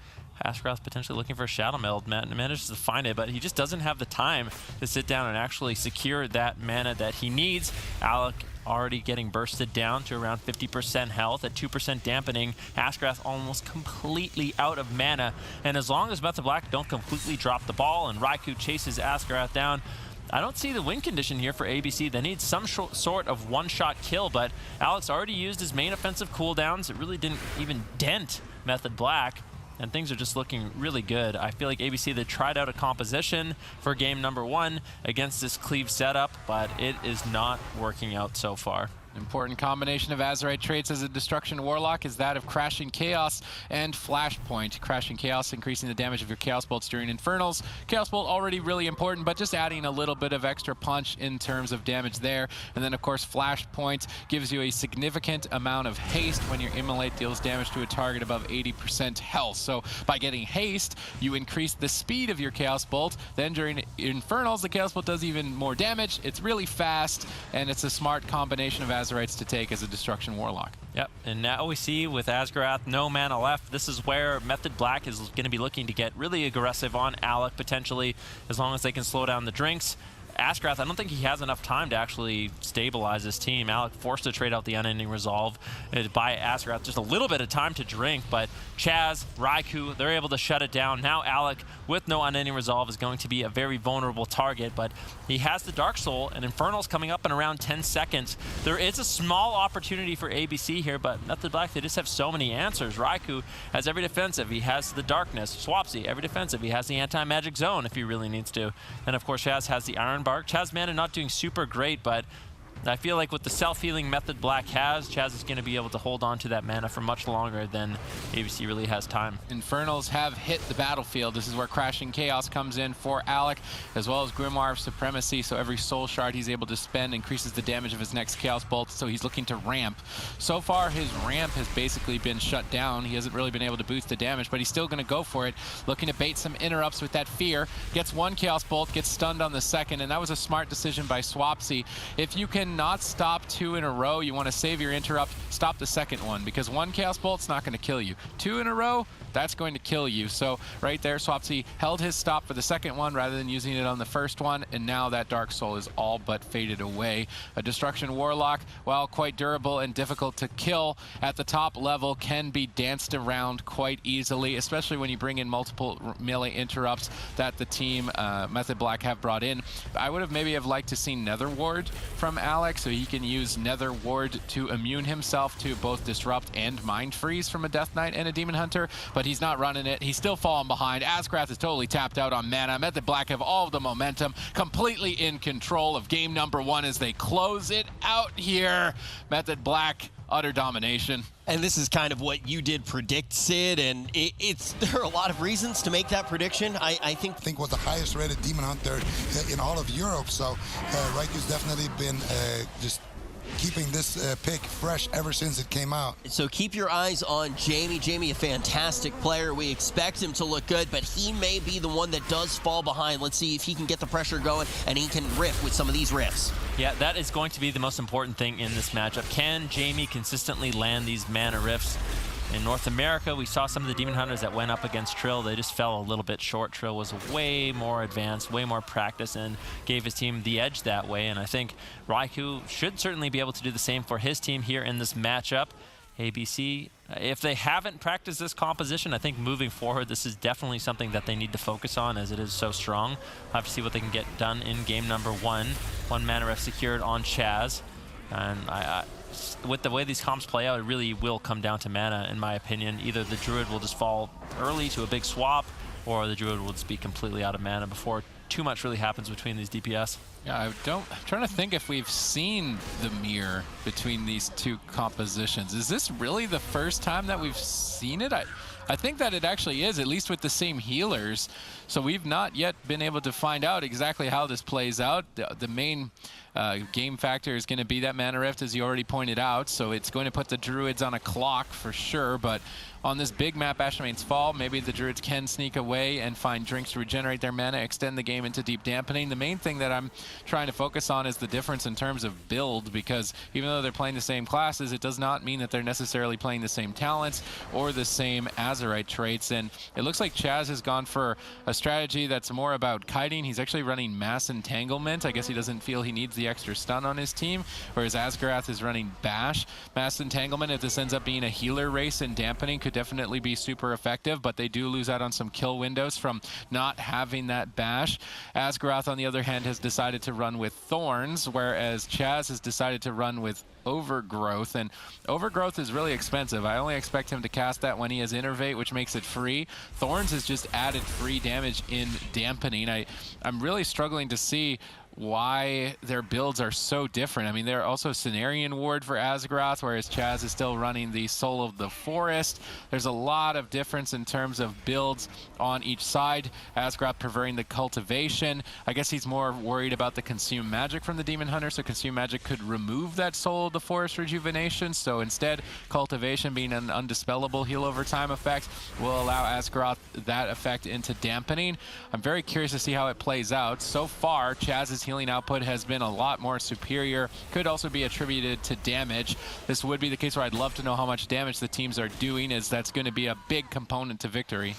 Speaker 3: Asgaroth potentially looking for a Shadow Meld, manages to find it, but he just doesn't have the time to sit down and actually secure that mana that he needs. Alec already getting bursted down to around 50% health at 2% dampening. Asgaroth almost completely out of mana, and as long as Method Black don't completely drop the ball and Raikou chases Asgaroth down, I don't see the win condition here for ABC. They need some sort of one-shot kill, but Alex already used his main offensive cooldowns. It really didn't even dent Method Black, and things are just looking really good. I feel like ABC, they tried out a composition for game number 1 against this Cleave setup, but it is not working out so far.
Speaker 2: Important combination of Azerite traits as a Destruction Warlock is that of Crashing Chaos and Flashpoint. Crashing Chaos increasing the damage of your Chaos Bolts during Infernals. Chaos Bolt already really important, but just adding a little bit of extra punch in terms of damage there. And then of course Flashpoint gives you a significant amount of haste when your Immolate deals damage to a target above 80% health. So by getting haste, you increase the speed of your Chaos Bolt. Then during Infernals, the Chaos Bolt does even more damage. It's really fast, and it's a smart combination of Azerites to take as a Destruction Warlock.
Speaker 3: Yep, and now we see with Asgaroth no mana left, this is where Method Black is going to be looking to get really aggressive on Alec potentially, as long as they can slow down the drinks. Asgaroth, I don't think he has enough time to actually stabilize this team. Alec forced to trade out the Unending Resolve to buy Asgaroth just a little bit of time to drink, but Chaz, Raikou, they're able to shut it down. Now Alec, with no Unending Resolve, is going to be a very vulnerable target, but he has the Dark Soul, and Infernal's coming up in around 10 seconds. There is a small opportunity for ABC here, but Method Black, they just have so many answers. Raikou has every defensive. He has the Darkness. Swapsy, every defensive. He has the Anti-Magic Zone if he really needs to. And of course, Chaz has the Iron Bark. Chaz mana not doing super great, but I feel like with the self-healing method Black has, Chaz is going to be able to hold on to that mana for much longer than ABC really has time.
Speaker 2: Infernals have hit the battlefield. This is where Crashing Chaos comes in for Alec, as well as Grimoire of Supremacy, so every soul shard he's able to spend increases the damage of his next Chaos Bolt, so he's looking to ramp. So far, his ramp has basically been shut down. He hasn't really been able to boost the damage, but he's still going to go for it, looking to bait some interrupts with that fear. Gets one Chaos Bolt, gets stunned on the second, and that was a smart decision by Swapsy. If you can not stop 2 in a row, you want to save your interrupt, stop the second one, because 1 Chaos Bolt's not going to kill you. 2 in a row, that's going to kill you. So right there, Swapsy held his stop for the second one rather than using it on the first one, and now that Dark Soul is all but faded away. A Destruction Warlock, while quite durable and difficult to kill at the top level, can be danced around quite easily, especially when you bring in multiple melee interrupts that the team Method Black have brought in. I would have maybe liked to see Nether Ward from Alex, so he can use Nether Ward to immune himself to both Disrupt and Mind Freeze from a Death Knight and a Demon Hunter, but he's not running it. He's still falling behind. Asgrath is totally tapped out on mana. Method Black have all of the momentum, completely in control of game number 1 as they close it out here. Method Black, utter domination.
Speaker 1: And this is kind of what you did predict, Sid, and there are a lot of reasons to make that prediction. I think
Speaker 4: was the highest rated Demon Hunter in all of Europe, so Raiku's definitely been just keeping this pick fresh ever since it came out.
Speaker 1: so. Keep your eyes on Jamie. Jamie, a fantastic player. We expect him to look good, but he may be the one that does fall behind. Let's see if he can get the pressure going and he can riff with some of these riffs.
Speaker 3: Yeah, that is going to be the most important thing in this matchup. Can Jamie consistently land these mana riffs? In North America, we saw some of the Demon Hunters that went up against Trill. They just fell a little bit short. Trill was way more advanced, way more practice, and gave his team the edge that way. And I think Raikou should certainly be able to do the same for his team here in this matchup. ABC, if they haven't practiced this composition, I think moving forward, this is definitely something that they need to focus on as it is so strong. We'll have to see what they can get done in game number 1. 1 mana ref secured on Chaz. And with the way these comps play out, it really will come down to mana, in my opinion. Either the Druid will just fall early to a big swap, or the Druid will just be completely out of mana before too much really happens between these DPS.
Speaker 2: Yeah, I'm trying to think if we've seen the mirror between these two compositions. Is this really the first time that we've seen it? I think that it actually is, at least with the same healers. So we've not yet been able to find out exactly how this plays out. The main game factor is going to be that mana rift, as you already pointed out. So it's going to put the Druids on a clock for sure. But on this big map, Ashmane's Fall, maybe the Druids can sneak away and find drinks to regenerate their mana, extend the game into deep dampening. The main thing that I'm trying to focus on is the difference in terms of build, because even though they're playing the same classes, it does not mean that they're necessarily playing the same talents or the same Azerite traits. And it looks like Chaz has gone for a strategy that's more about kiting. He's actually running Mass Entanglement. I guess he doesn't feel he needs the extra stun on his team, whereas Asgarath is running Bash. Mass Entanglement, if this ends up being a healer race and dampening, could definitely be super effective, but they do lose out on some kill windows from not having that Bash. Asgarath, on the other hand, has decided to run with Thorns, whereas Chaz has decided to run with Overgrowth, and Overgrowth is really expensive. I only expect him to cast that when he has Innervate, which makes it free. Thorns has just added free damage in dampening. I'm really struggling to see why their builds are so different. I mean, they're also Cenarian Ward for Asgarath, whereas Chaz is still running the Soul of the Forest. There's a lot of difference in terms of builds on each side. Asgarath preferring the Cultivation. I guess he's more worried about the Consume Magic from the Demon Hunter, so Consume Magic could remove that Soul of the Forest rejuvenation. So instead, Cultivation, being an undispellable heal over time effect, will allow Asgarath that effect into dampening. I'm very curious to see how it plays out. So far, Chaz's healing output has been a lot more superior. Could also be attributed to damage. This would be the case where I'd love to know how much damage the teams are doing, as that's going to be a big component to victory.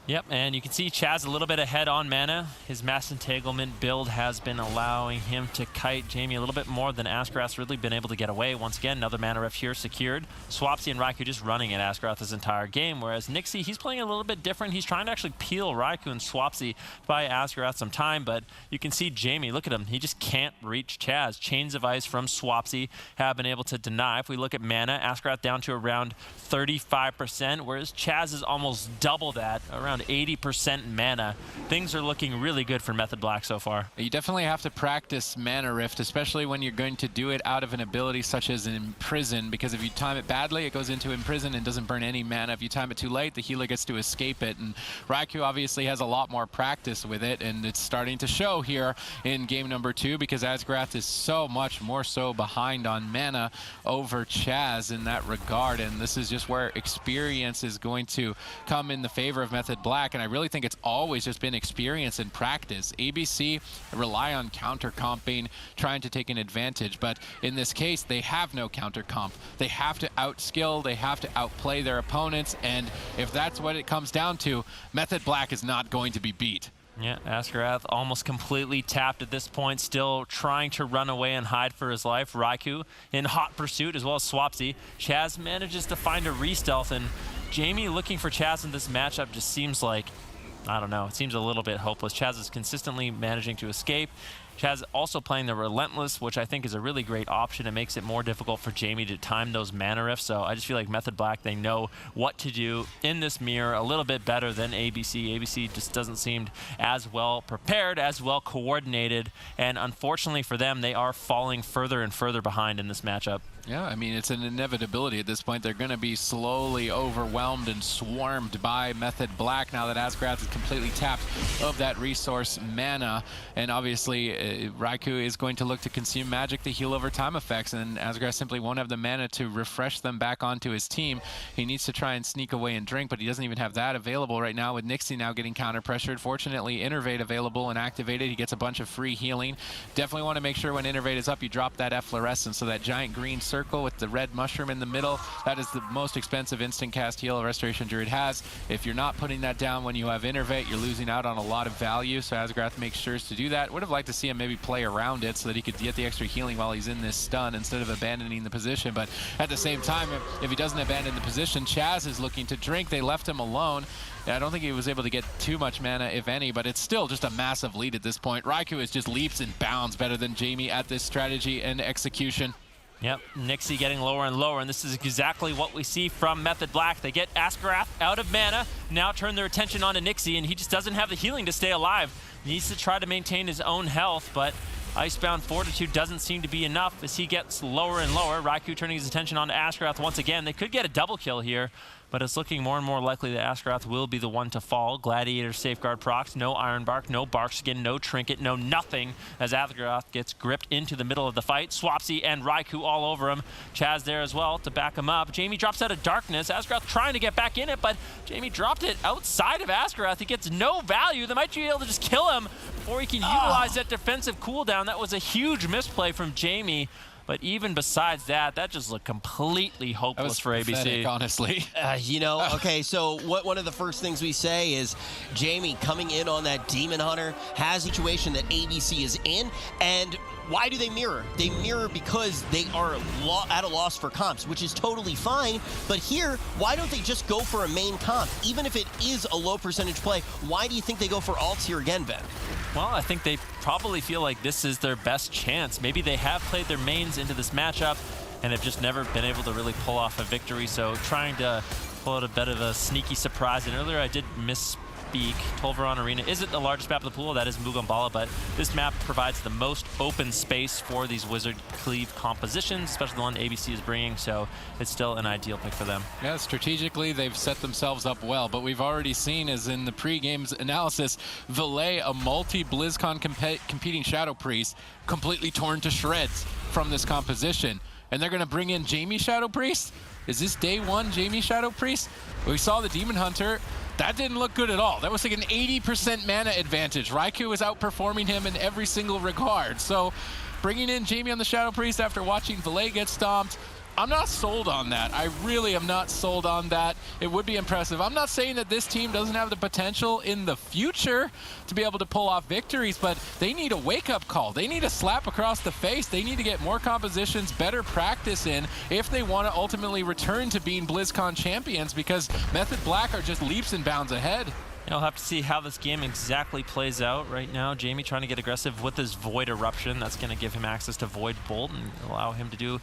Speaker 3: Yep, and you can see Chaz a little bit ahead on mana. His Mass Entanglement build has been allowing him to kite Jamie a little bit more than Asgarath's really been able to get away. Once again, another mana ref here secured. Swapsy and Raikou just running at Asgarath this entire game, whereas Nixie, he's playing a little bit different. He's trying to actually peel Raikou and Swapsy by Asgarath some time, but you can see Jamie, look at him. He just can't reach Chaz. Chains of Ice from Swapsy have been able to deny. If we look at mana, Asgarath down to around 35%, whereas Chaz is almost double that, around around 80% mana. Things are looking really good for Method Black so far.
Speaker 2: You definitely have to practice Mana Rift, especially when you're going to do it out of an ability such as Imprison, because if you time it badly, it goes into Imprison and doesn't burn any mana. If you time it too late, the healer gets to escape it, and Raikou obviously has a lot more practice with it, and it's starting to show here in game number 2, because Asgrath is so much more so behind on mana over Chaz in that regard, and this is just where experience is going to come in the favor of Method Black, and I really think it's always just been experience and practice. ABC rely on counter-comping, trying to take an advantage, but in this case, they have no counter-comp. They have to outskill, they have to outplay their opponents, and if that's what it comes down to, Method Black is not going to be beat.
Speaker 3: Yeah, Asgrath almost completely tapped at this point, still trying to run away and hide for his life. Raikou in hot pursuit, as well as Swapsy. Chaz manages to find a re-stealth, and Jamie looking for Chaz in this matchup just seems like, I don't know, it seems a little bit hopeless. Chaz is consistently managing to escape. Chaz also playing the Relentless, which I think is a really great option. It makes it more difficult for Jamie to time those mana rifts. So I just feel like Method Black, they know what to do in this mirror a little bit better than ABC. ABC just doesn't seem as well prepared, as well coordinated. And unfortunately for them, they are falling further and further behind in this matchup.
Speaker 2: Yeah, I mean, it's an inevitability at this point. They're going to be slowly overwhelmed and swarmed by Method Black now that Asgrath is completely tapped of that resource mana. And obviously, Raikou is going to look to consume magic to heal over time effects, and Asgrath simply won't have the mana to refresh them back onto his team. He needs to try and sneak away and drink, but he doesn't even have that available right now, with Nixie now getting counter-pressured. Fortunately, Innervate available and activated. He gets a bunch of free healing. Definitely want to make sure when Innervate is up, you drop that Efflorescence, so that giant green circle with the red mushroom in the middle, that is the most expensive instant cast heal a Restoration Druid has. If you're not putting that down when you have Innervate, you're losing out on a lot of value, so Asgrath makes sure to do that. Would have liked to see him maybe play around it so that he could get the extra healing while he's in this stun instead of abandoning the position, but at the same time, if he doesn't abandon the position, Chaz is looking to drink. They left him alone. I don't think he was able to get too much mana, if any, but it's still just a massive lead at this point. Raikou is just leaps and bounds better than Jamie at this strategy and execution.
Speaker 3: Yep, Nixie getting lower and lower, and this is exactly what we see from Method Black. They get Asgrath out of mana, now turn their attention onto Nixie, and he just doesn't have the healing to stay alive. He needs to try to maintain his own health, but Icebound Fortitude doesn't seem to be enough as he gets lower and lower. Raikou turning his attention onto Asgrath once again. They could get a double kill here, but it's looking more and more likely that Asgrath will be the one to fall. Gladiator Safeguard procs, no Iron Bark, no Bark Skin, no Trinket, no nothing, as Asgrath gets gripped into the middle of the fight. Swapsy and Raikou all over him. Chaz there as well to back him up. Jamie drops out of Darkness. Asgrath trying to get back in it, but Jamie dropped it outside of Asgrath. He gets no value. They might be able to just kill him before he can utilize that defensive cooldown. That was a huge misplay from Jamie. But even besides that, that just looked completely hopeless for ABC.
Speaker 2: Pathetic, honestly.
Speaker 1: You know, okay, so one of the first things we say is Jamie coming in on that Demon Hunter has a situation that ABC is in, and why do they mirror? They mirror because they are at a loss for comps, which is totally fine. But here, why don't they just go for a main comp? Even if it is a low percentage play, why do you think they go for alts here again, Ben?
Speaker 3: Well, I think they probably feel like this is their best chance. Maybe they have played their mains into this matchup and have just never been able to really pull off a victory. So trying to pull out a bit of a sneaky surprise. And earlier I did misspeak. Tolvaron Arena isn't the largest map of the pool, that is Mugambala, but this map provides the most open space for these Wizard Cleave compositions, especially the one ABC is bringing, so it's still an ideal pick for them.
Speaker 2: Yeah, strategically, they've set themselves up well, but we've already seen, as in the pre-game's analysis, Valet, a multi-BlizzCon competing Shadow Priest, completely torn to shreds from this composition. And they're going to bring in Jamie Shadow Priest? Is this day one Jamie Shadow Priest? We saw the Demon Hunter. That didn't look good at all. That was like an 80% mana advantage. Raikou was outperforming him in every single regard. So bringing in Jamie on the Shadow Priest after watching Valet get stomped, I'm not sold on that. I really am not sold on that. It would be impressive. I'm not saying that this team doesn't have the potential in the future to be able to pull off victories, but they need a wake-up call. They need a slap across the face. They need to get more compositions, better practice in if they want to ultimately return to being BlizzCon champions, because Method Black are just leaps and bounds ahead.
Speaker 3: You'll have to see how this game exactly plays out right now. Jamie trying to get aggressive with his Void Eruption. That's going to give him access to Void Bolt and allow him to do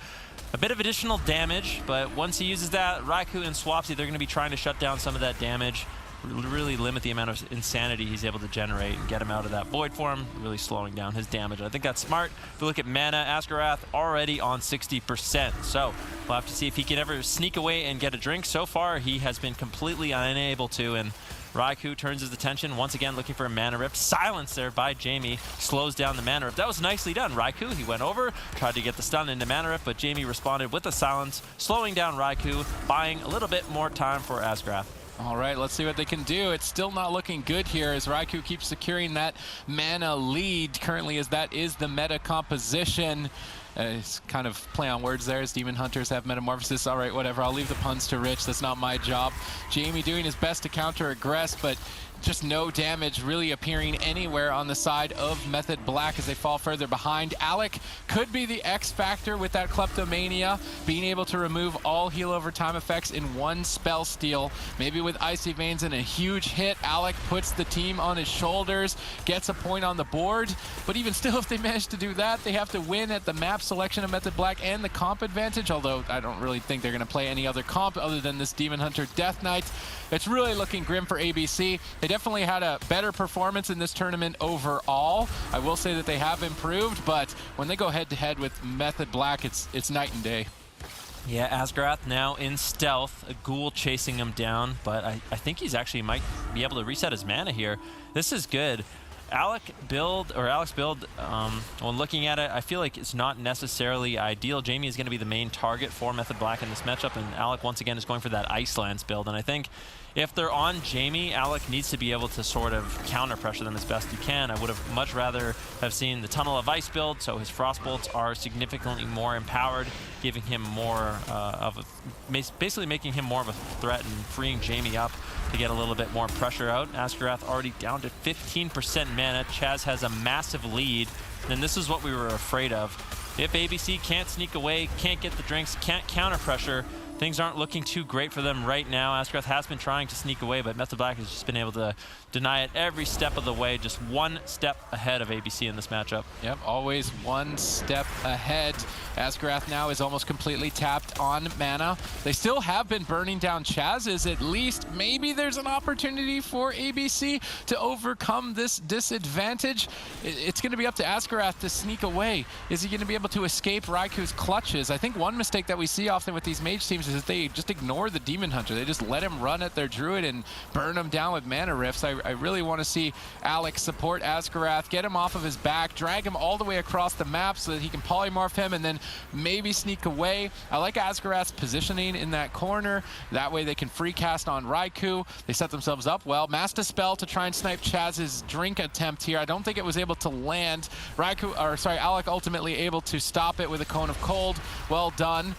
Speaker 3: a bit of additional damage. But once he uses that, Raikou and Swapsy, they're going to be trying to shut down some of that damage. really limit the amount of insanity he's able to generate and get him out of that void form, really slowing down his damage. I think that's smart. If we look at mana, Askerath already on 60%. So we'll have to see if he can ever sneak away and get a drink. So far, he has been completely unable to, and Raikou turns his attention, once again looking for a mana rift. Silence there by Jamie, slows down the mana rift. That was nicely done. Raikou, he went over, tried to get the stun into mana rift, but Jamie responded with a silence, slowing down Raikou, buying a little bit more time for Askerath.
Speaker 2: All right, let's see what they can do. It's still not looking good here as Raikou keeps securing that mana lead currently, as that is the meta composition. It's kind of play on words there as Demon Hunters have Metamorphosis. All right, whatever. I'll leave the puns to Rich. That's not my job. Jamie doing his best to counter aggress, but just no damage really appearing anywhere on the side of Method Black as they fall further behind. Alec could be the X factor with that Kleptomania, being able to remove all heal over time effects in one spell steal. Maybe with Icy Veins and a huge hit, Alec puts the team on his shoulders, gets a point on the board. But even still, if they manage to do that, they have to win at the map selection of Method Black and the comp advantage, although I don't really think they're going to play any other comp other than this Demon Hunter Death Knight. It's really looking grim for ABC. They definitely had a better performance in this tournament overall. I will say that they have improved, but when they go head-to-head with Method Black, it's night and day.
Speaker 3: Yeah, Askerath now in stealth, a ghoul chasing him down, but I think he's actually might be able to reset his mana here. This is good. Alec's build, when looking at it, I feel like it's not necessarily ideal. Jamie is going to be the main target for Method Black in this matchup, and Alec once again is going for that Ice Lance build, and I think if they're on Jamie, Alec needs to be able to sort of counter pressure them as best he can. I would have much rather have seen the Tunnel of Ice build, so his Frostbolts are significantly more empowered, giving him more basically making him more of a threat and freeing Jamie up to get a little bit more pressure out. Askerath already down to 15% mana. Chaz has a massive lead, and this is what we were afraid of. If ABC can't sneak away, can't get the drinks, can't counter pressure, things aren't looking too great for them right now. Askerath has been trying to sneak away, but Method Black has just been able to deny it every step of the way, just one step ahead of ABC in this matchup.
Speaker 2: Yep, always one step ahead. Askerath now is almost completely tapped on mana. They still have been burning down Chaz's. At least maybe there's an opportunity for ABC to overcome this disadvantage. It's going to be up to Askerath to sneak away. Is he going to be able to escape Raikou's clutches? I think one mistake that we see often with these mage teams is that they just ignore the Demon Hunter. They just let him run at their Druid and burn him down with mana rifts. I really want to see Alec support Askerath, get him off of his back, drag him all the way across the map so that he can polymorph him and then maybe sneak away. I like Askerath's positioning in that corner. That way they can free cast on Raikou. They set themselves up well. Master Spell to try and snipe Chaz's drink attempt here. I don't think it was able to land. Alec ultimately able to stop it with a Cone of Cold. Well done.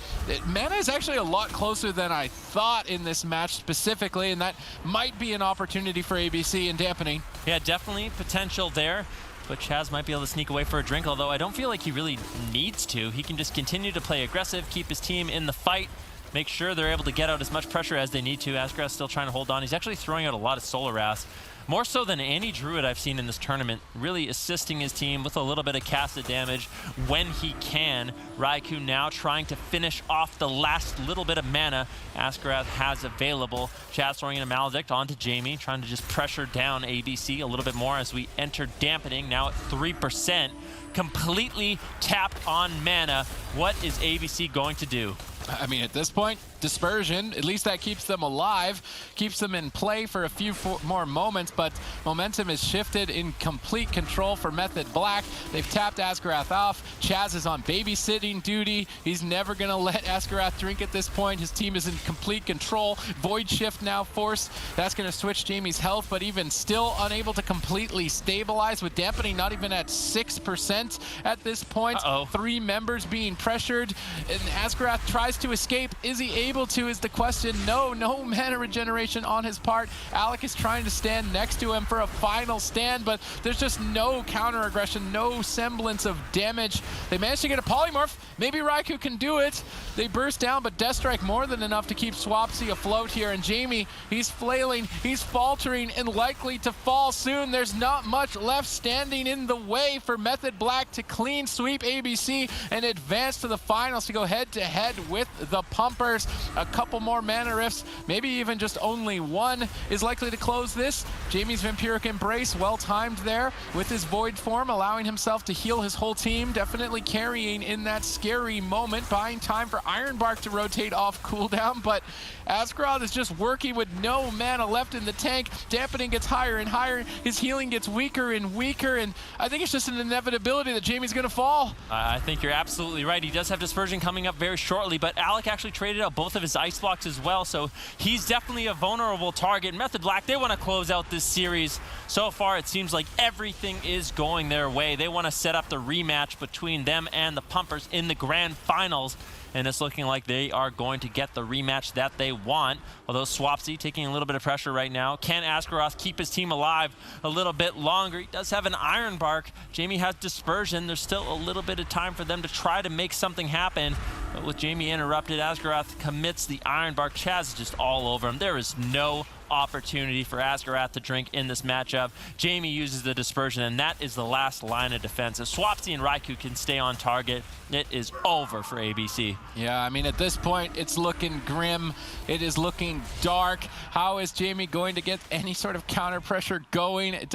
Speaker 2: Mana is actually a lot closer than I thought in this match specifically, and that might be an opportunity for ABC in dampening.
Speaker 3: Yeah, definitely potential there, but Chaz might be able to sneak away for a drink, although I don't feel like he really needs to. He can just continue to play aggressive, keep his team in the fight, make sure they're able to get out as much pressure as they need to. Askerath's still trying to hold on. He's actually throwing out a lot of Solar Wraths, more so than any Druid I've seen in this tournament, really assisting his team with a little bit of casted damage when he can. Raikou now trying to finish off the last little bit of mana Askerath has available. Chaz throwing in a Maledict onto Jamie, trying to just pressure down ABC a little bit more as we enter dampening, now at 3%. Completely tapped on mana. What is ABC going to do?
Speaker 2: I mean, at this point, dispersion, at least that keeps them alive, keeps them in play for a few more moments, but momentum is shifted in complete control for Method Black. They've tapped Askerath off. Chaz is on babysitting duty. He's never going to let Askerath drink at this point. His team is in complete control. Void Shift now forced. That's going to switch Jamie's health, but even still unable to completely stabilize with dampening not even at 6% at this point. Three members being pressured, and Askerath tries to escape. Is he able to is the question. No mana regeneration on his part. Alec is trying to stand next to him for a final stand, but there's just no counter aggression, no semblance of damage. They managed to get a polymorph. Maybe Raikou can do it. They burst down, but Death Strike more than enough to keep Swapsy afloat here. And Jamie, he's flailing, he's faltering, and likely to fall soon. There's not much left standing in the way for Method Black to clean sweep ABC and advance to the finals to go head-to-head with the Pumpers. a couple more mana rifts, maybe even just only one, is likely to close this. Jamie's Vampiric Embrace, well timed there with his Void form, allowing himself to heal his whole team, definitely carrying in that scary moment, buying time for Ironbark to rotate off cooldown, but Askroth is just working with no mana left in the tank. Dampening gets higher and higher, his healing gets weaker and weaker, and I think it's just an inevitability that Jamie's gonna fall.
Speaker 3: I think you're absolutely right. He does have Dispersion coming up very shortly, but Alec actually traded out both of his Ice Blocks as well, so he's definitely a vulnerable target. Method Black, they want to close out this series. So far, it seems like everything is going their way. They want to set up the rematch between them and the Pumpers in the grand finals, and it's looking like they are going to get the rematch that they want. Although Swapsy taking a little bit of pressure right now. Can Askaroth keep his team alive a little bit longer? He does have an Ironbark. Jamie has Dispersion. There's still a little bit of time for them to try to make something happen. But with Jamie interrupted, Askaroth commits the Ironbark. Chaz is just all over him. There is no opportunity for Askarath to drink in this matchup. Jamie uses the Dispersion, and that is the last line of defense. If Swapsy and Raikou can stay on target, it is over for ABC.
Speaker 2: Yeah, I mean, at this point, it's looking grim. It is looking dark. How is Jamie going to get any sort of counter pressure going? It's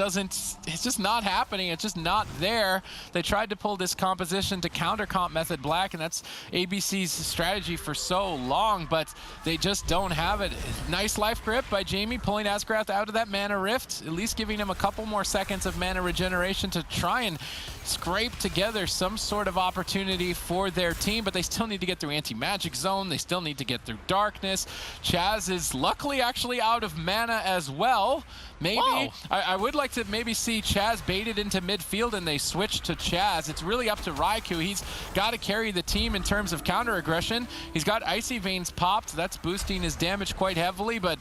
Speaker 2: just not happening. It's just not there. They tried to pull this composition to counter comp Method Black, and that's ABC's strategy for so long, but they just don't have it. Nice life grip by Jamie, pulling Askarath out of that mana rift, at least giving him a couple more seconds of mana regeneration to try and scrape together some sort of opportunity for their team, but they still need to get through anti-magic zone. They still need to get through darkness. Chaz is luckily actually out of mana as well. Maybe I would like to maybe see Chaz baited into midfield and they switch to Chaz. It's really up to Raikou. He's got to carry the team in terms of counter aggression. He's got Icy Veins popped. That's boosting his damage quite heavily, but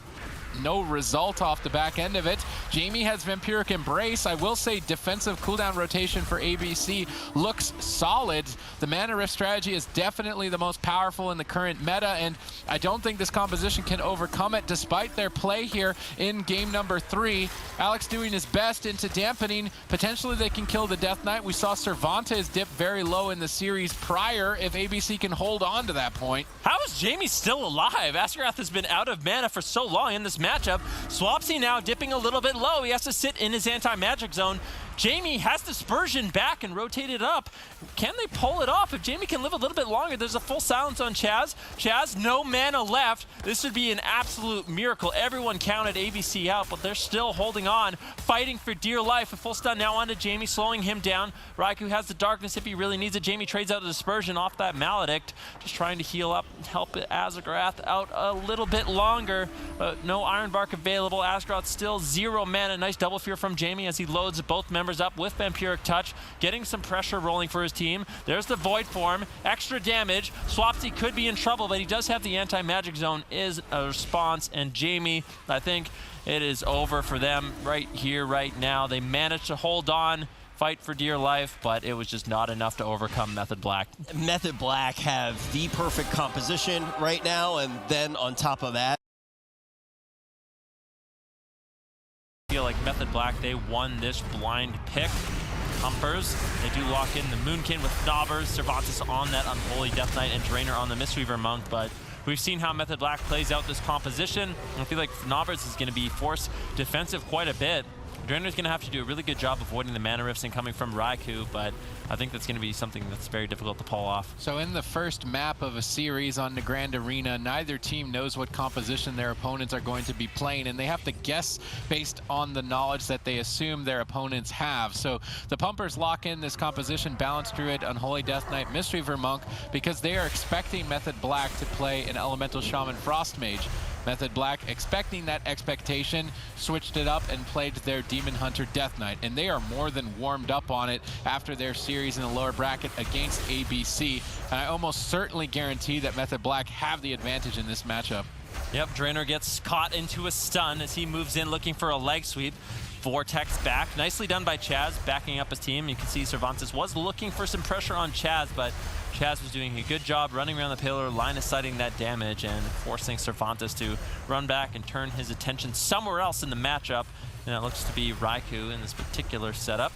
Speaker 2: no result off the back end of it. Jamie has Vampiric Embrace. I will say defensive cooldown rotation for ABC looks solid. The mana rift strategy is definitely the most powerful in the current meta, and I don't think this composition can overcome it despite their play here in game number 3. Alex doing his best into dampening. Potentially they can kill the Death Knight. We saw Cervantes dip very low in the series prior if ABC can hold on to that point.
Speaker 3: How is Jamie still alive? Askarath has been out of mana for so long in this matchup. Swapsy now dipping a little bit low. He has to sit in his anti-magic zone. Jamie has Dispersion back and rotated up. Can they pull it off? If Jamie can live a little bit longer, there's a full silence on Chaz. Chaz, no mana left. This would be an absolute miracle. Everyone counted ABC out, but they're still holding on, fighting for dear life. A full stun now onto Jamie, slowing him down. Raikou has the darkness if he really needs it. Jamie trades out a Dispersion off that Maledict, just trying to heal up, help Askarath out a little bit longer, but no Ironbark available. Askarath still 0 mana. Nice double fear from Jamie as he loads both members up with Vampiric Touch, getting some pressure rolling for his team. There's the Void form, extra damage. Swapsy could be in trouble, but he does have the anti-magic zone is a response, and Jamie, I think it is over for them right here, right now. They managed to hold on, fight for dear life, but it was just not enough to overcome Method Black.
Speaker 1: Method Black have the perfect composition right now, and then on top of that,
Speaker 3: Feel like Method Black, they won this blind pick. Pumpers, they do lock in the Moonkin with Knobbers, Cervantes on that Unholy Death Knight, and Drainer on the Mistweaver Monk, but we've seen how Method Black plays out this composition. I feel like Knobbers is going to be force defensive quite a bit. Drainer's going to have to do a really good job avoiding the mana rifts and coming from Raikou, but I think that's going to be something that's very difficult to pull off.
Speaker 2: So in the first map of a series on the Grand Arena, neither team knows what composition their opponents are going to be playing, and they have to guess based on the knowledge that they assume their opponents have. So the Pumpers lock in this composition, Balanced Druid, Unholy Death Knight, Mistweaver Monk, because they are expecting Method Black to play an Elemental Shaman Frost Mage. Method Black, expecting that expectation, switched it up and played their Demon Hunter Death Knight, and they are more than warmed up on it after their series in the lower bracket against ABC. And I almost certainly guarantee that Method Black have the advantage in this matchup.
Speaker 3: Yep, Drainer gets caught into a stun as he moves in looking for a leg sweep. Vortex back, nicely done by Chaz, backing up his team. You can see Cervantes was looking for some pressure on Chaz, but Chaz was doing a good job running around the pillar, line of sighting that damage, and forcing Cervantes to run back and turn his attention somewhere else in the matchup. And it looks to be Raikou in this particular setup.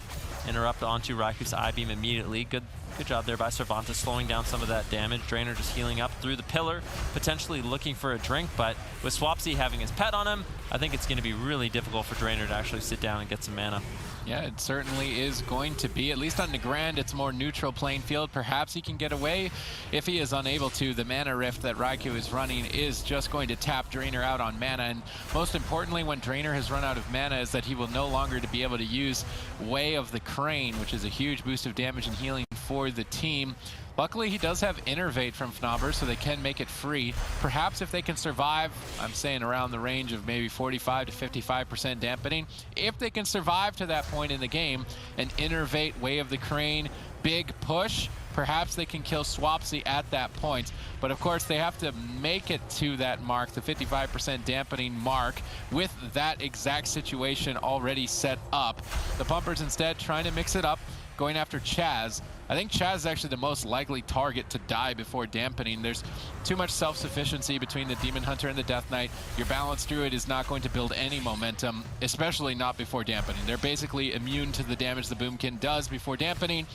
Speaker 3: interrupt onto Raiku's I-beam immediately. Good job there by Cervantes, slowing down some of that damage. Drainer just healing up through the pillar, potentially looking for a drink, but with Swapsy having his pet on him, I think it's going to be really difficult for Drainer to actually sit down and get some mana.
Speaker 2: Yeah, it certainly is going to be. At least on the Grand, it's more neutral playing field. Perhaps he can get away. If he is unable to, the mana rift that Raikou is running is just going to tap Drainer out on mana. And most importantly, when Drainer has run out of mana, is that he will no longer be able to use Way of the Crane, which is a huge boost of damage and healing for the team. Luckily, he does have Innervate from Fnobber, so they can make it free. Perhaps if they can survive, I'm saying around the range of maybe 45 to 55% dampening. If they can survive to that point in the game, an Innervate, Way of the Crane, big push, perhaps they can kill Swapsy at that point. But of course, they have to make it to that mark, the 55% dampening mark, with that exact situation already set up. The Pumpers instead trying to mix it up, going after Chaz. I think Chaz is actually the most likely target to die before dampening. There's too much self-sufficiency between the Demon Hunter and the Death Knight. Your Balanced Druid is not going to build any momentum, especially not before dampening. They're basically immune to the damage the Boomkin does before dampening.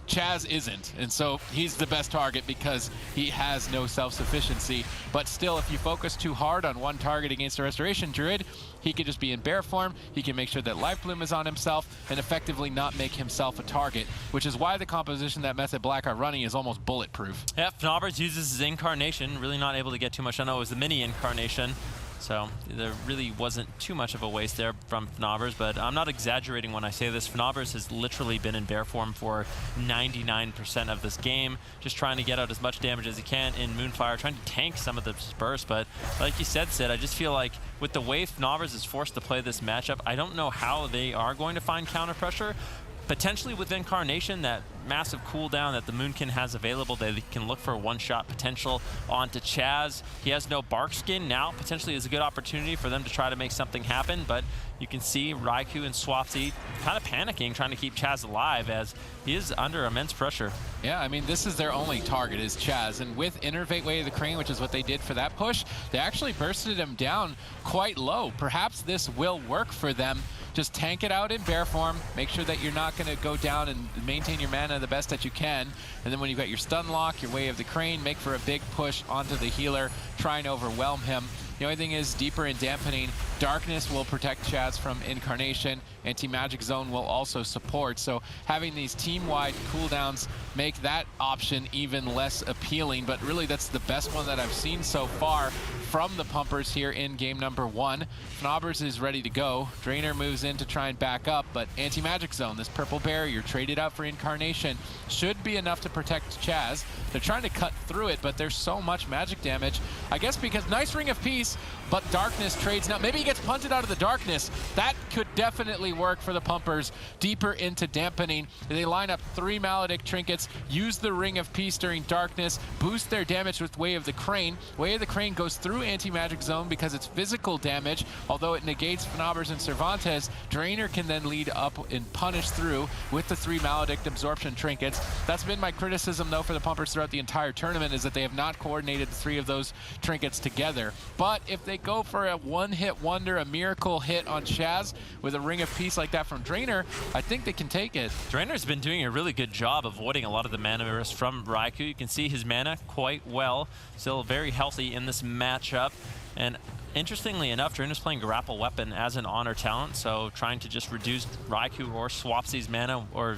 Speaker 2: Chaz isn't, and so he's the best target because he has no self-sufficiency. But still, if you focus too hard on one target against a Restoration Druid, he could just be in bear form, he can make sure that Life Bloom is on himself, and effectively not make himself a target, which is why the composition that Method Black are running is almost bulletproof.
Speaker 3: Yeah, Fnobbers uses his Incarnation, really not able to get too much. I know it was the mini Incarnation, so there really wasn't too much of a waste there from Fnobbers, but I'm not exaggerating when I say this. Fnobbers has literally been in bear form for 99% of this game, just trying to get out as much damage as he can in Moonfire, trying to tank some of the burst. But like you said, Sid, I just feel like with the way Fnobbers is forced to play this matchup, I don't know how they are going to find counter pressure. Potentially with Incarnation, that massive cooldown that the Moonkin has available, they can look for a one-shot potential onto Chaz. He has no Bark Skin now. Potentially is a good opportunity for them to try to make something happen, but you can see Raikou and Swapsy kind of panicking, trying to keep Chaz alive as he is under immense pressure.
Speaker 2: Yeah, I mean, this is their only target, is Chaz. And with Innervate Way of the Crane, which is what they did for that push, they actually bursted him down quite low. Perhaps this will work for them. Just tank it out in bear form, make sure that you're not going to go down and maintain your mana the best that you can. And then when you've got your stun lock, your Way of the Crane, make for a big push onto the healer, try and overwhelm him. The only thing is, deeper in dampening, Darkness will protect Chaz from Incarnation. Anti-Magic Zone will also support. So having these team-wide cooldowns make that option even less appealing. But really, that's the best one that I've seen so far from the Pumpers here in game number 1. Fnobbers is ready to go. Drainer moves in to try and back up, but Anti-Magic Zone, this purple barrier traded out for Incarnation, should be enough to protect Chaz. They're trying to cut through it, but there's so much magic damage. I guess because nice Ring of Peace, but Darkness trades now. Maybe he gets punted out of the Darkness. That could definitely work for the Pumpers. Deeper into dampening. They line up 3 Maledict trinkets, use the Ring of Peace during Darkness, boost their damage with Way of the Crane. Way of the Crane goes through Anti-Magic Zone because it's physical damage, although it negates Fnobbers and Cervantes. Drainer can then lead up and punish through with the 3 Maledict Absorption trinkets. That's been my criticism, though, for the Pumpers throughout the entire tournament, is that they have not coordinated the 3 of those trinkets together. But if they go for a one-hit wonder, a miracle hit on Chaz with a Ring of Peace like that from Drainer, I think they can take it.
Speaker 3: Drainer's been doing a really good job avoiding a lot of the mana risk from Raikou. You can see his mana quite well, still very healthy in this matchup. And interestingly enough, Drainer's playing Grapple Weapon as an honor talent, so trying to just reduce Raikou or Swapsy's mana or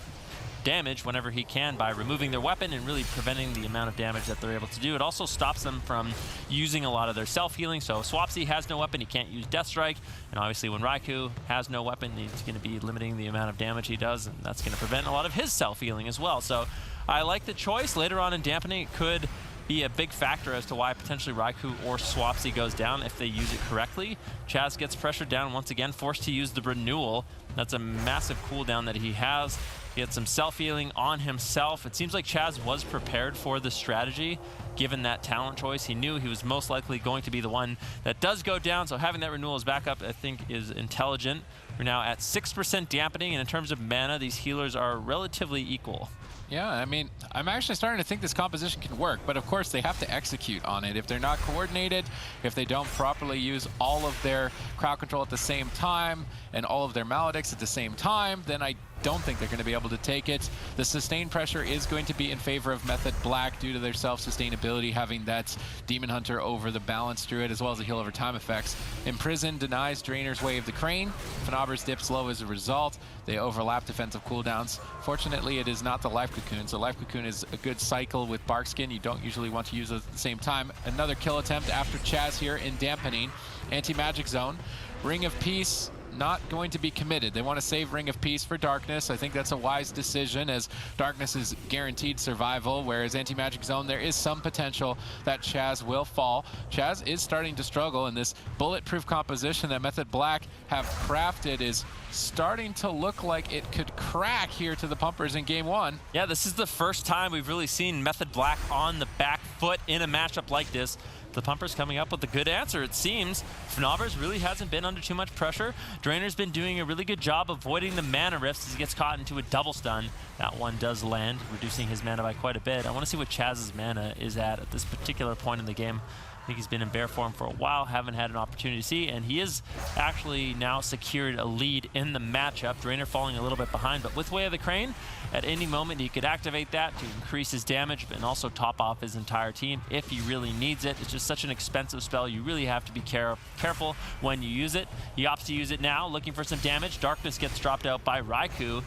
Speaker 3: damage whenever he can by removing their weapon and really preventing the amount of damage that they're able to do. It also stops them from using a lot of their self-healing. So Swapsy has no weapon, he can't use Death Strike, and obviously when Raikou has no weapon, he's going to be limiting the amount of damage he does, and that's going to prevent a lot of his self-healing as well. So I like the choice. Later on in dampening, it could be a big factor as to why potentially Raikou or Swapsy goes down if they use it correctly. Chaz gets pressured down once again, forced to use the Renewal. That's a massive cooldown that he has. He had some self-healing on himself. It seems like Chaz was prepared for this strategy, given that talent choice. He knew he was most likely going to be the one that does go down, so having that Renewal as backup, I think, is intelligent. We're now at 6% dampening, and in terms of mana, these healers are relatively equal.
Speaker 2: Yeah, I mean, I'm actually starting to think this composition can work, but of course they have to execute on it. If they're not coordinated, if they don't properly use all of their crowd control at the same time and all of their Maledicts at the same time, then I don't think they're going to be able to take it. The sustained pressure is going to be in favor of Method Black due to their self-sustainability, having that Demon Hunter over the Balance Druid, as well as the heal over time effects. Imprison denies Drainer's Way of the Crane. Fnaber's dips low as a result. They overlap defensive cooldowns. Fortunately, it is not the Life Cocoon, so Life Cocoon is a good cycle with Barkskin. You don't usually want to use it at the same time. Another kill attempt after Chaz here in Dampening. Anti-Magic Zone. Ring of Peace, not going to be committed. They want to save Ring of Peace for Darkness. I think that's a wise decision, as Darkness is guaranteed survival, whereas Anti-Magic Zone, there is some potential that Chaz will fall. Chaz is starting to struggle, and this bulletproof composition that Method Black have crafted is starting to look like it could crack here to the Pumpers in game one.
Speaker 3: Yeah, this is the first time we've really seen Method Black on the back foot in a matchup like this. The Pumpers coming up with a good answer, it seems. Fnaber's really hasn't been under too much pressure. Drainer's been doing a really good job avoiding the mana rifts as he gets caught into a double stun. That one does land, reducing his mana by quite a bit. I want to see what Chaz's mana is at this particular point in the game. I think he's been in bear form for a while, haven't had an opportunity to see, and he is actually now secured a lead in the matchup. Drainer falling a little bit behind, but with Way of the Crane, at any moment he could activate that to increase his damage and also top off his entire team if he really needs it. It's just such an expensive spell. You really have to be careful when you use it. He opts to use it now, looking for some damage. Darkness gets dropped out by Raikou.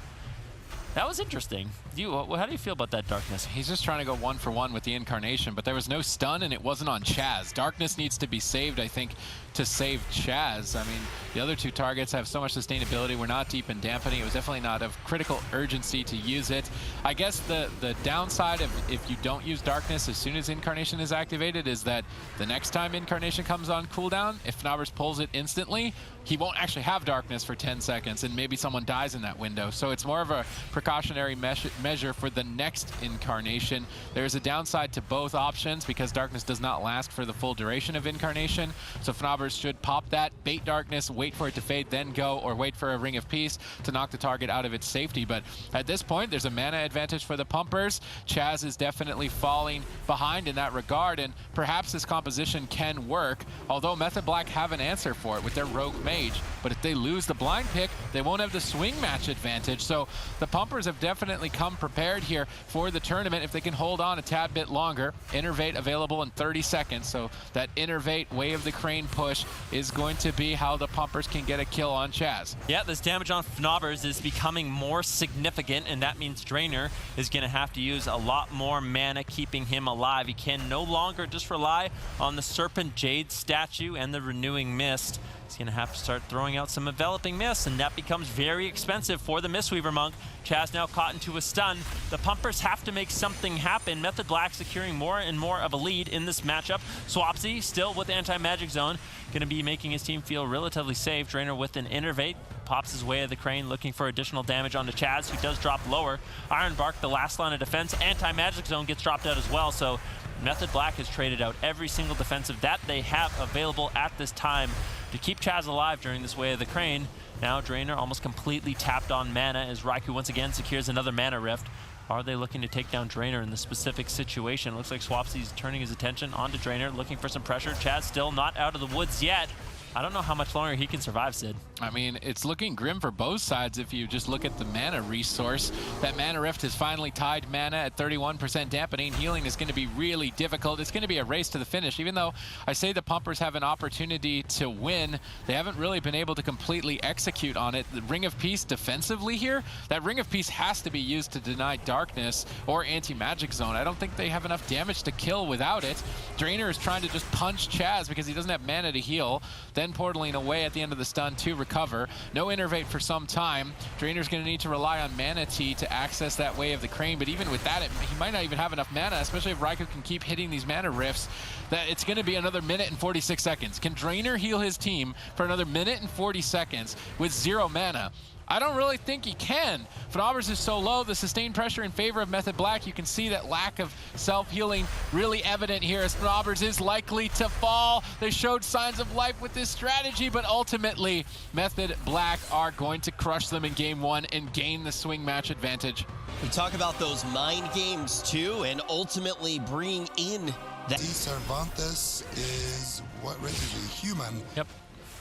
Speaker 3: That was interesting. How do you feel about that, Darkness?
Speaker 2: He's just trying to go 1-for-1 with the Incarnation, but there was no stun and it wasn't on Chaz. Darkness needs to be saved, I think, to save Chaz. I mean, the other two targets have so much sustainability. We're not deep in Dampening. It was definitely not of critical urgency to use it. I guess the downside of if you don't use Darkness as soon as Incarnation is activated is that the next time Incarnation comes on cooldown, if Fnaber's pulls it instantly, he won't actually have Darkness for 10 seconds and maybe someone dies in that window. So it's more of a precautionary measure for the next Incarnation. There's a downside to both options because Darkness does not last for the full duration of Incarnation. So Fnaber's should pop that, bait Darkness, wait for it to fade, then go, or wait for a Ring of Peace to knock the target out of its safety. But at this point, there's a mana advantage for the Pumpers. Chaz is definitely falling behind in that regard, and perhaps this composition can work, although Method Black have an answer for it with their Rogue Mage. But if they lose the blind pick, they won't have the swing match advantage. So the Pumpers have definitely come prepared here for the tournament if they can hold on a tad bit longer. Innervate available in 30 seconds, so that Innervate Way of the Crane push is going to be how the Pumpers can get a kill on Chaz.
Speaker 3: Yeah, this damage on Fnaber's is becoming more significant, and that means Drainer is going to have to use a lot more mana keeping him alive. He can no longer just rely on the Serpent Jade statue and the Renewing Mist. He's going to have to start throwing out some Enveloping Mist, and that becomes very expensive for the Mistweaver Monk. Chaz now caught into a stun. The Pumpers have to make something happen. Method Black securing more and more of a lead in this matchup. Swapsy still with Anti-Magic Zone, going to be making his team feel relatively safe. Drainer with an Innervate, pops his Way of the Crane, looking for additional damage onto Chaz, who does drop lower. Iron Bark, the last line of defense. Anti-Magic Zone gets dropped out as well, so Method Black has traded out every single defensive that they have available at this time to keep Chaz alive during this Way of the Crane. Now Drainer almost completely tapped on mana as Raikou once again secures another mana rift. Are they looking to take down Drainer in this specific situation? Looks like Swapsy's turning his attention onto Drainer, looking for some pressure. Chaz still not out of the woods yet. I don't know how much longer he can survive, Sid.
Speaker 2: I mean, it's looking grim for both sides if you just look at the mana resource. That mana rift has finally tied mana at 31% dampening. Healing is going to be really difficult. It's going to be a race to the finish. Even though I say the Pumpers have an opportunity to win, they haven't really been able to completely execute on it. The Ring of Peace defensively here, that Ring of Peace has to be used to deny Darkness or Anti-Magic Zone. I don't think they have enough damage to kill without it. Drainer is trying to just punch Chaz because he doesn't have mana to heal. Then portaling away at the end of the stun to recover. No Innervate for some time. Drainer's going to need to rely on Mana Tea to access that Way of the Crane, but even with that, he might not even have enough mana, especially if Raikou can keep hitting these mana rifts, that it's going to be another minute and 46 seconds. Can Drainer heal his team for another minute and 40 seconds with 0 mana? I don't really think he can. Fnaber's is so low, the sustained pressure in favor of Method Black. You can see that lack of self-healing really evident here as Fnaber's is likely to fall. They showed signs of life with this strategy, but ultimately Method Black are going to crush them in game one and gain the swing match advantage.
Speaker 1: We talk about those mind games too, and ultimately bringing in that.
Speaker 4: Cervantes is, what race is he? Human.
Speaker 3: Yep.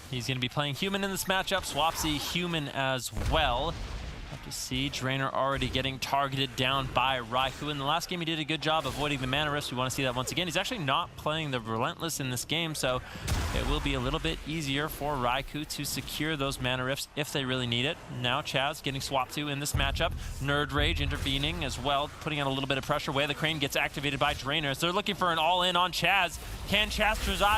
Speaker 3: He's going to be playing human in this matchup. Swapsy human as well. Have to see Drainer already getting targeted down by Raikou. In the last game, he did a good job avoiding the mana risk. We want to see that once again. He's actually not playing the Relentless in this game, so it will be a little bit easier for Raikou to secure those mana rifts if they really need it. Now Chaz getting swapped to in this matchup. Nerd Rage intervening as well, putting on a little bit of pressure. Way of the Crane gets activated by Drainer, so they're looking for an all-in on Chaz. Can Chaz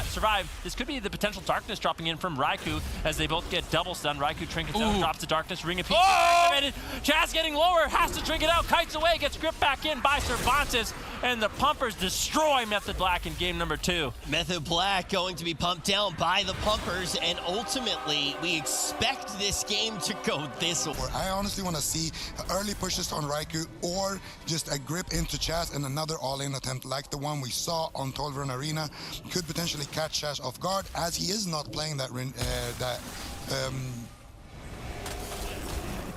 Speaker 3: survive? This could be the potential darkness dropping in from Raikou as they both get double stunned. Raikou trinkets out, drops the darkness, Ring of Peace activated. Chaz getting lower, has to drink it out, kites away, gets gripped back in by Cervantes, and the Pumpers destroy Method Black in game number 2.
Speaker 1: Method Black going to be pumped down by the Pumpers, and ultimately we expect this game to go this way.
Speaker 4: I honestly want to see early pushes on Raikou or just a grip into Chaz and another all-in attempt like the one we saw on Tolvern Arena could potentially catch Chaz off guard, as he is not playing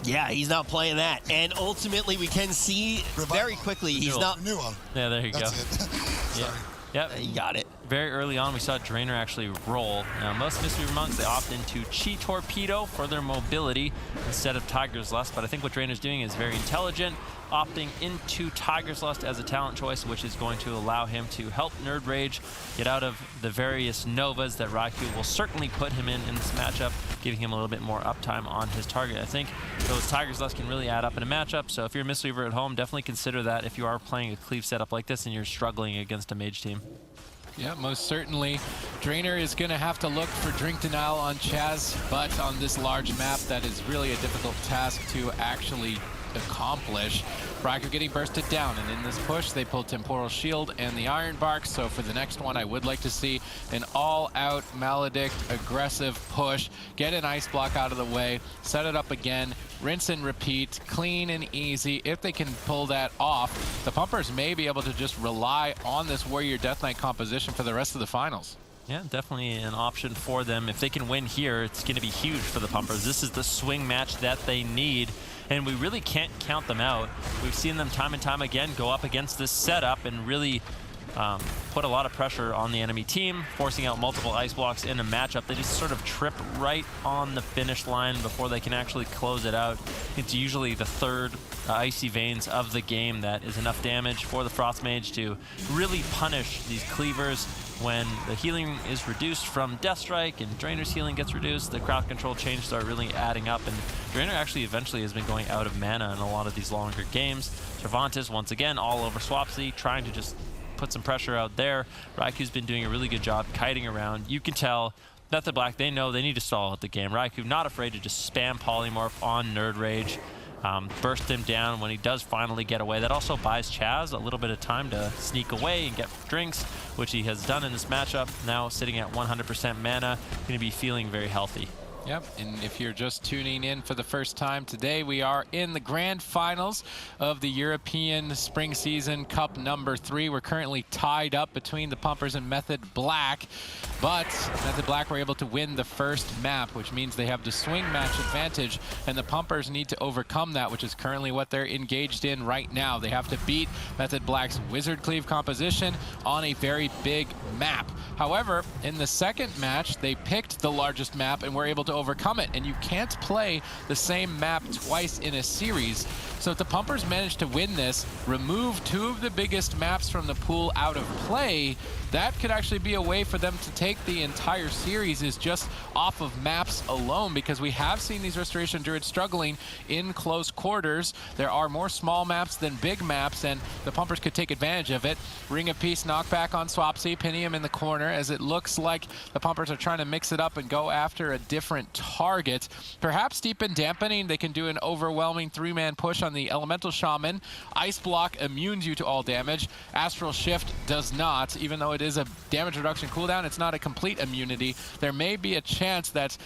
Speaker 1: yeah, he's not playing that. And ultimately, we can see very quickly he's not.
Speaker 4: Renewal.
Speaker 3: Yeah, there you
Speaker 4: That's
Speaker 3: go.
Speaker 4: it.
Speaker 3: Yeah.
Speaker 4: Sorry.
Speaker 3: Yep.
Speaker 1: You got it.
Speaker 3: Very early on, we saw Drainer actually roll. Now, most Mystery Monks, they opt into Chi Torpedo for their mobility instead of Tiger's Lust, but I think what Drainer's doing is very intelligent, opting into Tiger's Lust as a talent choice, which is going to allow him to help Nerd Rage get out of the various Novas that Raikou will certainly put him in this matchup, giving him a little bit more uptime on his target. I think those Tiger's Lust can really add up in a matchup, so if you're a Mistweaver at home, definitely consider that if you are playing a Cleave setup like this and you're struggling against a mage team.
Speaker 2: Yeah, most certainly. Drainer is going to have to look for Drink Denial on Chaz, but on this large map, that is really a difficult task to actually accomplish. Raikou getting bursted down, and in this push, they pulled Temporal Shield and the Iron Bark, so for the next one, I would like to see an all-out Maledict aggressive push, get an Ice Block out of the way, set it up again, rinse and repeat, clean and easy. If they can pull that off, the Pumpers may be able to just rely on this Warrior Death Knight composition for the rest of the finals.
Speaker 3: Yeah, definitely an option for them. If they can win here, it's going to be huge for the Pumpers. This is the swing match that they need, and we really can't count them out. We've seen them time and time again go up against this setup and really put a lot of pressure on the enemy team, forcing out multiple ice blocks in a matchup. They just sort of trip right on the finish line before they can actually close it out. It's usually the third Icy Veins of the game that is enough damage for the Frost Mage to really punish these Cleavers. When the healing is reduced from Death Strike and Drainer's healing gets reduced, the crowd control changes start really adding up, and Drainer actually eventually has been going out of mana in a lot of these longer games. Cervantes, once again, all over Swapsy, trying to just put some pressure out there. Raikou's been doing a really good job kiting around. You can tell Method Black, they know they need to stall out the game. Raikou not afraid to just spam Polymorph on Nerd Rage. Burst him down when he does finally get away. That also buys Chaz a little bit of time to sneak away and get drinks, which he has done in this matchup. Now sitting at 100% mana, going to be feeling very healthy.
Speaker 2: Yep, and if you're just tuning in for the first time today, we are in the grand finals of the European Spring Season Cup number 3. We're currently tied up between the Pumpers and Method Black, but Method Black were able to win the first map, which means they have the swing match advantage, and the Pumpers need to overcome that, which is currently what they're engaged in right now. They have to beat Method Black's Wizard Cleave composition on a very big map. However, in the second match, they picked the largest map and were able to overcome it, and you can't play the same map twice in a series. So if the Pumpers manage to win this, remove 2 of the biggest maps from the pool out of play, that could actually be a way for them to take the entire series is just off of maps alone, because we have seen these Restoration Druids struggling in close quarters. There are more small maps than big maps, and the Pumpers could take advantage of it. Ring of Peace knockback on Swapsy, pinning him in the corner, as it looks like the Pumpers are trying to mix it up and go after a different target. Perhaps Deep and Dampening, they can do an overwhelming 3-man push on the Elemental Shaman. Ice Block immunes you to all damage. Astral Shift does not, even though it is a damage reduction cooldown, it's not a complete immunity. There may be a chance that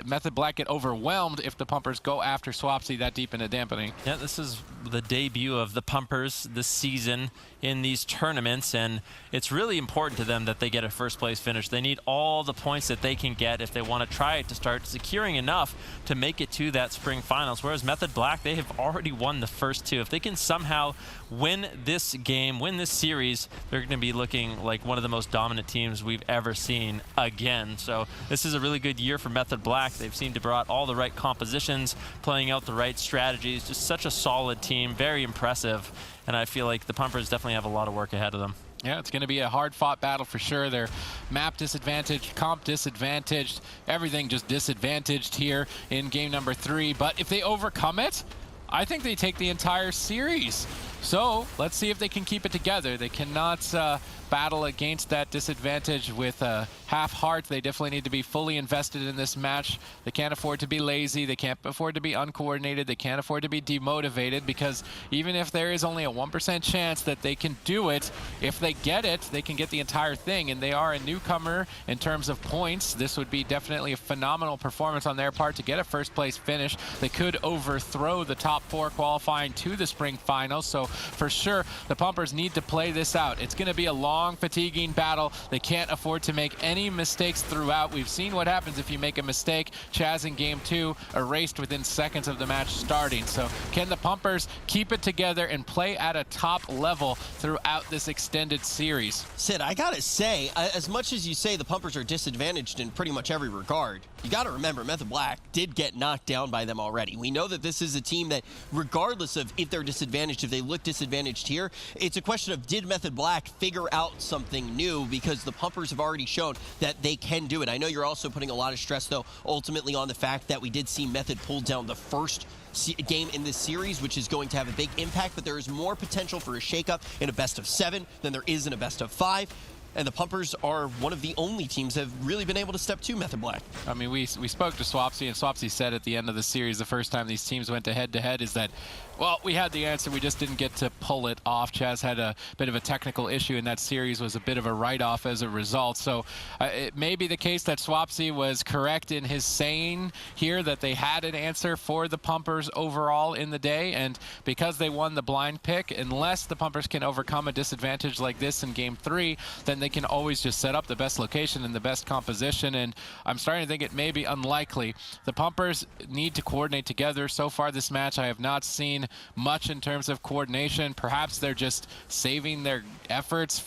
Speaker 2: Method Black get overwhelmed if the Pumpers go after Swapsy that deep into Dampening.
Speaker 3: Yeah, this is the debut of the Pumpers this season in these tournaments, and it's really important to them that they get a first place finish. They need all the points that they can get if they want to try to start securing enough to make it to that spring finals. Whereas Method Black, they have already won the first two. If they can somehow win this game, win this series, they're going to be looking like one of the most dominant teams we've ever seen again. So this is a really good year for Method Black. They've seemed to brought all the right compositions, playing out the right strategies. Just such a solid team, very impressive. And I feel like the Pumpers definitely have a lot of work ahead of them.
Speaker 2: Yeah, it's going to be a hard-fought battle for sure. They're map disadvantaged, comp disadvantaged, everything just disadvantaged here in game number 3. But if they overcome it, I think they take the entire series. So let's see if they can keep it together. They cannot battle against that disadvantage with half heart. They definitely need to be fully invested in this match. They can't afford to be lazy. They can't afford to be uncoordinated. They can't afford to be demotivated, because even if there is only a 1% chance that they can do it, if they get it, they can get the entire thing. And they are a newcomer in terms of points. This would be definitely a phenomenal performance on their part to get a first place finish. They could overthrow the top 4 qualifying to the spring finals. So for sure, the Pumpers need to play this out. It's going to be a long, fatiguing battle. They can't afford to make any mistakes throughout. We've seen what happens if you make a mistake. Chaz in game 2 erased within seconds of the match starting. So can the Pumpers keep it together and play at a top level throughout this extended series?
Speaker 1: Sid, I gotta say, as much as you say the Pumpers are disadvantaged in pretty much every regard, you gotta remember Method Black did get knocked down by them already. We know that this is a team that, regardless of if they're disadvantaged, if they look disadvantaged here, it's a question of, did Method Black figure out something new? Because the Pumpers have already shown that they can do it. I know you're also putting a lot of stress, though, ultimately on the fact that we did see Method pull down the first game in this series, which is going to have a big impact, but there is more potential for a shakeup in a best of 7 than there is in a best of 5. And the Pumpers are one of the only teams that have really been able to step to Method Black.
Speaker 2: I mean, we spoke to Swapsy, and Swapsy said at the end of the series, the first time these teams went to head-to-head, is that, well, we had the answer, we just didn't get to pull it off. Chaz had a bit of a technical issue, and that series was a bit of a write-off as a result. So it may be the case that Swapsy was correct in his saying here that they had an answer for the Pumpers overall in the day, and because they won the blind pick, unless the Pumpers can overcome a disadvantage like this in game 3, then they can always just set up the best location and the best composition, and I'm starting to think it may be unlikely. The Pumpers need to coordinate together. So far this match, I have not seen much in terms of coordination. Perhaps they're just saving their efforts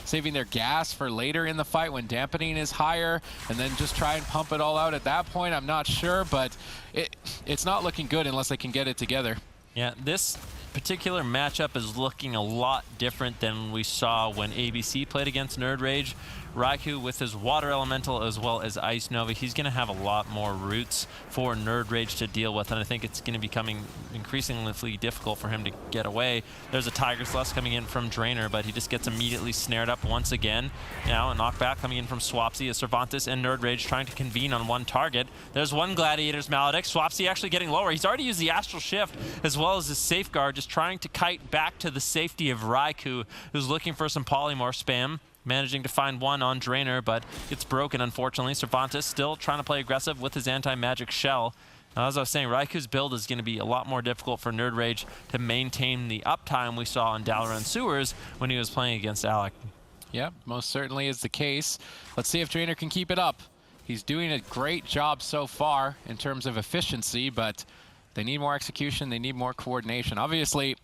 Speaker 2: saving their gas for later in the fight when dampening is higher, and then just try and pump it all out at that point. I'm not sure, but it's not looking good unless they can get it together.
Speaker 3: Yeah, this particular matchup is looking a lot different than we saw when ABC played against Nerd Rage. Raikou with his Water Elemental as well as Ice Nova, he's going to have a lot more routes for Nerd Rage to deal with, and I think it's going to be becoming increasingly difficult for him to get away. There's a Tiger Thrust coming in from Drainer, but he just gets immediately snared up once again. Now a knockback coming in from Swapsy as Cervantes and Nerd Rage trying to convene on one target. There's one Gladiator's Maledict. Swapsy actually getting lower. He's already used the Astral Shift as well as his Safeguard, just trying to kite back to the safety of Raikou, who's looking for some Polymorph spam. Managing to find one on Drainer, but it's broken, unfortunately. Cervantes still trying to play aggressive with his anti-magic shell. Now, as I was saying, Raikou's build is going to be a lot more difficult for Nerd Rage to maintain the uptime we saw in Dalaran Sewers when he was playing against Alec.
Speaker 2: Yeah, most certainly is the case. Let's see if Drainer can keep it up. He's doing a great job so far in terms of efficiency, but they need more execution, they need more coordination. Obviously,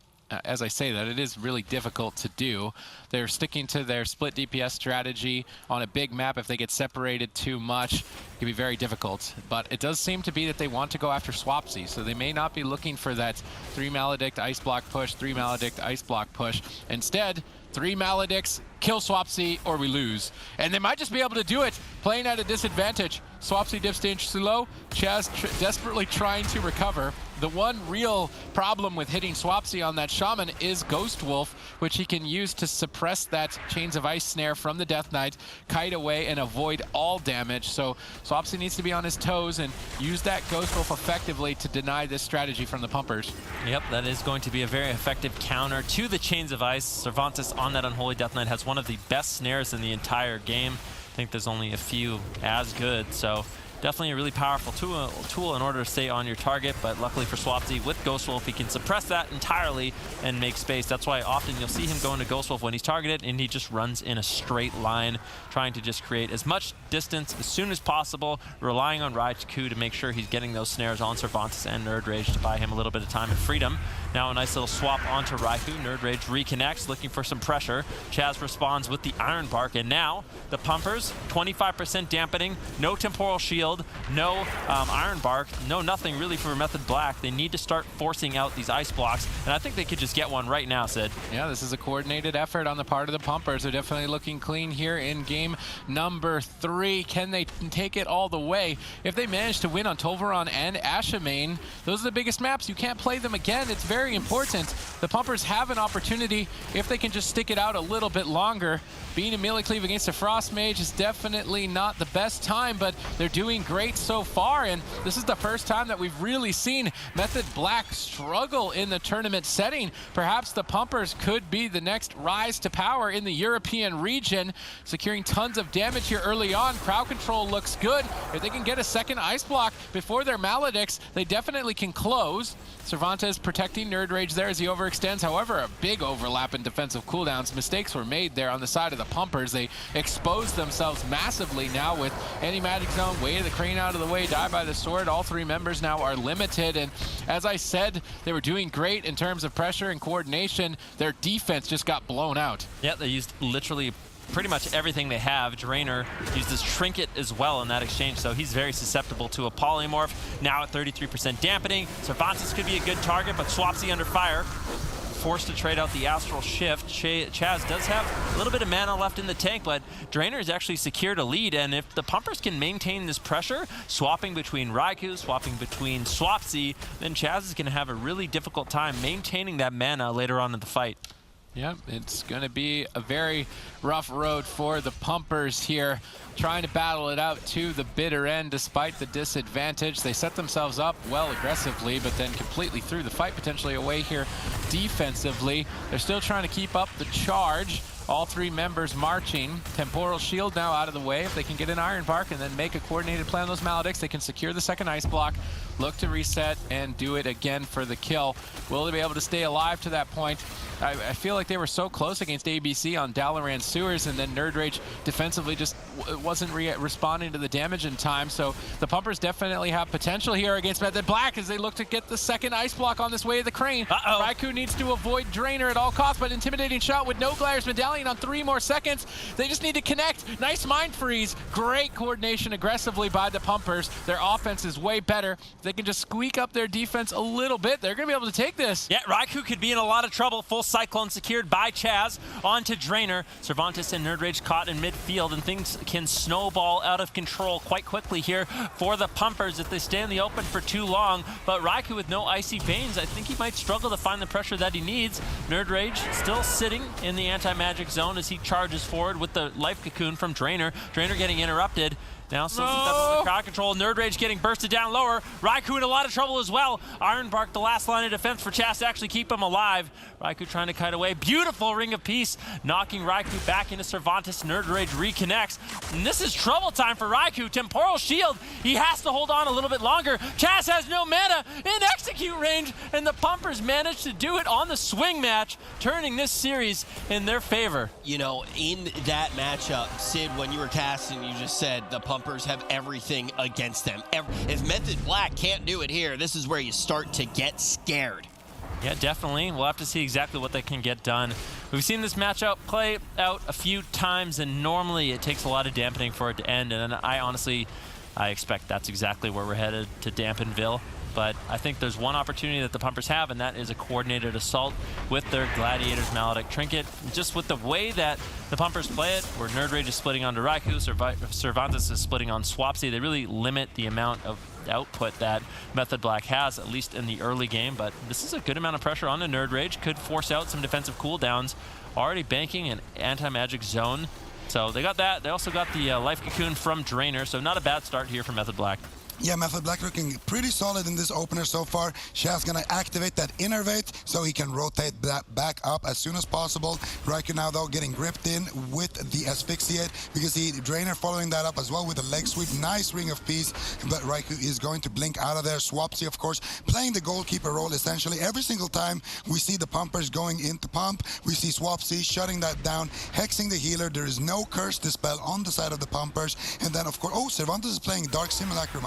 Speaker 2: as I say that, it is really difficult to do. They're sticking to their split DPS strategy on a big map. If they get separated too much, it can be very difficult. But it does seem to be that they want to go after Swapsy, so they may not be looking for that 3 Maledict Ice Block push, 3 Maledict Ice Block push. Instead, 3 Maledicts, kill Swapsy, or we lose. And they might just be able to do it, playing at a disadvantage. Swapsy dips dangerously low, Chaz desperately trying to recover. The one real problem with hitting Swapsy on that Shaman is Ghost Wolf, which he can use to suppress that Chains of Ice snare from the Death Knight, kite away, and avoid all damage. So Swapsy needs to be on his toes and use that Ghost Wolf effectively to deny this strategy from the Pumpers.
Speaker 3: Yep, that is going to be a very effective counter to the Chains of Ice. Cervantes on that Unholy Death Knight has one of the best snares in the entire game. I think there's only a few as good, so definitely a really powerful tool in order to stay on your target, but luckily for Swapsy, with Ghost Wolf, he can suppress that entirely and make space. That's why often you'll see him go into Ghost Wolf when he's targeted, and he just runs in a straight line, trying to just create as much distance as soon as possible, relying on Raikou to make sure he's getting those snares on Cervantes and Nerd Rage to buy him a little bit of time and freedom. Now a nice little swap onto Raikou. Nerd Rage reconnects, looking for some pressure. Chaz responds with the Iron Bark, and now the Pumpers, 25% dampening, no Temporal Shield, no Iron Bark, no nothing really for Method Black. They need to start forcing out these ice blocks, and I think they could just get one right now, Sid.
Speaker 2: Yeah, this is a coordinated effort on the part of the Pumpers. They're definitely looking clean here in game number 3. Can they take it all the way? If they manage to win on Tolvaron and Ashamain, those are the biggest maps. You can't play them again. It's very important. The Pumpers have an opportunity if they can just stick it out a little bit longer. Being a melee cleave against a Frost Mage is definitely not the best time, but they're doing great so far, and this is the first time that we've really seen Method Black struggle in the tournament setting. Perhaps the Pumpers could be the next rise to power in the European region, securing tons of damage here early on. Crowd control looks good. If they can get a second ice block before their Maledicts, they definitely can close. Cervantes protecting Nerd Rage there as he overextends. However, a big overlap in defensive cooldowns. Mistakes were made there on the side of the Pumpers. They exposed themselves massively now with Anti-Magic Zone, way of the crane out of the way, die by the sword. All 3 members now are limited, and as I said, they were doing great in terms of pressure and coordination. Their defense just got blown out.
Speaker 3: Yeah, they used literally pretty much everything they have. Drainer used his Trinket as well in that exchange, so he's very susceptible to a Polymorph. Now at 33% dampening, Cervantes could be a good target, but Swapsy under fire. Forced to trade out the Astral Shift. Chaz does have a little bit of mana left in the tank, but Drainer has actually secured a lead, and if the Pumpers can maintain this pressure, swapping between Raikou, swapping between Swapsy, then Chaz is going to have a really difficult time maintaining that mana later on in the fight.
Speaker 2: Yeah, it's going to be a very rough road for the Pumpers here, trying to battle it out to the bitter end despite the disadvantage. They set themselves up well aggressively, but then completely threw the fight potentially away here defensively. They're still trying to keep up the charge. All 3 members marching. Temporal Shield now out of the way. If they can get an Iron Bark and then make a coordinated play on those Maledicts, they can secure the second ice block, look to reset, and do it again for the kill. Will they be able to stay alive to that point? I feel like they were so close against ABC on Dalaran Sewers, and then Nerd Rage defensively just wasn't responding to the damage in time. So the Pumpers definitely have potential here against Method Black as they look to get the second ice block on this way of the crane. Raikou needs to avoid Drainer at all costs, but intimidating shot with no Glaire's Medallion on 3 more seconds. They just need to connect. Nice Mind Freeze. Great coordination aggressively by the Pumpers. Their offense is way better. If they can just squeak up their defense a little bit, they're going to be able to take this.
Speaker 3: Yeah, Raikou could be in a lot of trouble. Full Cyclone secured by Chaz onto Drainer. Cervantes and Nerd Rage caught in midfield, and things can snowball out of control quite quickly here for the Pumpers if they stay in the open for too long. But Raikou with no Icy Veins, I think he might struggle to find the pressure that he needs. Nerd Rage still sitting in the Anti-Magic Zone as he charges forward with the Life Cocoon from Drainer. Drainer getting interrupted. Now the crowd control. Nerd Rage getting bursted down lower. Raikou in a lot of trouble as well. Iron Bark, the last line of defense for Chaz to actually keep him alive. Raikou trying to kite away. Beautiful Ring of Peace, knocking Raikou back into Cervantes. Nerd Rage reconnects. And this is trouble time for Raikou. Temporal Shield. He has to hold on a little bit longer. Chaz has no mana in execute range, and the Pumpers managed to do it on the swing match, turning this series in their favor.
Speaker 1: You know, in that matchup, Sid, when you were casting, you just said the Pumpers have everything against them. If Method Black can't do it here, this is where you start to get scared.
Speaker 3: Yeah, definitely. We'll have to see exactly what they can get done. We've seen this matchup play out a few times, and normally it takes a lot of dampening for it to end, and I expect that's exactly where we're headed, to Dampenville. But I think there's one opportunity that the Pumpers have, and that is a coordinated assault with their Gladiator's Maledict Trinket. Just with the way that the Pumpers play it, where Nerd Rage is splitting onto Raikou, Cervantes is splitting on Swapsy, they really limit the amount of output that Method Black has, at least in the early game. But this is a good amount of pressure on the Nerd Rage. Could force out some defensive cooldowns. Already banking an Anti-Magic Zone. So they got that. They also got the Life Cocoon from Drainer, so not a bad start here for Method Black.
Speaker 4: Yeah, Method Black looking pretty solid in this opener so far. Shaz gonna activate that innervate so he can rotate that back up as soon as possible. Raikou now though getting gripped in with the asphyxiate because Drainer following that up as well with a leg sweep. Nice ring of peace, but Raikou is going to blink out of there. Swapsy, of course, playing the goalkeeper role essentially. Every single time we see the pumpers going into pump, we see Swapsy shutting that down, hexing the healer. There is no curse dispel on the side of the pumpers. And then, of course, oh, Cervantes is playing Dark Simulacrum.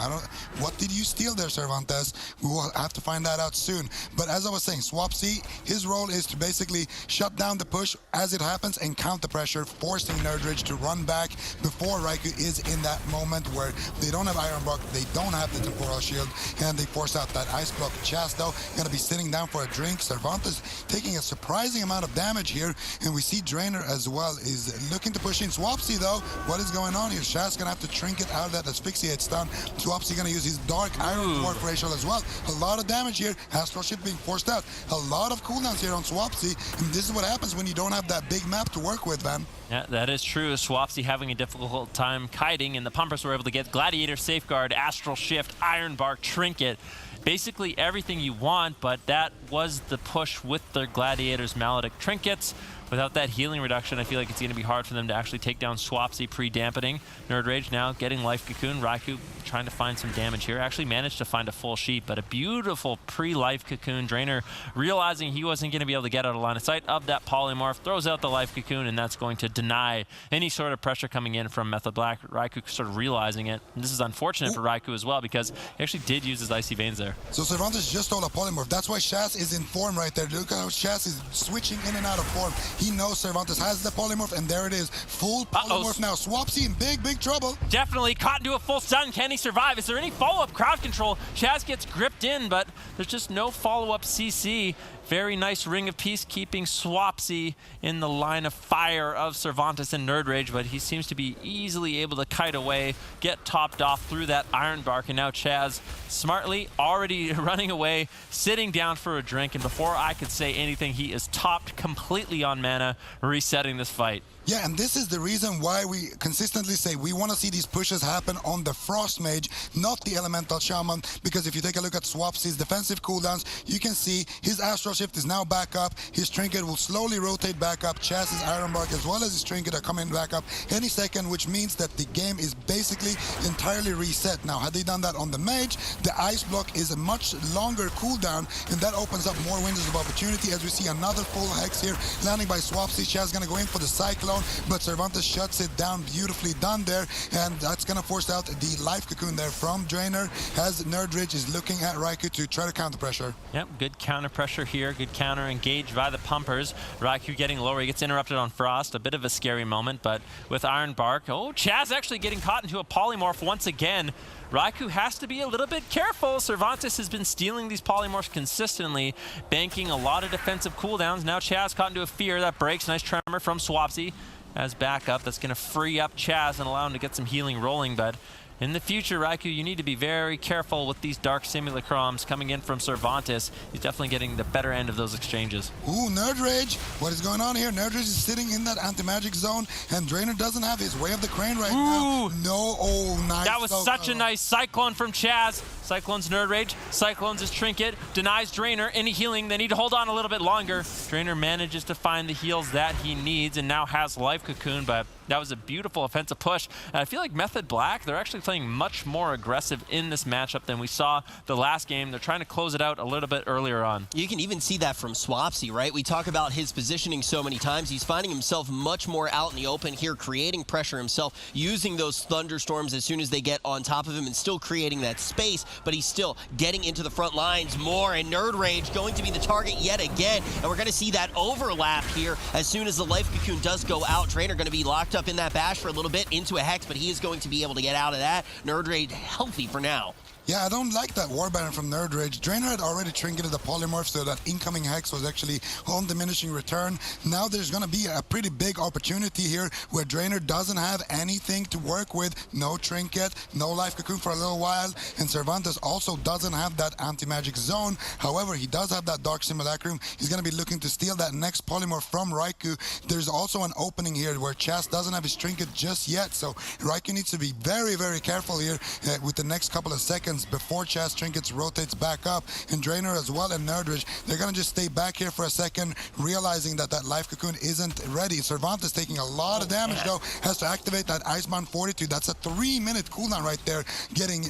Speaker 4: What did you steal there, Cervantes? We will have to find that out soon. But as I was saying, Swapsy, his role is to basically shut down the push as it happens and counter pressure, forcing Nerdridge to run back before Raikou is in that moment where they don't have Iron Block, they don't have the Temporal Shield, and they force out that Ice Block. Chas, though, going to be sitting down for a drink. Cervantes taking a surprising amount of damage here, and we see Drainer as well is looking to push in. Swapsy, though, what is going on here? Chas going to have to trinket out of that asphyxiate stun. Swapsy going to use his Dark Iron Dwarf Racial as well. A lot of damage here. Astral Shift being forced out. A lot of cooldowns here on Swapsy, and this is what happens when you don't have that big map to work with, Van.
Speaker 3: Yeah, that is true. Swapsy having a difficult time kiting, and the pumpers were able to get Gladiator, Safeguard, Astral Shift, Iron Bark, Trinket. Basically everything you want, but that was the push with their Gladiator's Maledict Trinkets. Without that healing reduction, I feel like it's going to be hard for them to actually take down Swapsy pre-dampening. Nerdrage now getting Life Cocoon. Raikou trying to find some damage here. Actually managed to find a full sheep, but a beautiful pre-Life Cocoon. Drainer realizing he wasn't going to be able to get out of line of sight of that Polymorph, throws out the Life Cocoon, and that's going to deny any sort of pressure coming in from Method Black. Raikou sort of realizing it. And this is unfortunate for Raikou as well because he actually did use his Icy Veins there.
Speaker 4: So Cervantes just stole a Polymorph. That's why Shaz is in form right there. Look how Shaz is switching in and out of form. He knows Cervantes has the Polymorph, and there it is. Full Polymorph now. Swapsy in big, big trouble.
Speaker 3: Definitely caught into a full stun. Can he survive? Is there any follow-up crowd control? Shaz gets gripped in, but there's just no follow-up CC. Very nice Ring of Peace keeping Swapsy in the line of fire of Cervantes and Nerdrage, but he seems to be easily able to kite away, get topped off through that Iron Bark, and now Chaz smartly already running away, sitting down for a drink, and before I could say anything, he is topped completely on mana, resetting this fight.
Speaker 4: Yeah, and this is the reason why we consistently say we want to see these pushes happen on the Frost Mage, not the Elemental Shaman, because if you take a look at Swapsy's defensive cooldowns, you can see his Astral Shift is now back up, his Trinket will slowly rotate back up, Chaz's Iron Bark as well as his Trinket are coming back up any second, which means that the game is basically entirely reset. Now, had they done that on the Mage, the Ice Block is a much longer cooldown, and that opens up more windows of opportunity as we see another full Hex here, landing by Swapsy. Chaz gonna go in for the Cyclone, but Cervantes shuts it down. Beautifully done there, and that's gonna force out the Life Cocoon there from Drainer as Nerdridge is looking at Raikou to try to counter pressure.
Speaker 3: Yep, good counter pressure here, good counter engaged by the pumpers. Raikou getting lower, he gets interrupted on Frost, a bit of a scary moment, but with Iron Bark, oh, Chaz actually getting caught into a Polymorph once again. Raikou has to be a little bit careful. Cervantes has been stealing these Polymorphs consistently, banking a lot of defensive cooldowns. Now Chaz caught into a fear that breaks. Nice tremor from Swapsy as backup. That's going to free up Chaz and allow him to get some healing rolling, but in the future, Raikou, you need to be very careful with these Dark Simulacrums coming in from Cervantes. He's definitely getting the better end of those exchanges.
Speaker 4: Ooh, Nerdrage. What is going on here? Nerdrage is sitting in that anti-magic zone, and Drainer doesn't have his Way of the Crane right now. No, oh, nice.
Speaker 3: That was such a nice Cyclone from Chaz. Cyclone's Nerdrage, Cyclone's his Trinket, denies Drainer any healing. They need to hold on a little bit longer. Drainer manages to find the heals that he needs and now has Life Cocoon, but that was a beautiful offensive push. And I feel like Method Black, they're actually playing much more aggressive in this matchup than we saw the last game. They're trying to close it out a little bit earlier on.
Speaker 1: You can even see that from Swapsy, right? We talk about his positioning so many times. He's finding himself much more out in the open here, creating pressure himself, using those thunderstorms as soon as they get on top of him and still creating that space, but he's still getting into the front lines more, and Nerdrage going to be the target yet again, and we're going to see that overlap here as soon as the Life Cocoon does go out. Drainer going to be locked up in that bash for a little bit into a Hex, but he is going to be able to get out of that. Nerdrage healthy for now.
Speaker 4: Yeah, I don't like that Warbanner from Nerd Rage. Drainer had already trinketed the polymorph, so that incoming Hex was actually on diminishing return. Now there's going to be a pretty big opportunity here where Drainer doesn't have anything to work with. No trinket, no life cocoon for a little while, and Cervantes also doesn't have that anti-magic zone. However, he does have that Dark Simulacrum. He's going to be looking to steal that next polymorph from Raikou. There's also an opening here where Chas doesn't have his trinket just yet, so Raikou needs to be very, very careful here with the next couple of seconds before Chas trinkets rotates back up. And Drainer as well and Nerdridge, they're going to just stay back here for a second, realizing that that life cocoon isn't ready. Cervantes taking a lot of damage though, has to activate that Icebound Fortitude. That's a 3-minute cooldown right there, getting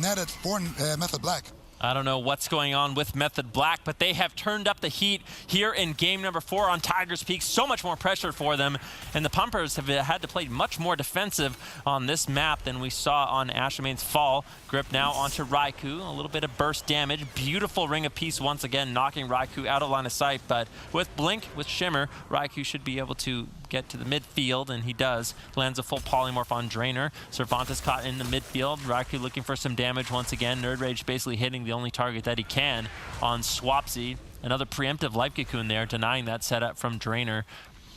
Speaker 4: netted for Method Black.
Speaker 3: I don't know what's going on with Method Black, but they have turned up the heat here in game number 4 on Tiger's Peak. So much more pressure for them, and the Pumpers have had to play much more defensive on this map than we saw on Ashamane's Fall. Grip now onto Raikou, a little bit of burst damage. Beautiful Ring of Peace once again, knocking Raikou out of line of sight, but with Blink, with Shimmer, Raikou should be able to get to the midfield, and he does. Lands a full polymorph on Drainer. Cervantes caught in the midfield. Raikou looking for some damage once again. Nerd Rage basically hitting the only target that he can on Swapsy. Another preemptive life cocoon there, denying that setup from Drainer.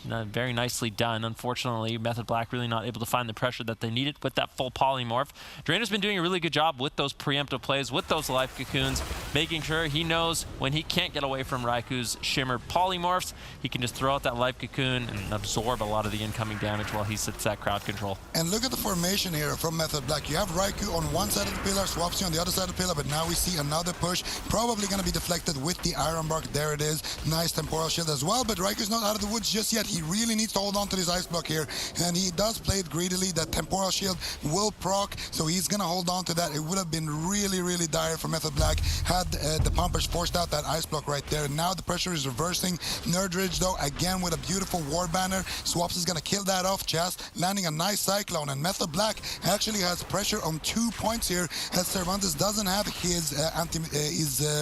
Speaker 3: Very nicely done. Unfortunately, Method Black really not able to find the pressure that they needed with that full polymorph. Drainer's been doing a really good job with those preemptive plays, with those life cocoons, making sure he knows when he can't get away from Raikou's Shimmer polymorphs, he can just throw out that life cocoon and absorb a lot of the incoming damage while he sits at crowd control.
Speaker 4: And look at the formation here from Method Black. You have Raikou on one side of the pillar, Swapsy on the other side of the pillar, but now we see another push, probably going to be deflected with the Iron Bark. There it is. Nice Temporal Shield as well, but Raikou's not out of the woods just yet. He really needs to hold on to this Ice Block here, and he does play it greedily. That Temporal Shield will proc, so he's going to hold on to that. It would have been really, really dire for Method Black had the Pumpers forced out that Ice Block right there. Now the pressure is reversing. Nerdridge, though, again with a beautiful War Banner. Swaps is going to kill that off. Chas landing a nice Cyclone, and Method Black actually has pressure on 2 points here, as Cervantes doesn't have his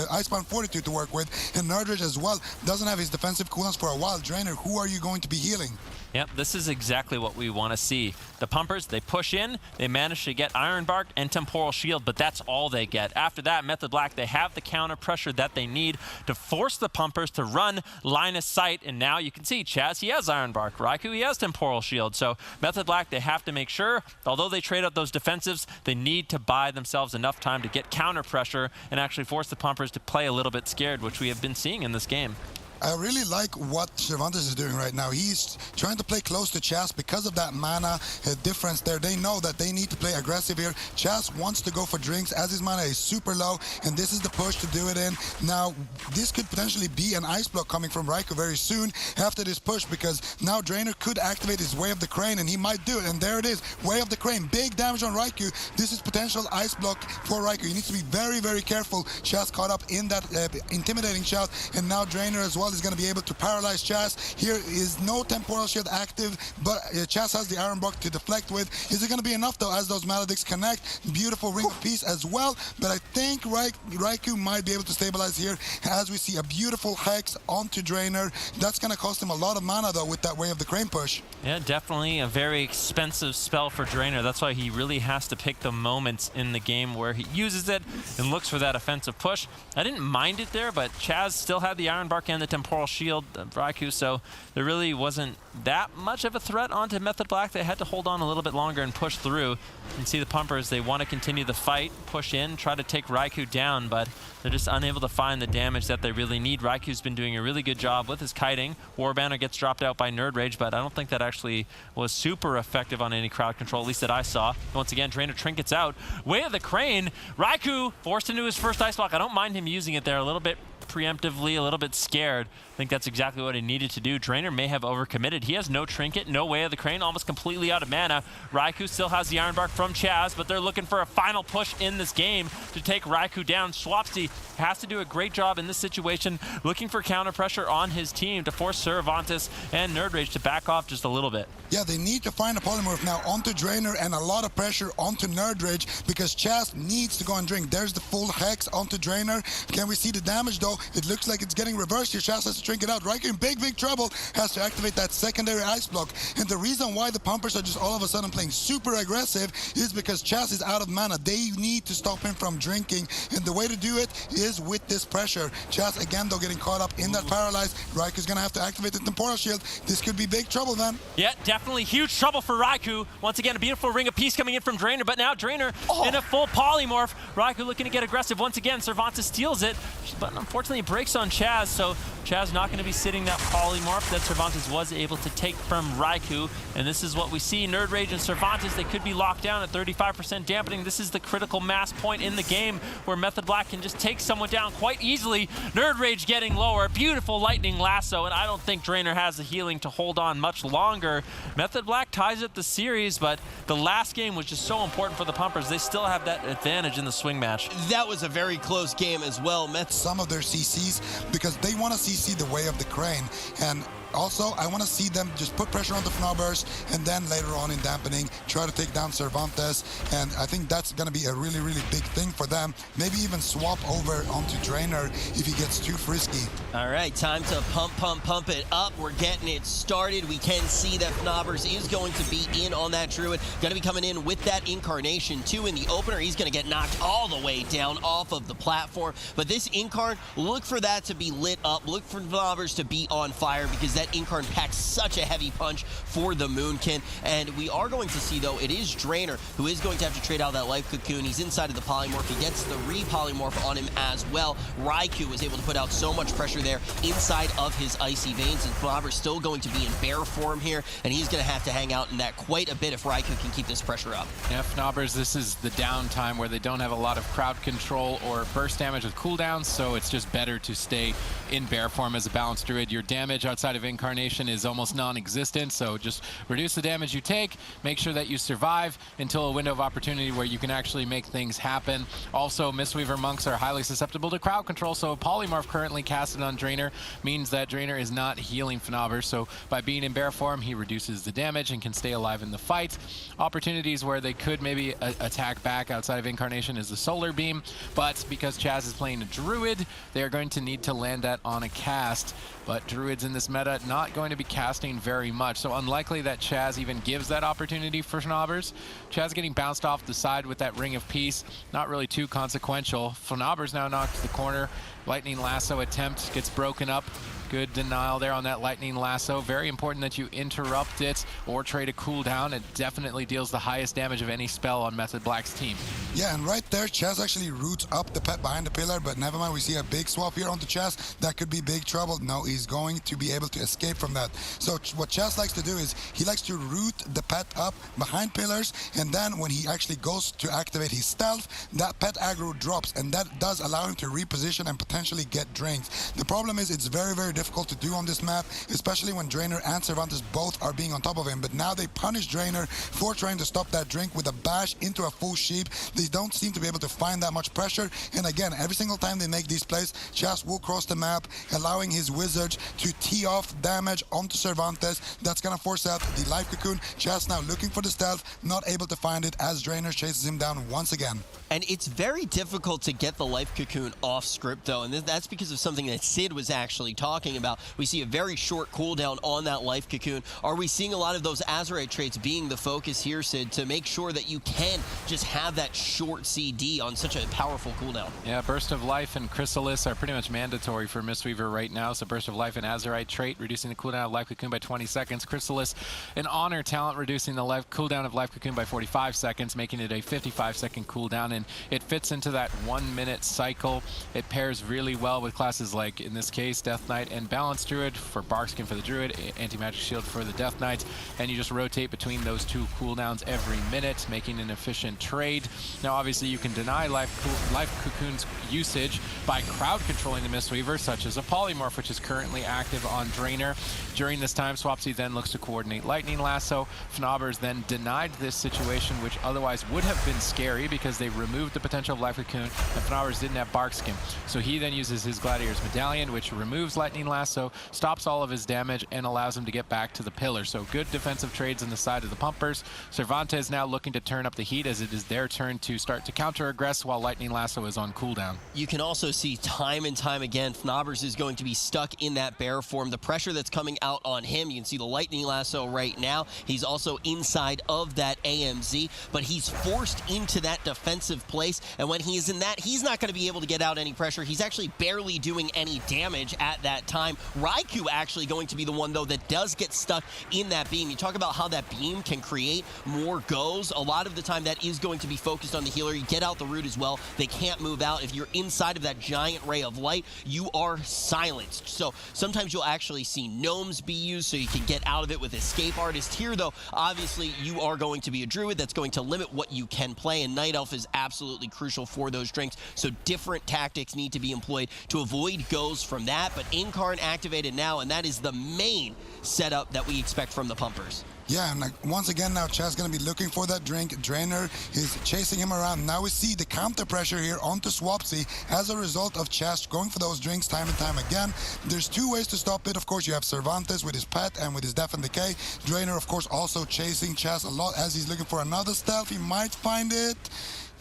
Speaker 4: Icebound Fortitude to work with, and Nerdridge as well doesn't have his defensive cooldowns for a while. Drainer, who are you going to be healing?
Speaker 3: Yep, this is exactly what we want to see. The Pumpers, they push in, they manage to get Iron Bark and Temporal Shield, but that's all they get. After that, Method Black, they have the counter pressure that they need to force the Pumpers to run line of sight, and now you can see Chas, he has Iron Bark. Raikou, he has Temporal Shield. So Method Black, they have to make sure, although they trade out those defensives, they need to buy themselves enough time to get counter pressure and actually force the Pumpers to play a little bit scared, which we have been seeing in this game.
Speaker 4: I really like what Cervantes is doing right now. He's trying to play close to Chas because of that mana difference there. They know that they need to play aggressive here. Chas wants to go for drinks as his mana is super low, and this is the push to do it in. Now, this could potentially be an Ice Block coming from Raikou very soon after this push, because now Drainer could activate his Way of the Crane, and he might do it. And there it is, Way of the Crane. Big damage on Raikou. This is potential Ice Block for Raikou. He needs to be very, very careful. Chas caught up in that intimidating shot, and now Drainer as well is going to be able to paralyze Chas. Here is no Temporal Shield active, but Chas has the Iron Bark to deflect with. Is it going to be enough though, as those Maledicts connect? Beautiful Ring of Peace as well, but I think Raikou might be able to stabilize here, as we see a beautiful Hex onto Drainer. That's going to cost him a lot of mana though with that Way of the Crane push.
Speaker 3: Yeah, definitely a very expensive spell for Drainer. That's why he really has to pick the moments in the game where he uses it and looks for that offensive push. I didn't mind it there, but Chas still had the Iron Bark and the Temporal Shield, Raikou, so there really wasn't that much of a threat onto Method Black. They had to hold on a little bit longer and push through. You can see the Pumpers, they want to continue the fight, push in, try to take Raikou down, but they're just unable to find the damage that they really need. Raikou's been doing a really good job with his kiting. War Banner gets dropped out by Nerd Rage, but I don't think that actually was super effective on any crowd control, at least that I saw. Once again, Drainer trinkets out. Way of the Crane, Raikou forced into his first Ice Block. I don't mind him using it there a little bit preemptively, a little bit scared. I think that's exactly what he needed to do. Drainer may have overcommitted. He has no trinket, no Way of the Crane, almost completely out of mana. Raikou still has the Iron Bark from Chas, but they're looking for a final push in this game to take Raikou down. Swapsy has to do a great job in this situation, looking for counter pressure on his team to force Cervantes and Nerd Rage to back off just a little bit.
Speaker 4: Yeah, they need to find a polymorph now onto Drainer and a lot of pressure onto Nerd Rage, because Chas needs to go and drink. There's the full Hex onto Drainer. Can we see the damage though? it looks like it's getting reversed here. Chaz has to drink it out. Raikou in big trouble, has to activate that secondary ice block. And the reason why the pumpers are just all of a sudden playing super aggressive is because Chaz is out of mana. They need to stop him from drinking, and the way to do it is with this pressure. Chaz again though getting caught up in that paralyze. Raikou's gonna have to activate the temporal shield. This could be big trouble, man.
Speaker 3: Yeah, definitely huge trouble for Raikou. Once again, a beautiful ring of peace coming in from Drainer, but now Drainer in a full polymorph. Raikou looking to get aggressive once again. Cervantes steals it, but unfortunately it breaks on Chaz, so Chaz not going to be sitting that polymorph that Cervantes was able to take from Raikou, and this is what we see. Nerd Rage and Cervantes, they could be locked down at 35% dampening. This is the critical mass point in the game where Method Black can just take someone down quite easily. Nerd Rage getting lower, beautiful lightning lasso, and I don't think Drainer has the healing to hold on much longer. Method Black ties up the series, but the last game was just so important for the Pumpers. They still have that advantage in the swing match.
Speaker 1: That was a very close game as well.
Speaker 4: Some of their CCs, because they want to CC the way of the crane, and also I want to see them just put pressure on the Fnobbers, and then later on in dampening try to take down Cervantes, and I think that's going to be a really big thing for them. Maybe even swap over onto Drainer if he gets too frisky.
Speaker 1: All right, time to pump it up. We're getting it started. We can see that Fnobbers is going to be in on that Druid. Going to be coming in with that Incarnation too in the opener. He's going to get knocked all the way down off of the platform. But this Incarn, look for that to be lit up. Look for Fnobbers to be on fire, because that Incarn packs such a heavy punch for the Moonkin. And we are going to see, though, it is Drainer who is going to have to trade out that Life Cocoon. He's inside of the polymorph. He gets the re-polymorph on him as well. Raikou was able to put out so much pressure there inside of his Icy Veins, and Fnobbers still going to be in bear form here, and he's going to have to hang out in that quite a bit if Raikou can keep this pressure up.
Speaker 2: Yeah, Fnobbers, this is the downtime where they don't have a lot of crowd control or burst damage with cooldowns, so it's just better to stay in bear form as a balanced Druid. Your damage outside of Incarnation is almost non-existent, so just reduce the damage you take, make sure that you survive until a window of opportunity where you can actually make things happen. Also, Mistweaver monks are highly susceptible to crowd control, so a polymorph currently casted on Drainer means that Drainer is not healing Fnobbers, so by being in bear form, he reduces the damage and can stay alive in the fight. Opportunities where they could maybe attack back outside of Incarnation is the Solar Beam, but because Chaz is playing a Druid, they are going to need to land that on a cast. But Druids in this meta not going to be casting very much, so unlikely that Chaz even gives that opportunity for Fnobbers. Chaz getting bounced off the side with that Ring of Peace, not really too consequential. Fnobbers now knocks the corner. Lightning Lasso attempt gets broken up. Good denial there on that Lightning Lasso. Very important that you interrupt it or trade a cooldown. It definitely deals the highest damage of any spell on Method Black's team.
Speaker 4: Yeah, and right there, Chaz actually roots up the pet behind the pillar, but never mind, we see a big swap here onto Chaz. That could be big trouble. No, he's going to be able to escape from that. So what Chaz likes to do is he likes to root the pet up behind pillars, and then when he actually goes to activate his stealth, that pet aggro drops, and that does allow him to reposition and potentially get drinks. The problem is it's very difficult to do on this map, especially when Drainer and Cervantes both are being on top of him. But now they punish Drainer for trying to stop that drink with a bash into a full sheep. They don't seem to be able to find that much pressure, and again, every single time they make these plays, Chaz will cross the map, allowing his wizards to tee off damage onto Cervantes. That's gonna force out the Life Cocoon. Chaz now looking for the stealth, not able to find it as Drainer chases him down once again.
Speaker 1: And it's very difficult to get the Life Cocoon off script, though, and that's because of something that Sid was actually talking about. We see a very short cooldown on that Life Cocoon. Are we seeing a lot of those Azurite traits being the focus here, Sid, to make sure that you can just have that short CD on such a powerful cooldown?
Speaker 2: Yeah, Burst of Life and Chrysalis are pretty much mandatory for Mistweaver right now. So Burst of Life and Azurite trait, reducing the cooldown of Life Cocoon by 20 seconds. Chrysalis, an Honor talent, reducing the cooldown of Life Cocoon by 45 seconds, making it a 55-second cooldown. And it fits into that 1-minute cycle. It pairs really well with classes like, in this case, Death Knight and Balanced Druid for Barkskin for the Druid, Anti-Magic Shield for the Death Knight, and you just rotate between those two cooldowns every minute, making an efficient trade. Now, obviously, you can deny Life Cocoon's usage by crowd controlling the Mistweaver, such as a Polymorph, which is currently active on Drainer. During this time, Swapsy then looks to coordinate Lightning Lasso. Fnobbers then denied this situation, which otherwise would have been scary because they removed the potential of Life Cocoon, and Fnobbers didn't have Barkskin. So he then uses his Gladiator's Medallion, which removes Lightning Lightning Lasso stops all of his damage and allows him to get back to the pillar. So good defensive trades on the side of the pumpers. Cervantes now looking to turn up the heat as it is their turn to start to counter-aggress while Lightning Lasso is on cooldown.
Speaker 1: You can also see time and time again, Fnobbers is going to be stuck in that bear form. The pressure that's coming out on him, you can see the Lightning Lasso right now. He's also inside of that AMZ, but he's forced into that defensive place, and when he is in that, he's not going to be able to get out any pressure. He's actually barely doing any damage at that time. Raikou actually going to be the one, though, that does get stuck in that beam. You talk about how that beam can create more goes. A lot of the time, that is going to be focused on the healer. You get out the root as well. They can't move out. If you're inside of that giant ray of light, you are silenced. So sometimes you'll actually see gnomes be used so you can get out of it with escape artist. Here, though, obviously, you are going to be a druid. That's going to limit what you can play, and Night Elf is absolutely crucial for those drinks. So different tactics need to be employed to avoid goes from that, but Incarn activated now, and that is the main setup that we expect from the pumpers.
Speaker 4: Yeah, and like, once again now, Chaz going to be looking for that drink. Drainer is chasing him around. Now we see the counter pressure here onto Swapsy as a result of Chaz going for those drinks time and time again. There's two ways to stop it. Of course, you have Cervantes with his pet and with his Death and Decay. Drainer, of course, also chasing Chaz a lot as he's looking for another stealth. He might find it.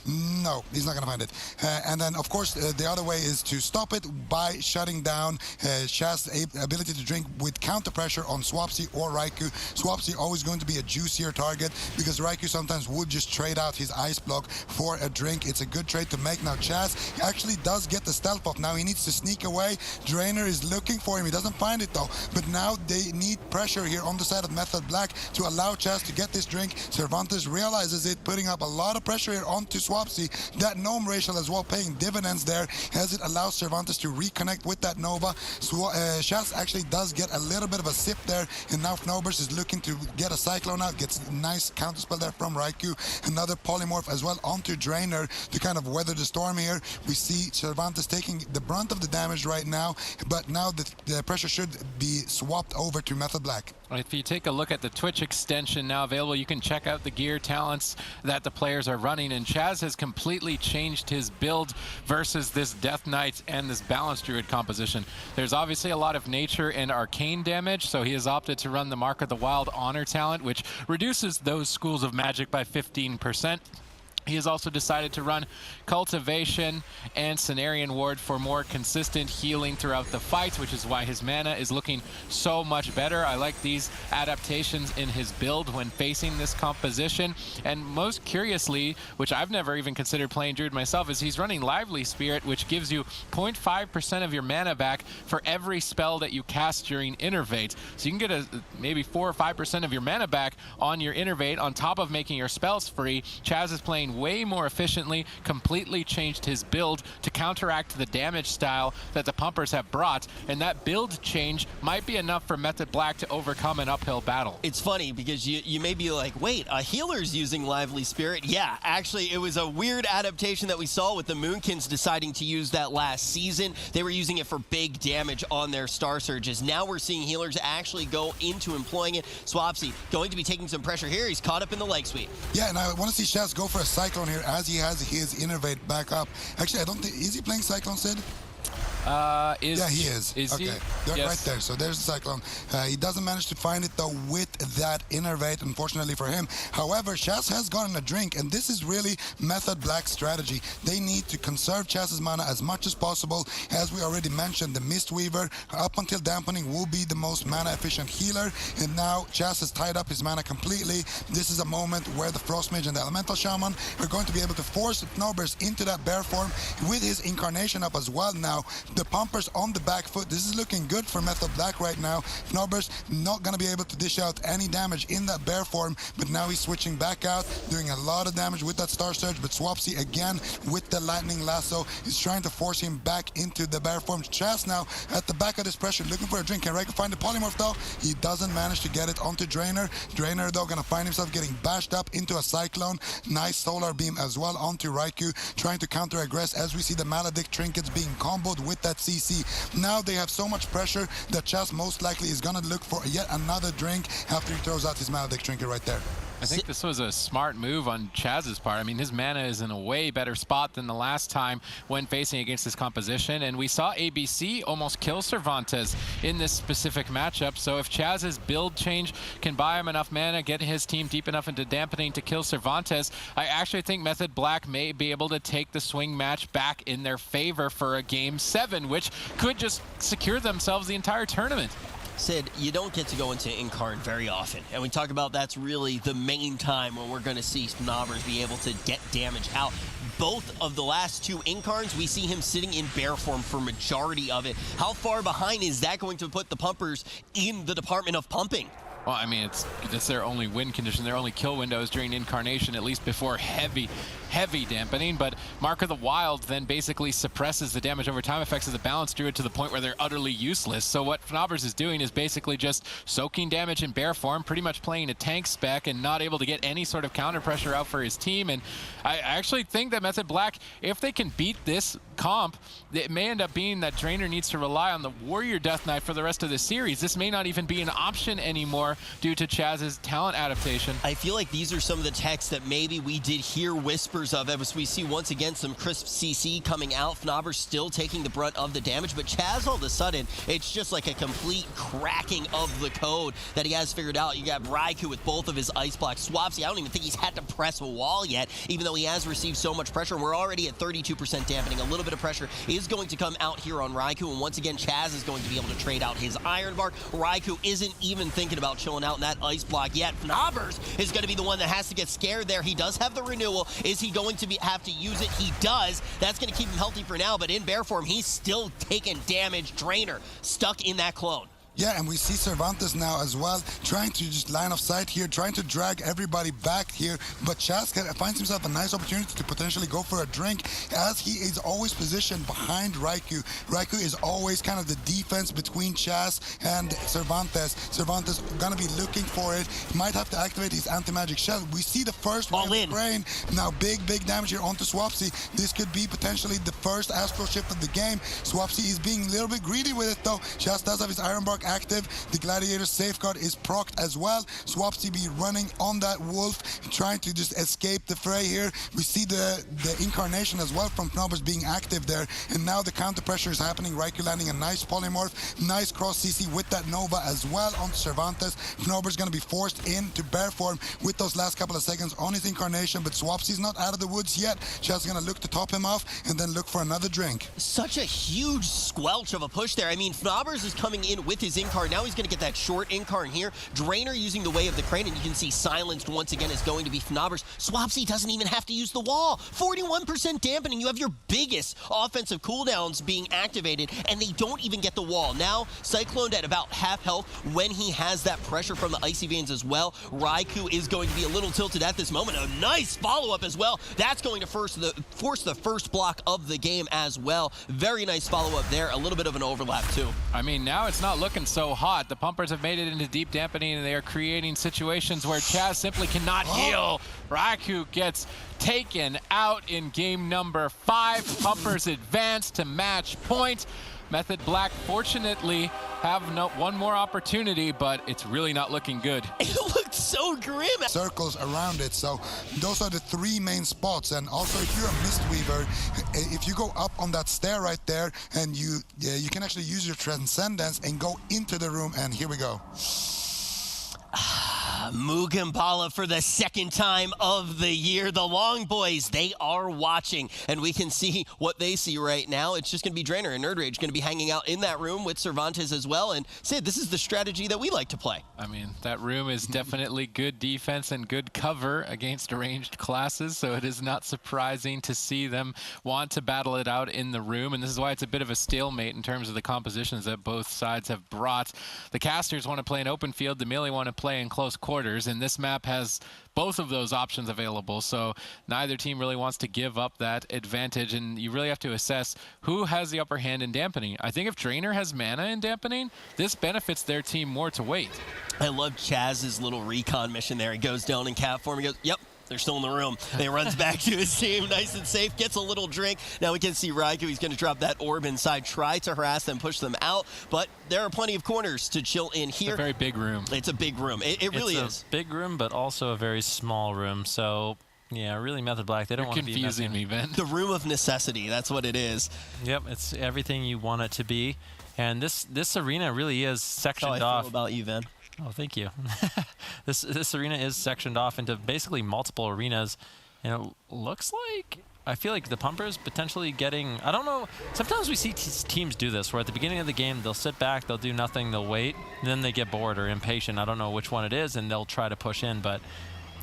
Speaker 4: No, he's not going to find it. And then, of course, the other way is to stop it by shutting down Shaz's ability to drink with counter pressure on Swapsy or Raikou. Swapsy always going to be a juicier target because Raikou sometimes would just trade out his ice block for a drink. It's a good trade to make. Now, Chaz actually does get the stealth off. Now he needs to sneak away. Drainer is looking for him. He doesn't find it, though. But now they need pressure here on the side of Method Black to allow Chaz to get this drink. Cervantes realizes it, putting up a lot of pressure here onto Swapsy. That gnome racial as well paying dividends there as it allows Cervantes to reconnect with that Nova. So Shaz actually does get a little bit of a sip there, and now Fnobbers is looking to get a Cyclone out, gets a nice counterspell there from Raikou. Another Polymorph as well onto Drainer to kind of weather the storm here. We see Cervantes taking the brunt of the damage right now, but now the pressure should be swapped over to Method Black.
Speaker 2: If you take a look at the Twitch extension now available, you can check out the gear talents that the players are running, and Chaz has completely changed his build versus this Death Knight and this Balanced Druid composition. There's obviously a lot of nature and arcane damage, so he has opted to run the Mark of the Wild Honor talent, which reduces those schools of magic by 15%. He has also decided to run Cultivation and Cenarian Ward for more consistent healing throughout the fight, which is why his mana is looking so much better. I like these adaptations in his build when facing this composition. And most curiously, which I've never even considered playing Druid myself, is he's running Lively Spirit, which gives you 0.5% of your mana back for every spell that you cast during Innervate. So you can get maybe 4 or 5% of your mana back on your Innervate on top of making your spells free. Chaz is playing way more efficiently, completely changed his build to counteract the damage style that the pumpers have brought, and that build change might be enough for Method Black to overcome an uphill battle.
Speaker 1: It's funny because you may be like, wait, a healer's using Lively Spirit? Yeah, actually, it was a weird adaptation that we saw with the Moonkins deciding to use that last season. They were using it for big damage on their Star Surges. Now we're seeing healers actually go into employing it. Swapsy going to be taking some pressure here. He's caught up in the leg sweep.
Speaker 4: Yeah, and I want to see Shaz go for a Cyclone here as he has his Innervate back up. Actually, I don't think, is he playing Cyclone, Sid? Yeah, he is.
Speaker 2: Is
Speaker 4: okay.
Speaker 2: he?
Speaker 4: They're
Speaker 2: Yes.
Speaker 4: right there. So there's the Cyclone. He doesn't manage to find it, though, with that Innervate, unfortunately for him. However, Chaz has gotten a drink, and this is really Method Black's strategy. They need to conserve Chaz's mana as much as possible. As we already mentioned, the Mistweaver, up until Dampening, will be the most mana-efficient healer. And now Chaz has tied up his mana completely. This is a moment where the Frost Mage and the Elemental Shaman are going to be able to force Fnobbers into that bear form with his Incarnation up as well now. The pumpers on the back foot. This is looking good for Method Black right now. Fnobbers not going to be able to dish out any damage in that bear form, but now he's switching back out, doing a lot of damage with that Star Surge, but Swapsy again with the Lightning Lasso is trying to force him back into the bear form. Chaz now at the back of this pressure, looking for a drink. Can Raikou find the Polymorph though? He doesn't manage to get it onto Drainer. Drainer though going to find himself getting bashed up into a Cyclone. Nice Solar Beam as well onto Raikou, trying to counter-aggress as we see the Maledict trinkets being comboed with that CC. Now they have so much pressure that Chaz most likely is going to look for yet another drink after he throws out his Maledict trinket right there.
Speaker 2: I I think this was a smart move on Chaz's part. I mean, his mana is in a way better spot than the last time when facing against this composition, and we saw ABC almost kill Cervantes in this specific matchup. So if Chaz's build change can buy him enough mana, get his team deep enough into dampening to kill Cervantes, I actually think Method Black may be able to take the swing match back in their favor for a Game 7, which could just secure themselves the entire tournament.
Speaker 1: Sid, you don't get to go into Incarn very often, and we talk about that's really the main time when we're going to see Knobbers be able to get damage out. Both of the last two Incarns, we see him sitting in bear form for majority of it. How far behind is that going to put the pumpers in the department of pumping?
Speaker 2: Well, I mean, it's their only win condition, their only kill windows during Incarnation, at least before heavy dampening. But Mark of the Wild then basically suppresses the damage over time effects of the balance druid to the point where they're utterly useless. So what Knobbers is doing is basically just soaking damage in bear form, pretty much playing a tank spec and not able to get any sort of counter pressure out for his team. And I actually think that Method Black, if they can beat this comp, it may end up being that Drainer needs to rely on the Warrior Death Knight for the rest of the series. This may not even be an option anymore due to Chaz's talent adaptation.
Speaker 1: I feel like these are some of the techs that maybe we did hear whispers of as we see once again some crisp CC coming out. Fnobber still taking the brunt of the damage, but Chaz all of a sudden, it's just like a complete cracking of the code that he has figured out. You got Raikou with both of his ice blocks. Swapsy, I don't even think he's had to press a wall yet, even though he has received so much pressure. We're already at 32% dampening. A little bit of pressure is going to come out here on Raikou, and once again, Chaz is going to be able to trade out his Iron Bark. Raikou isn't even thinking about chilling out in that ice block yet. Fnobbers is going to be the one that has to get scared there. He does have the renewal. Is he going to have to use it? He does. That's going to keep him healthy for now, but in bear form, he's still taking damage. Drainer stuck in that clone.
Speaker 4: Yeah, and we see Cervantes now as well, trying to just line of sight here, trying to drag everybody back here. But Chaz finds himself a nice opportunity to potentially go for a drink, as he is always positioned behind Raikou. Raikou is always kind of the defense between Chaz and Cervantes. Cervantes gonna be looking for it. He might have to activate his anti-magic shell. We see the first one in the brain. Now big damage here onto Swapsy. This could be potentially the first Astral Shift of the game. Swapsy is being a little bit greedy with it though. Chaz does have his Iron Bark active. The Gladiator Safeguard is procced as well. Swapsy be running on that wolf, trying to just escape the fray here. We see the Incarnation as well from Knobbers being active there, and now the counter pressure is happening. Raikou landing a nice polymorph, nice cross CC with that Nova as well on Cervantes. Knobbers going to be forced into bear form with those last couple of seconds on his Incarnation, but Swapsy's not out of the woods yet. Chaz going to look to top him off and then look for another drink.
Speaker 1: Such a huge squelch of a push there. I mean, Knobbers is coming in with his Incarn. Now he's going to get that short Incarn here. Drainer using the Way of the Crane, and you can see silenced once again is going to be Fnobbers. Swapsy doesn't even have to use the wall. 41% dampening. You have your biggest offensive cooldowns being activated, and they don't even get the wall. Now, Cyclone at about half health when he has that pressure from the Icy Veins as well. Raikou is going to be a little tilted at this moment. A nice follow-up as well. That's going to force the first block of the game as well. Very nice follow-up there. A little bit of an overlap, too.
Speaker 2: I mean, now it's not looking so hot. The pumpers have made it into deep dampening, and they are creating situations where Chaz simply cannot heal. Raikou gets taken out in game number 5. Pumpers advance to match point. Method Black fortunately have one more opportunity, but it's really not looking good.
Speaker 1: It looked so grim.
Speaker 4: Circles around it, so those are the 3 main spots. And also, if you're a Mistweaver, if you go up on that stair right there, and you can actually use your Transcendence and go into the room, and here we go.
Speaker 1: Mugimbala for the second time of the year. The Long Boys, they are watching, and we can see what they see right now. It's just going to be Drainer and Nerd Rage going to be hanging out in that room with Cervantes as well. And Sid, this is the strategy that we like to play.
Speaker 2: I mean, that room is definitely good defense and good cover against ranged classes, so it is not surprising to see them want to battle it out in the room. And this is why it's a bit of a stalemate in terms of the compositions that both sides have brought. The casters want to play in open field, the melee want to play in close quarters, and this map has both of those options available, so neither team really wants to give up that advantage, and you really have to assess who has the upper hand in dampening. I think if Drainer has mana in dampening, this benefits their team more to wait.
Speaker 1: I love Chaz's little recon mission there. He goes down in cat form, he goes, yep, they're still in the room. They runs back to his team, nice and safe, gets a little drink. Now we can see Raikou. He's going to drop that orb inside, try to harass them, push them out, but there are plenty of corners to chill in here.
Speaker 2: It's a very big room.
Speaker 1: It's a big room. It really is.
Speaker 3: It's a big room, but also a very small room. So, yeah, really Method Black. They don't want to be
Speaker 2: confusing me, Ben.
Speaker 1: The room of necessity. That's what it is.
Speaker 3: Yep, it's everything you want it to be. And this arena really is sectioned
Speaker 1: That's how I
Speaker 3: off.
Speaker 1: feel about you, Van.
Speaker 3: Oh, thank you. This arena is sectioned off into basically multiple arenas, and it looks like, I feel like the Pumpers potentially getting, I don't know, sometimes we see teams do this, where at the beginning of the game, they'll sit back, they'll do nothing, they'll wait, and then they get bored or impatient. I don't know which one it is, and they'll try to push in, but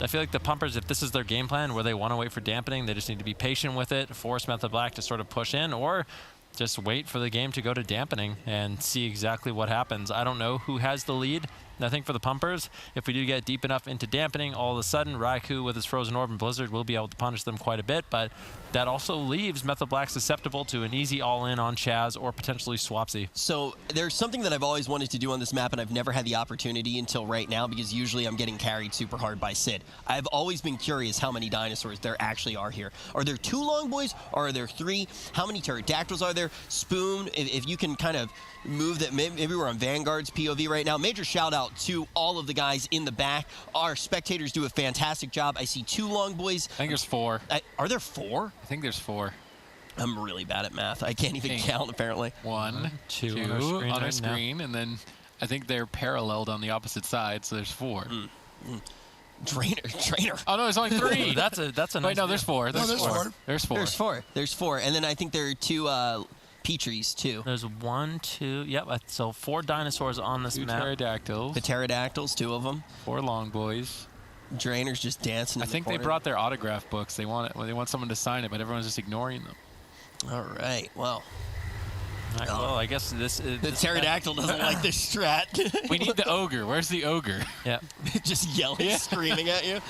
Speaker 3: I feel like the Pumpers, if this is their game plan, where they want to wait for dampening, they just need to be patient with it, force Method Black to sort of push in, or just wait for the game to go to dampening and see exactly what happens. I don't know who has the lead. I think for the Pumpers, if we do get deep enough into dampening, all of a sudden Raikou with his Frozen Orb and Blizzard will be able to punish them quite a bit, but that also leaves Method Black susceptible to an easy all-in on Chaz or potentially Swapsy.
Speaker 1: So there's something that I've always wanted to do on this map, and I've never had the opportunity until right now, because usually I'm getting carried super hard by Sid. I've always been curious how many dinosaurs there actually are here. Are there 2 long boys, or are there 3? How many pterodactyls are there? Spoon, if you can kind of move that, maybe we're on Vanguard's POV right now. Major shout out to all of the guys in the back. Our spectators do a fantastic job. I see 2 long boys.
Speaker 2: I think there's 4.
Speaker 1: Are there 4?
Speaker 2: I think there's 4.
Speaker 1: I'm really bad at math. I can't even count, apparently.
Speaker 2: 1, 2 on our screen, and then I think they're paralleled on the opposite side, so there's 4.
Speaker 1: Trainer.
Speaker 2: Oh no, there's only 3.
Speaker 3: That's a
Speaker 2: Wait,
Speaker 3: nice
Speaker 2: no, there's 4.
Speaker 4: No, there's 4.
Speaker 2: There's 4.
Speaker 1: There's 4. And then I think there are 2 Petries, too.
Speaker 3: There's 1, 2, yep, so 4 dinosaurs on this
Speaker 2: 2
Speaker 3: map.
Speaker 2: pterodactyls.
Speaker 1: The pterodactyls, 2 of them.
Speaker 2: 4 long boys.
Speaker 1: Drainer's just dancing in
Speaker 2: I think
Speaker 1: the
Speaker 2: they
Speaker 1: corner.
Speaker 2: brought their autograph books. They want someone to sign it, but everyone's just ignoring them.
Speaker 1: All right, well.
Speaker 3: Well, I guess this
Speaker 1: The pterodactyl doesn't like this strat.
Speaker 2: We need the ogre. Where's the ogre?
Speaker 3: Yeah.
Speaker 1: Just yelling, screaming at you.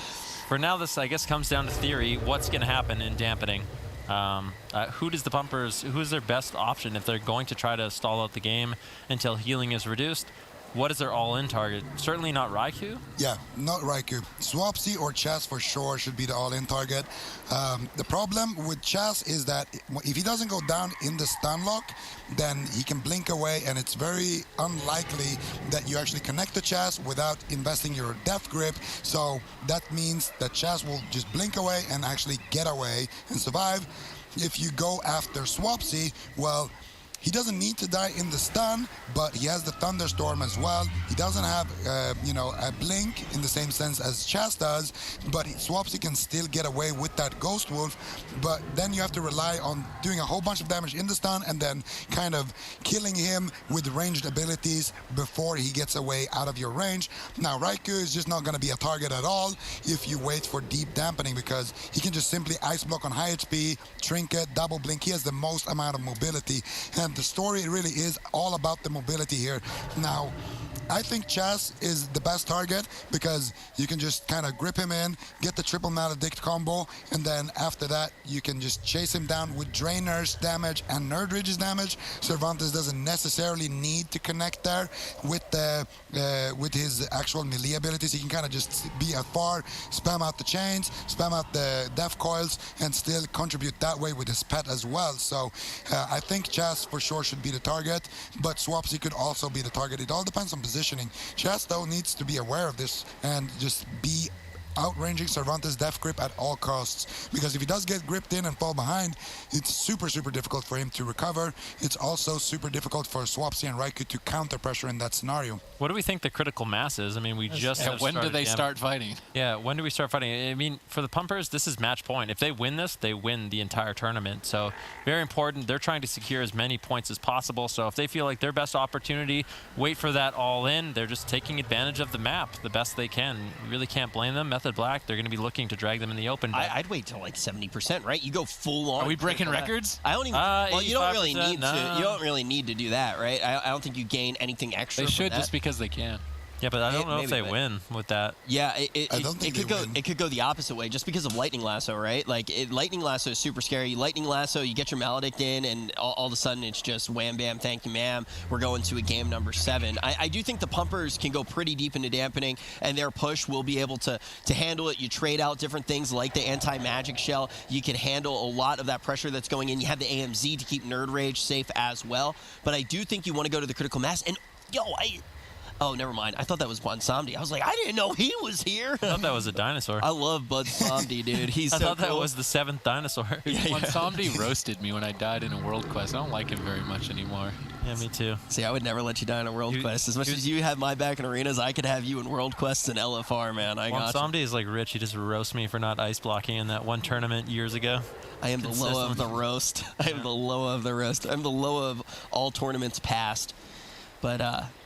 Speaker 3: For now, this, I guess, comes down to theory. What's going to happen in dampening? Who does the Pumpers, who is their best option if they're going to try to stall out the game until healing is reduced? What is their all-in target? Certainly not Raikou.
Speaker 4: Yeah, not Raikou. Swapsy or Chaz for sure should be the all-in target. The problem with Chaz is that if he doesn't go down in the stun lock, then he can blink away, and it's very unlikely that you actually connect the Chaz without investing your death grip. So that means that Chaz will just blink away and actually get away and survive. If you go after Swapsy, well, he doesn't need to die in the stun, but he has the Thunderstorm as well. He doesn't have, a blink in the same sense as Chaz does, but Swapsy can still get away with that Ghost Wolf. But then you have to rely on doing a whole bunch of damage in the stun and then kind of killing him with ranged abilities before he gets away out of your range. Now, Raikou is just not going to be a target at all if you wait for deep dampening, because he can just simply ice block on high HP, trinket, double blink. He has the most amount of mobility, and the story really is all about the mobility here. Now, I think Chaz is the best target because you can just kind of grip him in, get the triple maledict combo, and then after that you can just chase him down with Drainer's damage and Nerd Ridge's damage. Cervantes doesn't necessarily need to connect there with his actual melee abilities. He can kind of just be afar, spam out the chains, spam out the death coils, and still contribute that way with his pet as well. So I think Chaz for sure should be the target, but Swapsy could also be the target. It all depends on positioning. Chaz, though, needs to be aware of this and just be outranging Cervantes' death grip at all costs, because if he does get gripped in and fall behind, it's super difficult for him to recover. It's also super difficult for Swapsy and Raikou to counter pressure in that scenario.
Speaker 3: What do we think the critical mass is? I mean, we just have
Speaker 2: when do
Speaker 3: started
Speaker 2: they start fighting?
Speaker 3: Yeah, when do we start fighting? I mean, for the Pumpers, this is match point. If they win this, they win the entire tournament. So very important. They're trying to secure as many points as possible. So if they feel like their best opportunity, wait for that all in. They're just taking advantage of the map the best they can. You really can't blame them. Method Black, they're going to be looking to drag them in the open.
Speaker 1: I'd wait till like 70%, right? You go full on.
Speaker 2: Are we breaking records?
Speaker 1: I don't even. Well, you don't really
Speaker 3: 85%,
Speaker 1: need to. You don't really need to do that, right? I don't think you gain anything extra.
Speaker 2: They should
Speaker 1: from that.
Speaker 2: just because they can.
Speaker 3: Yeah, but I don't know if they
Speaker 1: maybe,
Speaker 3: win with that.
Speaker 1: Yeah,
Speaker 4: I don't think
Speaker 1: it could
Speaker 4: they
Speaker 1: go.
Speaker 4: win.
Speaker 1: It could go the opposite way, just because of Lightning Lasso, right? Like Lightning Lasso is super scary. Lightning Lasso, you get your Maledict in, and all of a sudden it's just wham bam, thank you ma'am. We're going to a game number 7. I do think the Pumpers can go pretty deep into dampening, and their push will be able to handle it. You trade out different things like the anti-magic shell. You can handle a lot of that pressure that's going in. You have the AMZ to keep Nerd Rage safe as well. But I do think you want to go to the critical mass. And oh, never mind. I thought that was Bonsomdi. I was like, I didn't know he was here.
Speaker 3: I thought that was a dinosaur.
Speaker 1: I love Bonsomdi, dude. He's
Speaker 3: I
Speaker 1: so
Speaker 3: thought that
Speaker 1: cool.
Speaker 3: was the 7th dinosaur.
Speaker 2: Bonsomdi roasted me when I died in a World Quest. I don't like him very much anymore.
Speaker 3: Yeah, me too.
Speaker 1: See, I would never let you die in a World Quest. As much as you have my back in arenas, I could have you in World Quests and LFR, man. I got you.
Speaker 3: Bonsomdi is like Rich. He just roasts me for not ice blocking in that one tournament years ago.
Speaker 1: I am the low of the roast. I am the low of the roast. I'm the low of all tournaments past. But,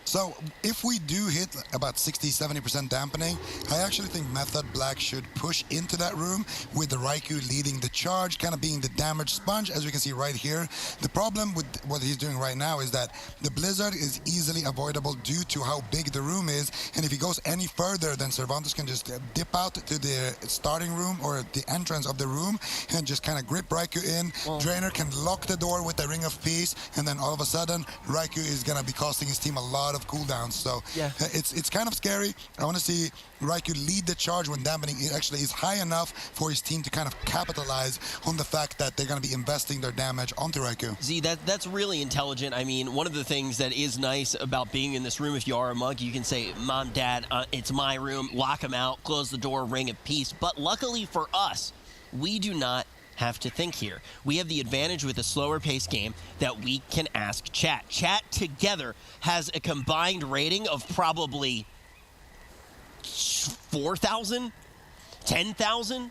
Speaker 4: So if we do hit about 60-70% dampening, I actually think Method Black should push into that room with the Raikou leading the charge, kind of being the damage sponge, as we can see right here. The problem with what he's doing right now is that the Blizzard is easily avoidable due to how big the room is, and if he goes any further, then Cervantes can just dip out to the starting room or the entrance of the room and just kind of grip Raikou in. Drainer can lock the door with the Ring of Peace, and then all of a sudden, Raikou is going to be costing his team a lot of cooldowns. So
Speaker 1: yeah,
Speaker 4: it's kind of scary. I want to see Raikou lead the charge when dampening it actually is high enough for his team to kind of capitalize on the fact that they're going to be investing their damage onto Raikou.
Speaker 1: Z, that's really intelligent. I mean, one of the things that is nice about being in this room, if you are a monk, you can say, Mom, Dad, it's my room, lock him out, close the door, Ring of Peace. But luckily for us, we do not have to think here. We have the advantage with a slower paced game that we can ask chat. Chat together has a combined rating of probably 4,000, 10,000.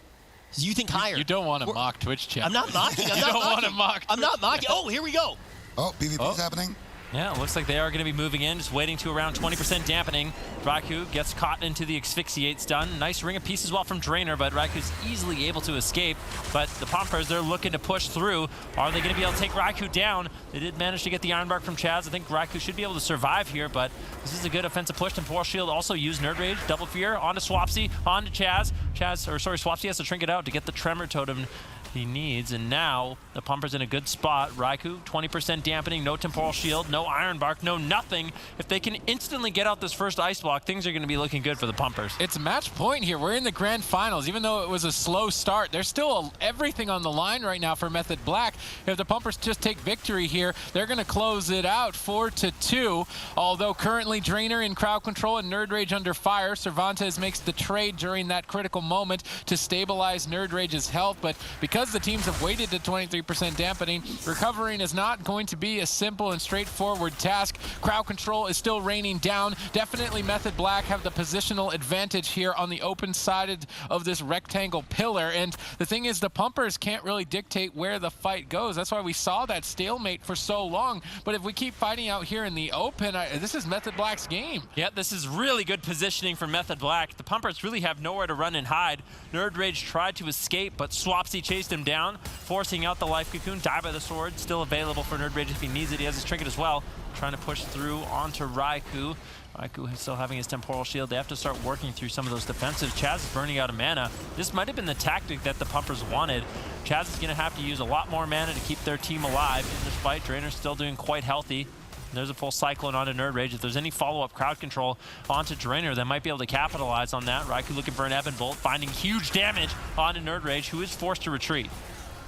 Speaker 1: You think higher?
Speaker 2: You don't want to mock Twitch chat.
Speaker 1: I'm not mocking.
Speaker 2: You don't want to mock.
Speaker 1: I'm not mocking. Oh, here we go.
Speaker 4: Oh, PvP is happening.
Speaker 3: Yeah, it looks like they are going to be moving in, just waiting to around 20% dampening. Raikou gets caught into the Asphyxiate stun. Nice Ring of Peace as well from Drainer, but Raikou's easily able to escape. But the Pumpers, they're looking to push through. Are they going to be able to take Raikou down? They did manage to get the Iron Bark from Chaz. I think Raikou should be able to survive here, but this is a good offensive push. Temporal Shield also used Nerd Rage, Double Fear, onto Swapsy, onto Chaz. Swapsy has to Trinket out to get the Tremor Totem he needs, and now the Pumper's in a good spot. Raikou, 20% dampening, no Temporal Shield, no Iron Bark, no nothing. If they can instantly get out this first Ice Block, things are going to be looking good for the Pumpers.
Speaker 2: It's match point here. We're in the grand finals. Even though it was a slow start, there's still everything on the line right now for Method Black. If the Pumpers just take victory here, they're going to close it out 4-2. Although currently Drainer in crowd control and Nerd Rage under fire. Cervantes makes the trade during that critical moment to stabilize Nerd Rage's health, but because the teams have waited to 23% dampening, recovering is not going to be a simple and straightforward task. Crowd control is still raining down. Definitely Method Black have the positional advantage here on the open side of this rectangle pillar, and the thing is the Pumpers can't really dictate where the fight goes. That's why we saw that stalemate for so long, but if we keep fighting out here in the open, this is Method Black's game.
Speaker 3: Yeah, this is really good positioning for Method Black. The Pumpers really have nowhere to run and hide. Nerd Rage tried to escape, but Swapsy chased him down, forcing out the Life Cocoon. Die by the Sword, still available for Nerd Rage if he needs it. He has his Trinket as well, trying to push through onto Raikou. Raikou is still having his Temporal Shield. They have to start working through some of those defensive. Chaz is burning out of mana. This might have been the tactic that the Pumpers wanted. Chaz is going to have to use a lot more mana to keep their team alive in this fight. Drainer's still doing quite healthy. There's a full Cyclone onto Nerd Rage. If there's any follow-up crowd control onto Drainer, they might be able to capitalize on that. Raikou looking for an Ebon Bolt, finding huge damage onto Nerd Rage, who is forced to retreat.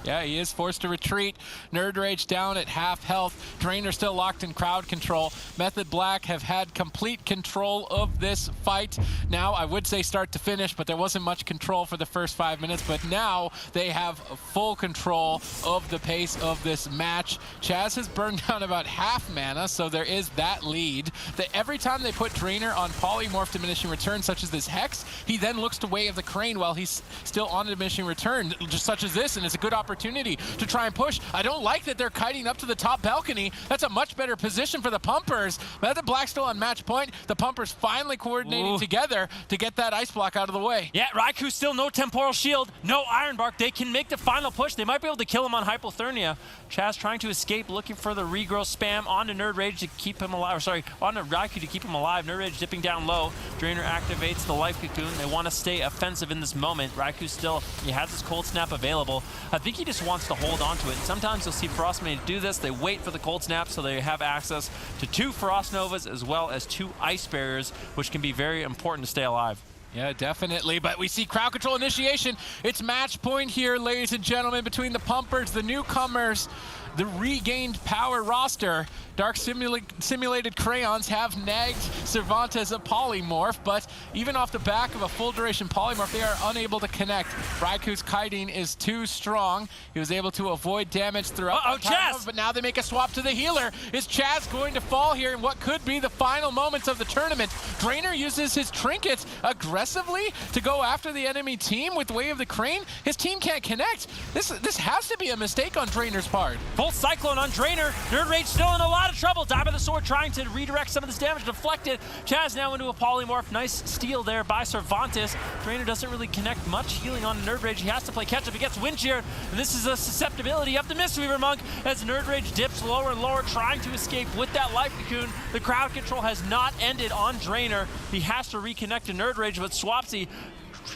Speaker 2: Yeah, he is forced to retreat. Nerd Rage down at half health. Drainer still locked in crowd control. Method Black have had complete control of this fight. Now, I would say start to finish, but there wasn't much control for the first 5 minutes. But now they have full control of the pace of this match. Chaz has burned down about half mana, so there is that lead. Every time they put Drainer on polymorph diminishing return, such as this Hex, he then looks to Wave the Crane while he's still on a diminishing return, just such as this, and it's a good opportunity to try and push. I don't like that they're kiting up to the top balcony. That's a much better position for the Pumpers. Method Black still on match point. The Pumpers finally coordinating together to get that Ice Block out of the way.
Speaker 3: Yeah, Raikou still no Temporal Shield, no Iron Bark. They can make the final push. They might be able to kill him on Hypothermia. Chaz trying to escape, looking for the regrow spam onto Nerd Rage to keep him alive. Or sorry, onto Raikou to keep him alive. Nerd Rage dipping down low. Drainer activates the Life Cocoon. They want to stay offensive in this moment. Raikou still, he has his Cold Snap available. I think he just wants to hold on to it. Sometimes you'll see Frost Mage do this. They wait for the Cold Snap so they have access to 2 Frost Novas as well as 2 Ice Barriers, which can be very important to stay alive.
Speaker 2: Yeah, definitely, but we see crowd control initiation. It's match point here, ladies and gentlemen, between the Pumpers, the newcomers, the regained power roster. Dark Simulated Crayons have nagged Cervantes a polymorph, but even off the back of a full duration polymorph, they are unable to connect. Raikou's kiting is too strong. He was able to avoid damage throughout the time, but now they make a swap to the healer. Is Chaz going to fall here in what could be the final moments of the tournament? Drainer uses his trinkets aggressively to go after the enemy team with Way of the Crane. His team can't connect. This has to be a mistake on Drainer's part.
Speaker 3: Full Cyclone on Drainer. Nerd Rage still in a lot of trouble. Dive of the Sword trying to redirect some of this damage, deflected. Chaz now into a polymorph. Nice steal there by Cervantes. Drainer doesn't really connect much. Healing on Nerd Rage. He has to play catch up. He gets Wind Shear. And this is a susceptibility of the Mistweaver Monk as Nerd Rage dips lower and lower, trying to escape with that Life Cocoon. The crowd control has not ended on Drainer. He has to reconnect to Nerd Rage, but Swapsy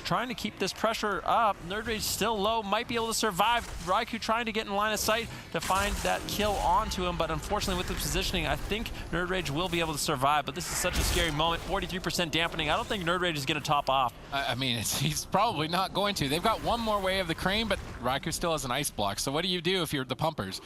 Speaker 3: trying to keep this pressure up. Nerd Rage still low, might be able to survive. Raikou trying to get in line of sight to find that kill onto him, but unfortunately with the positioning, I think Nerd Rage will be able to survive, but this is such a scary moment. 43% dampening. I don't think Nerd Rage is going to top off.
Speaker 2: I mean, he's probably not going to. They've got one more Way of the Crane, but Raikou still has an ice block. So what do you do if you're the Pumpers?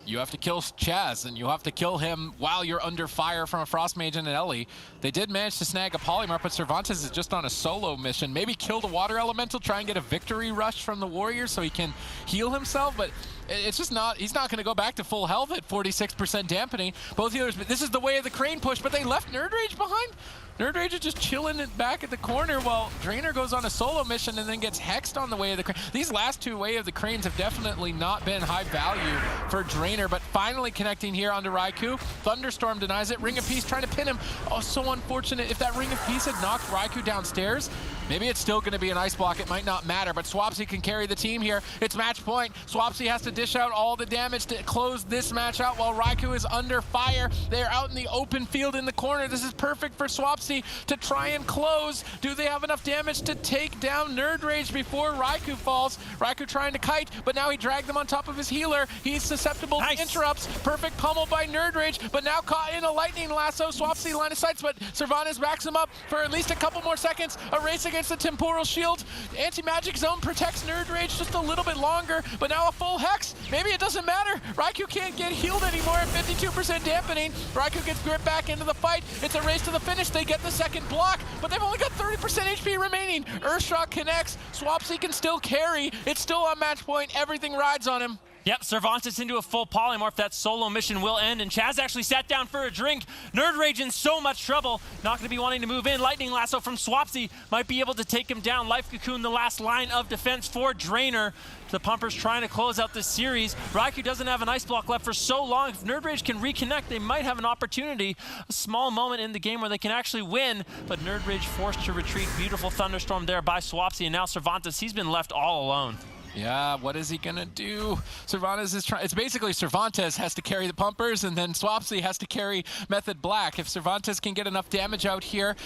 Speaker 2: You have to kill Chaz, and you have to kill him while you're under fire from a Frost Mage and an Ellie. They did manage to snag a polymorph, but Cervantes is just on a solo mission. Maybe kill the Water Elemental, try and get a victory rush from the Warriors so he can heal himself, but it's just not, he's not going to go back to full health at 46% dampening. Both healers, but this is the Way of the Crane push, but they left Nerd Rage behind. Nerd Rage is just chilling it back at the corner while Drainer goes on a solo mission and then gets hexed on the Way of the Crane. These last 2 Way of the Cranes have definitely not been high value for Drainer, but finally connecting here onto Raikou. Thunderstorm denies it. Ring of Peace trying to pin him. Oh, so unfortunate. If that Ring of Peace had knocked Raikou downstairs, maybe it's still going to be an ice block. It might not matter, but Swapsy can carry the team here. It's match point. Swapsy has to dish out all the damage to close this match out while Raikou is under fire. They're out in the open field in the corner. This is perfect for Swapsy to try and close. Do they have enough damage to take down Nerd Rage before Raikou falls? Raikou trying to kite, but now he dragged them on top of his healer. He's susceptible to interrupts. Perfect pummel by Nerd Rage, but now caught in a lightning lasso. Swapsy line of sights, but Cervantes backs him up for at least a couple more seconds. A race against the temporal shield. Anti-magic zone protects Nerd Rage just a little bit longer, but now a full hex. Maybe it doesn't matter. Raikou can't get healed anymore at 52% dampening. Raikou gets gripped back into the fight. It's a race to the finish. They get the second block, but they've only got 30% HP remaining. Earthshock connects. Swapsy can still carry. It's still on match point. Everything rides on him.
Speaker 3: Yep, Cervantes into a full polymorph. That solo mission will end, and Chaz actually sat down for a drink. Nerd Rage in so much trouble. Not going to be wanting to move in. Lightning Lasso from Swapsy might be able to take him down. Life Cocoon, the last line of defense for Drainer. The Pumpers trying to close out this series. Raikou doesn't have an ice block left for so long. If Nerd Rage can reconnect, they might have an opportunity. A small moment in the game where they can actually win, but Nerd Rage forced to retreat. Beautiful Thunderstorm there by Swapsy, and now Cervantes, he's been left all alone.
Speaker 2: Yeah, what is he gonna do? Cervantes is trying. It's basically Cervantes has to carry the Pumpers, and then Swapsy has to carry Method Black. If Cervantes can get enough damage out here,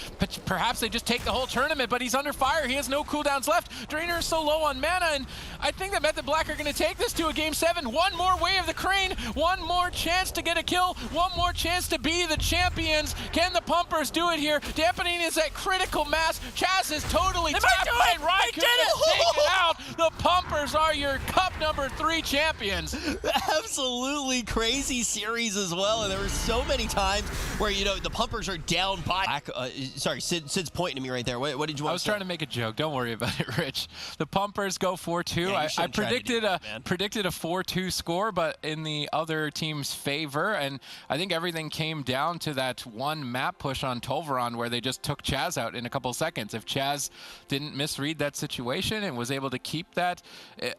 Speaker 2: perhaps they just take the whole tournament, but he's under fire. He has no cooldowns left. Drainer is so low on mana, and I think that Method Black are gonna take this to a Game 7. One more Way of the Crane, one more chance to get a kill, one more chance to be the champions. Can the Pumpers do it here? Dampening is at critical mass. Chaz is totally tapped by Raikou to take it out. The Pumpers are your cup number 3 champions.
Speaker 1: Absolutely crazy series as well, and there were so many times where, you know, the Pumpers are down by... sorry, Sid's pointing to me right there. What did you want to say?
Speaker 2: I was trying to make a joke. Don't worry about it, Rich. The Pumpers go 4-2. Yeah, I predicted a 4-2 score, but in the other team's favor, and I think everything came down to that one map push on Tolvaron where they just took Chaz out in a couple seconds. If Chaz didn't misread that situation and was able to keep that,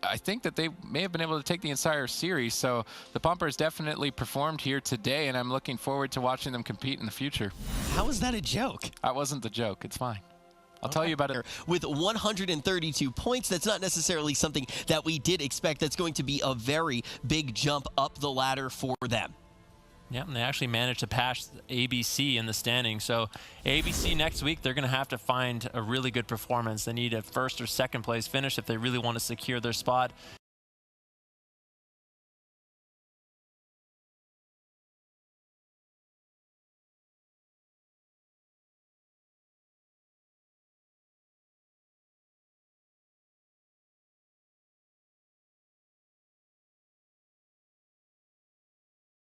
Speaker 2: I think that they may have been able to take the entire series. So the Pumpers definitely performed here today, and I'm looking forward to watching them compete in the future.
Speaker 1: How is that a joke?
Speaker 2: That wasn't the joke. It's fine. I'll tell you about it.
Speaker 1: With 132 points, that's not necessarily something that we did expect. That's going to be a very big jump up the ladder for them.
Speaker 3: Yeah, and they actually managed to pass ABC in the standings. So ABC next week, they're going to have to find a really good performance. They need a first or second place finish if they really want to secure their spot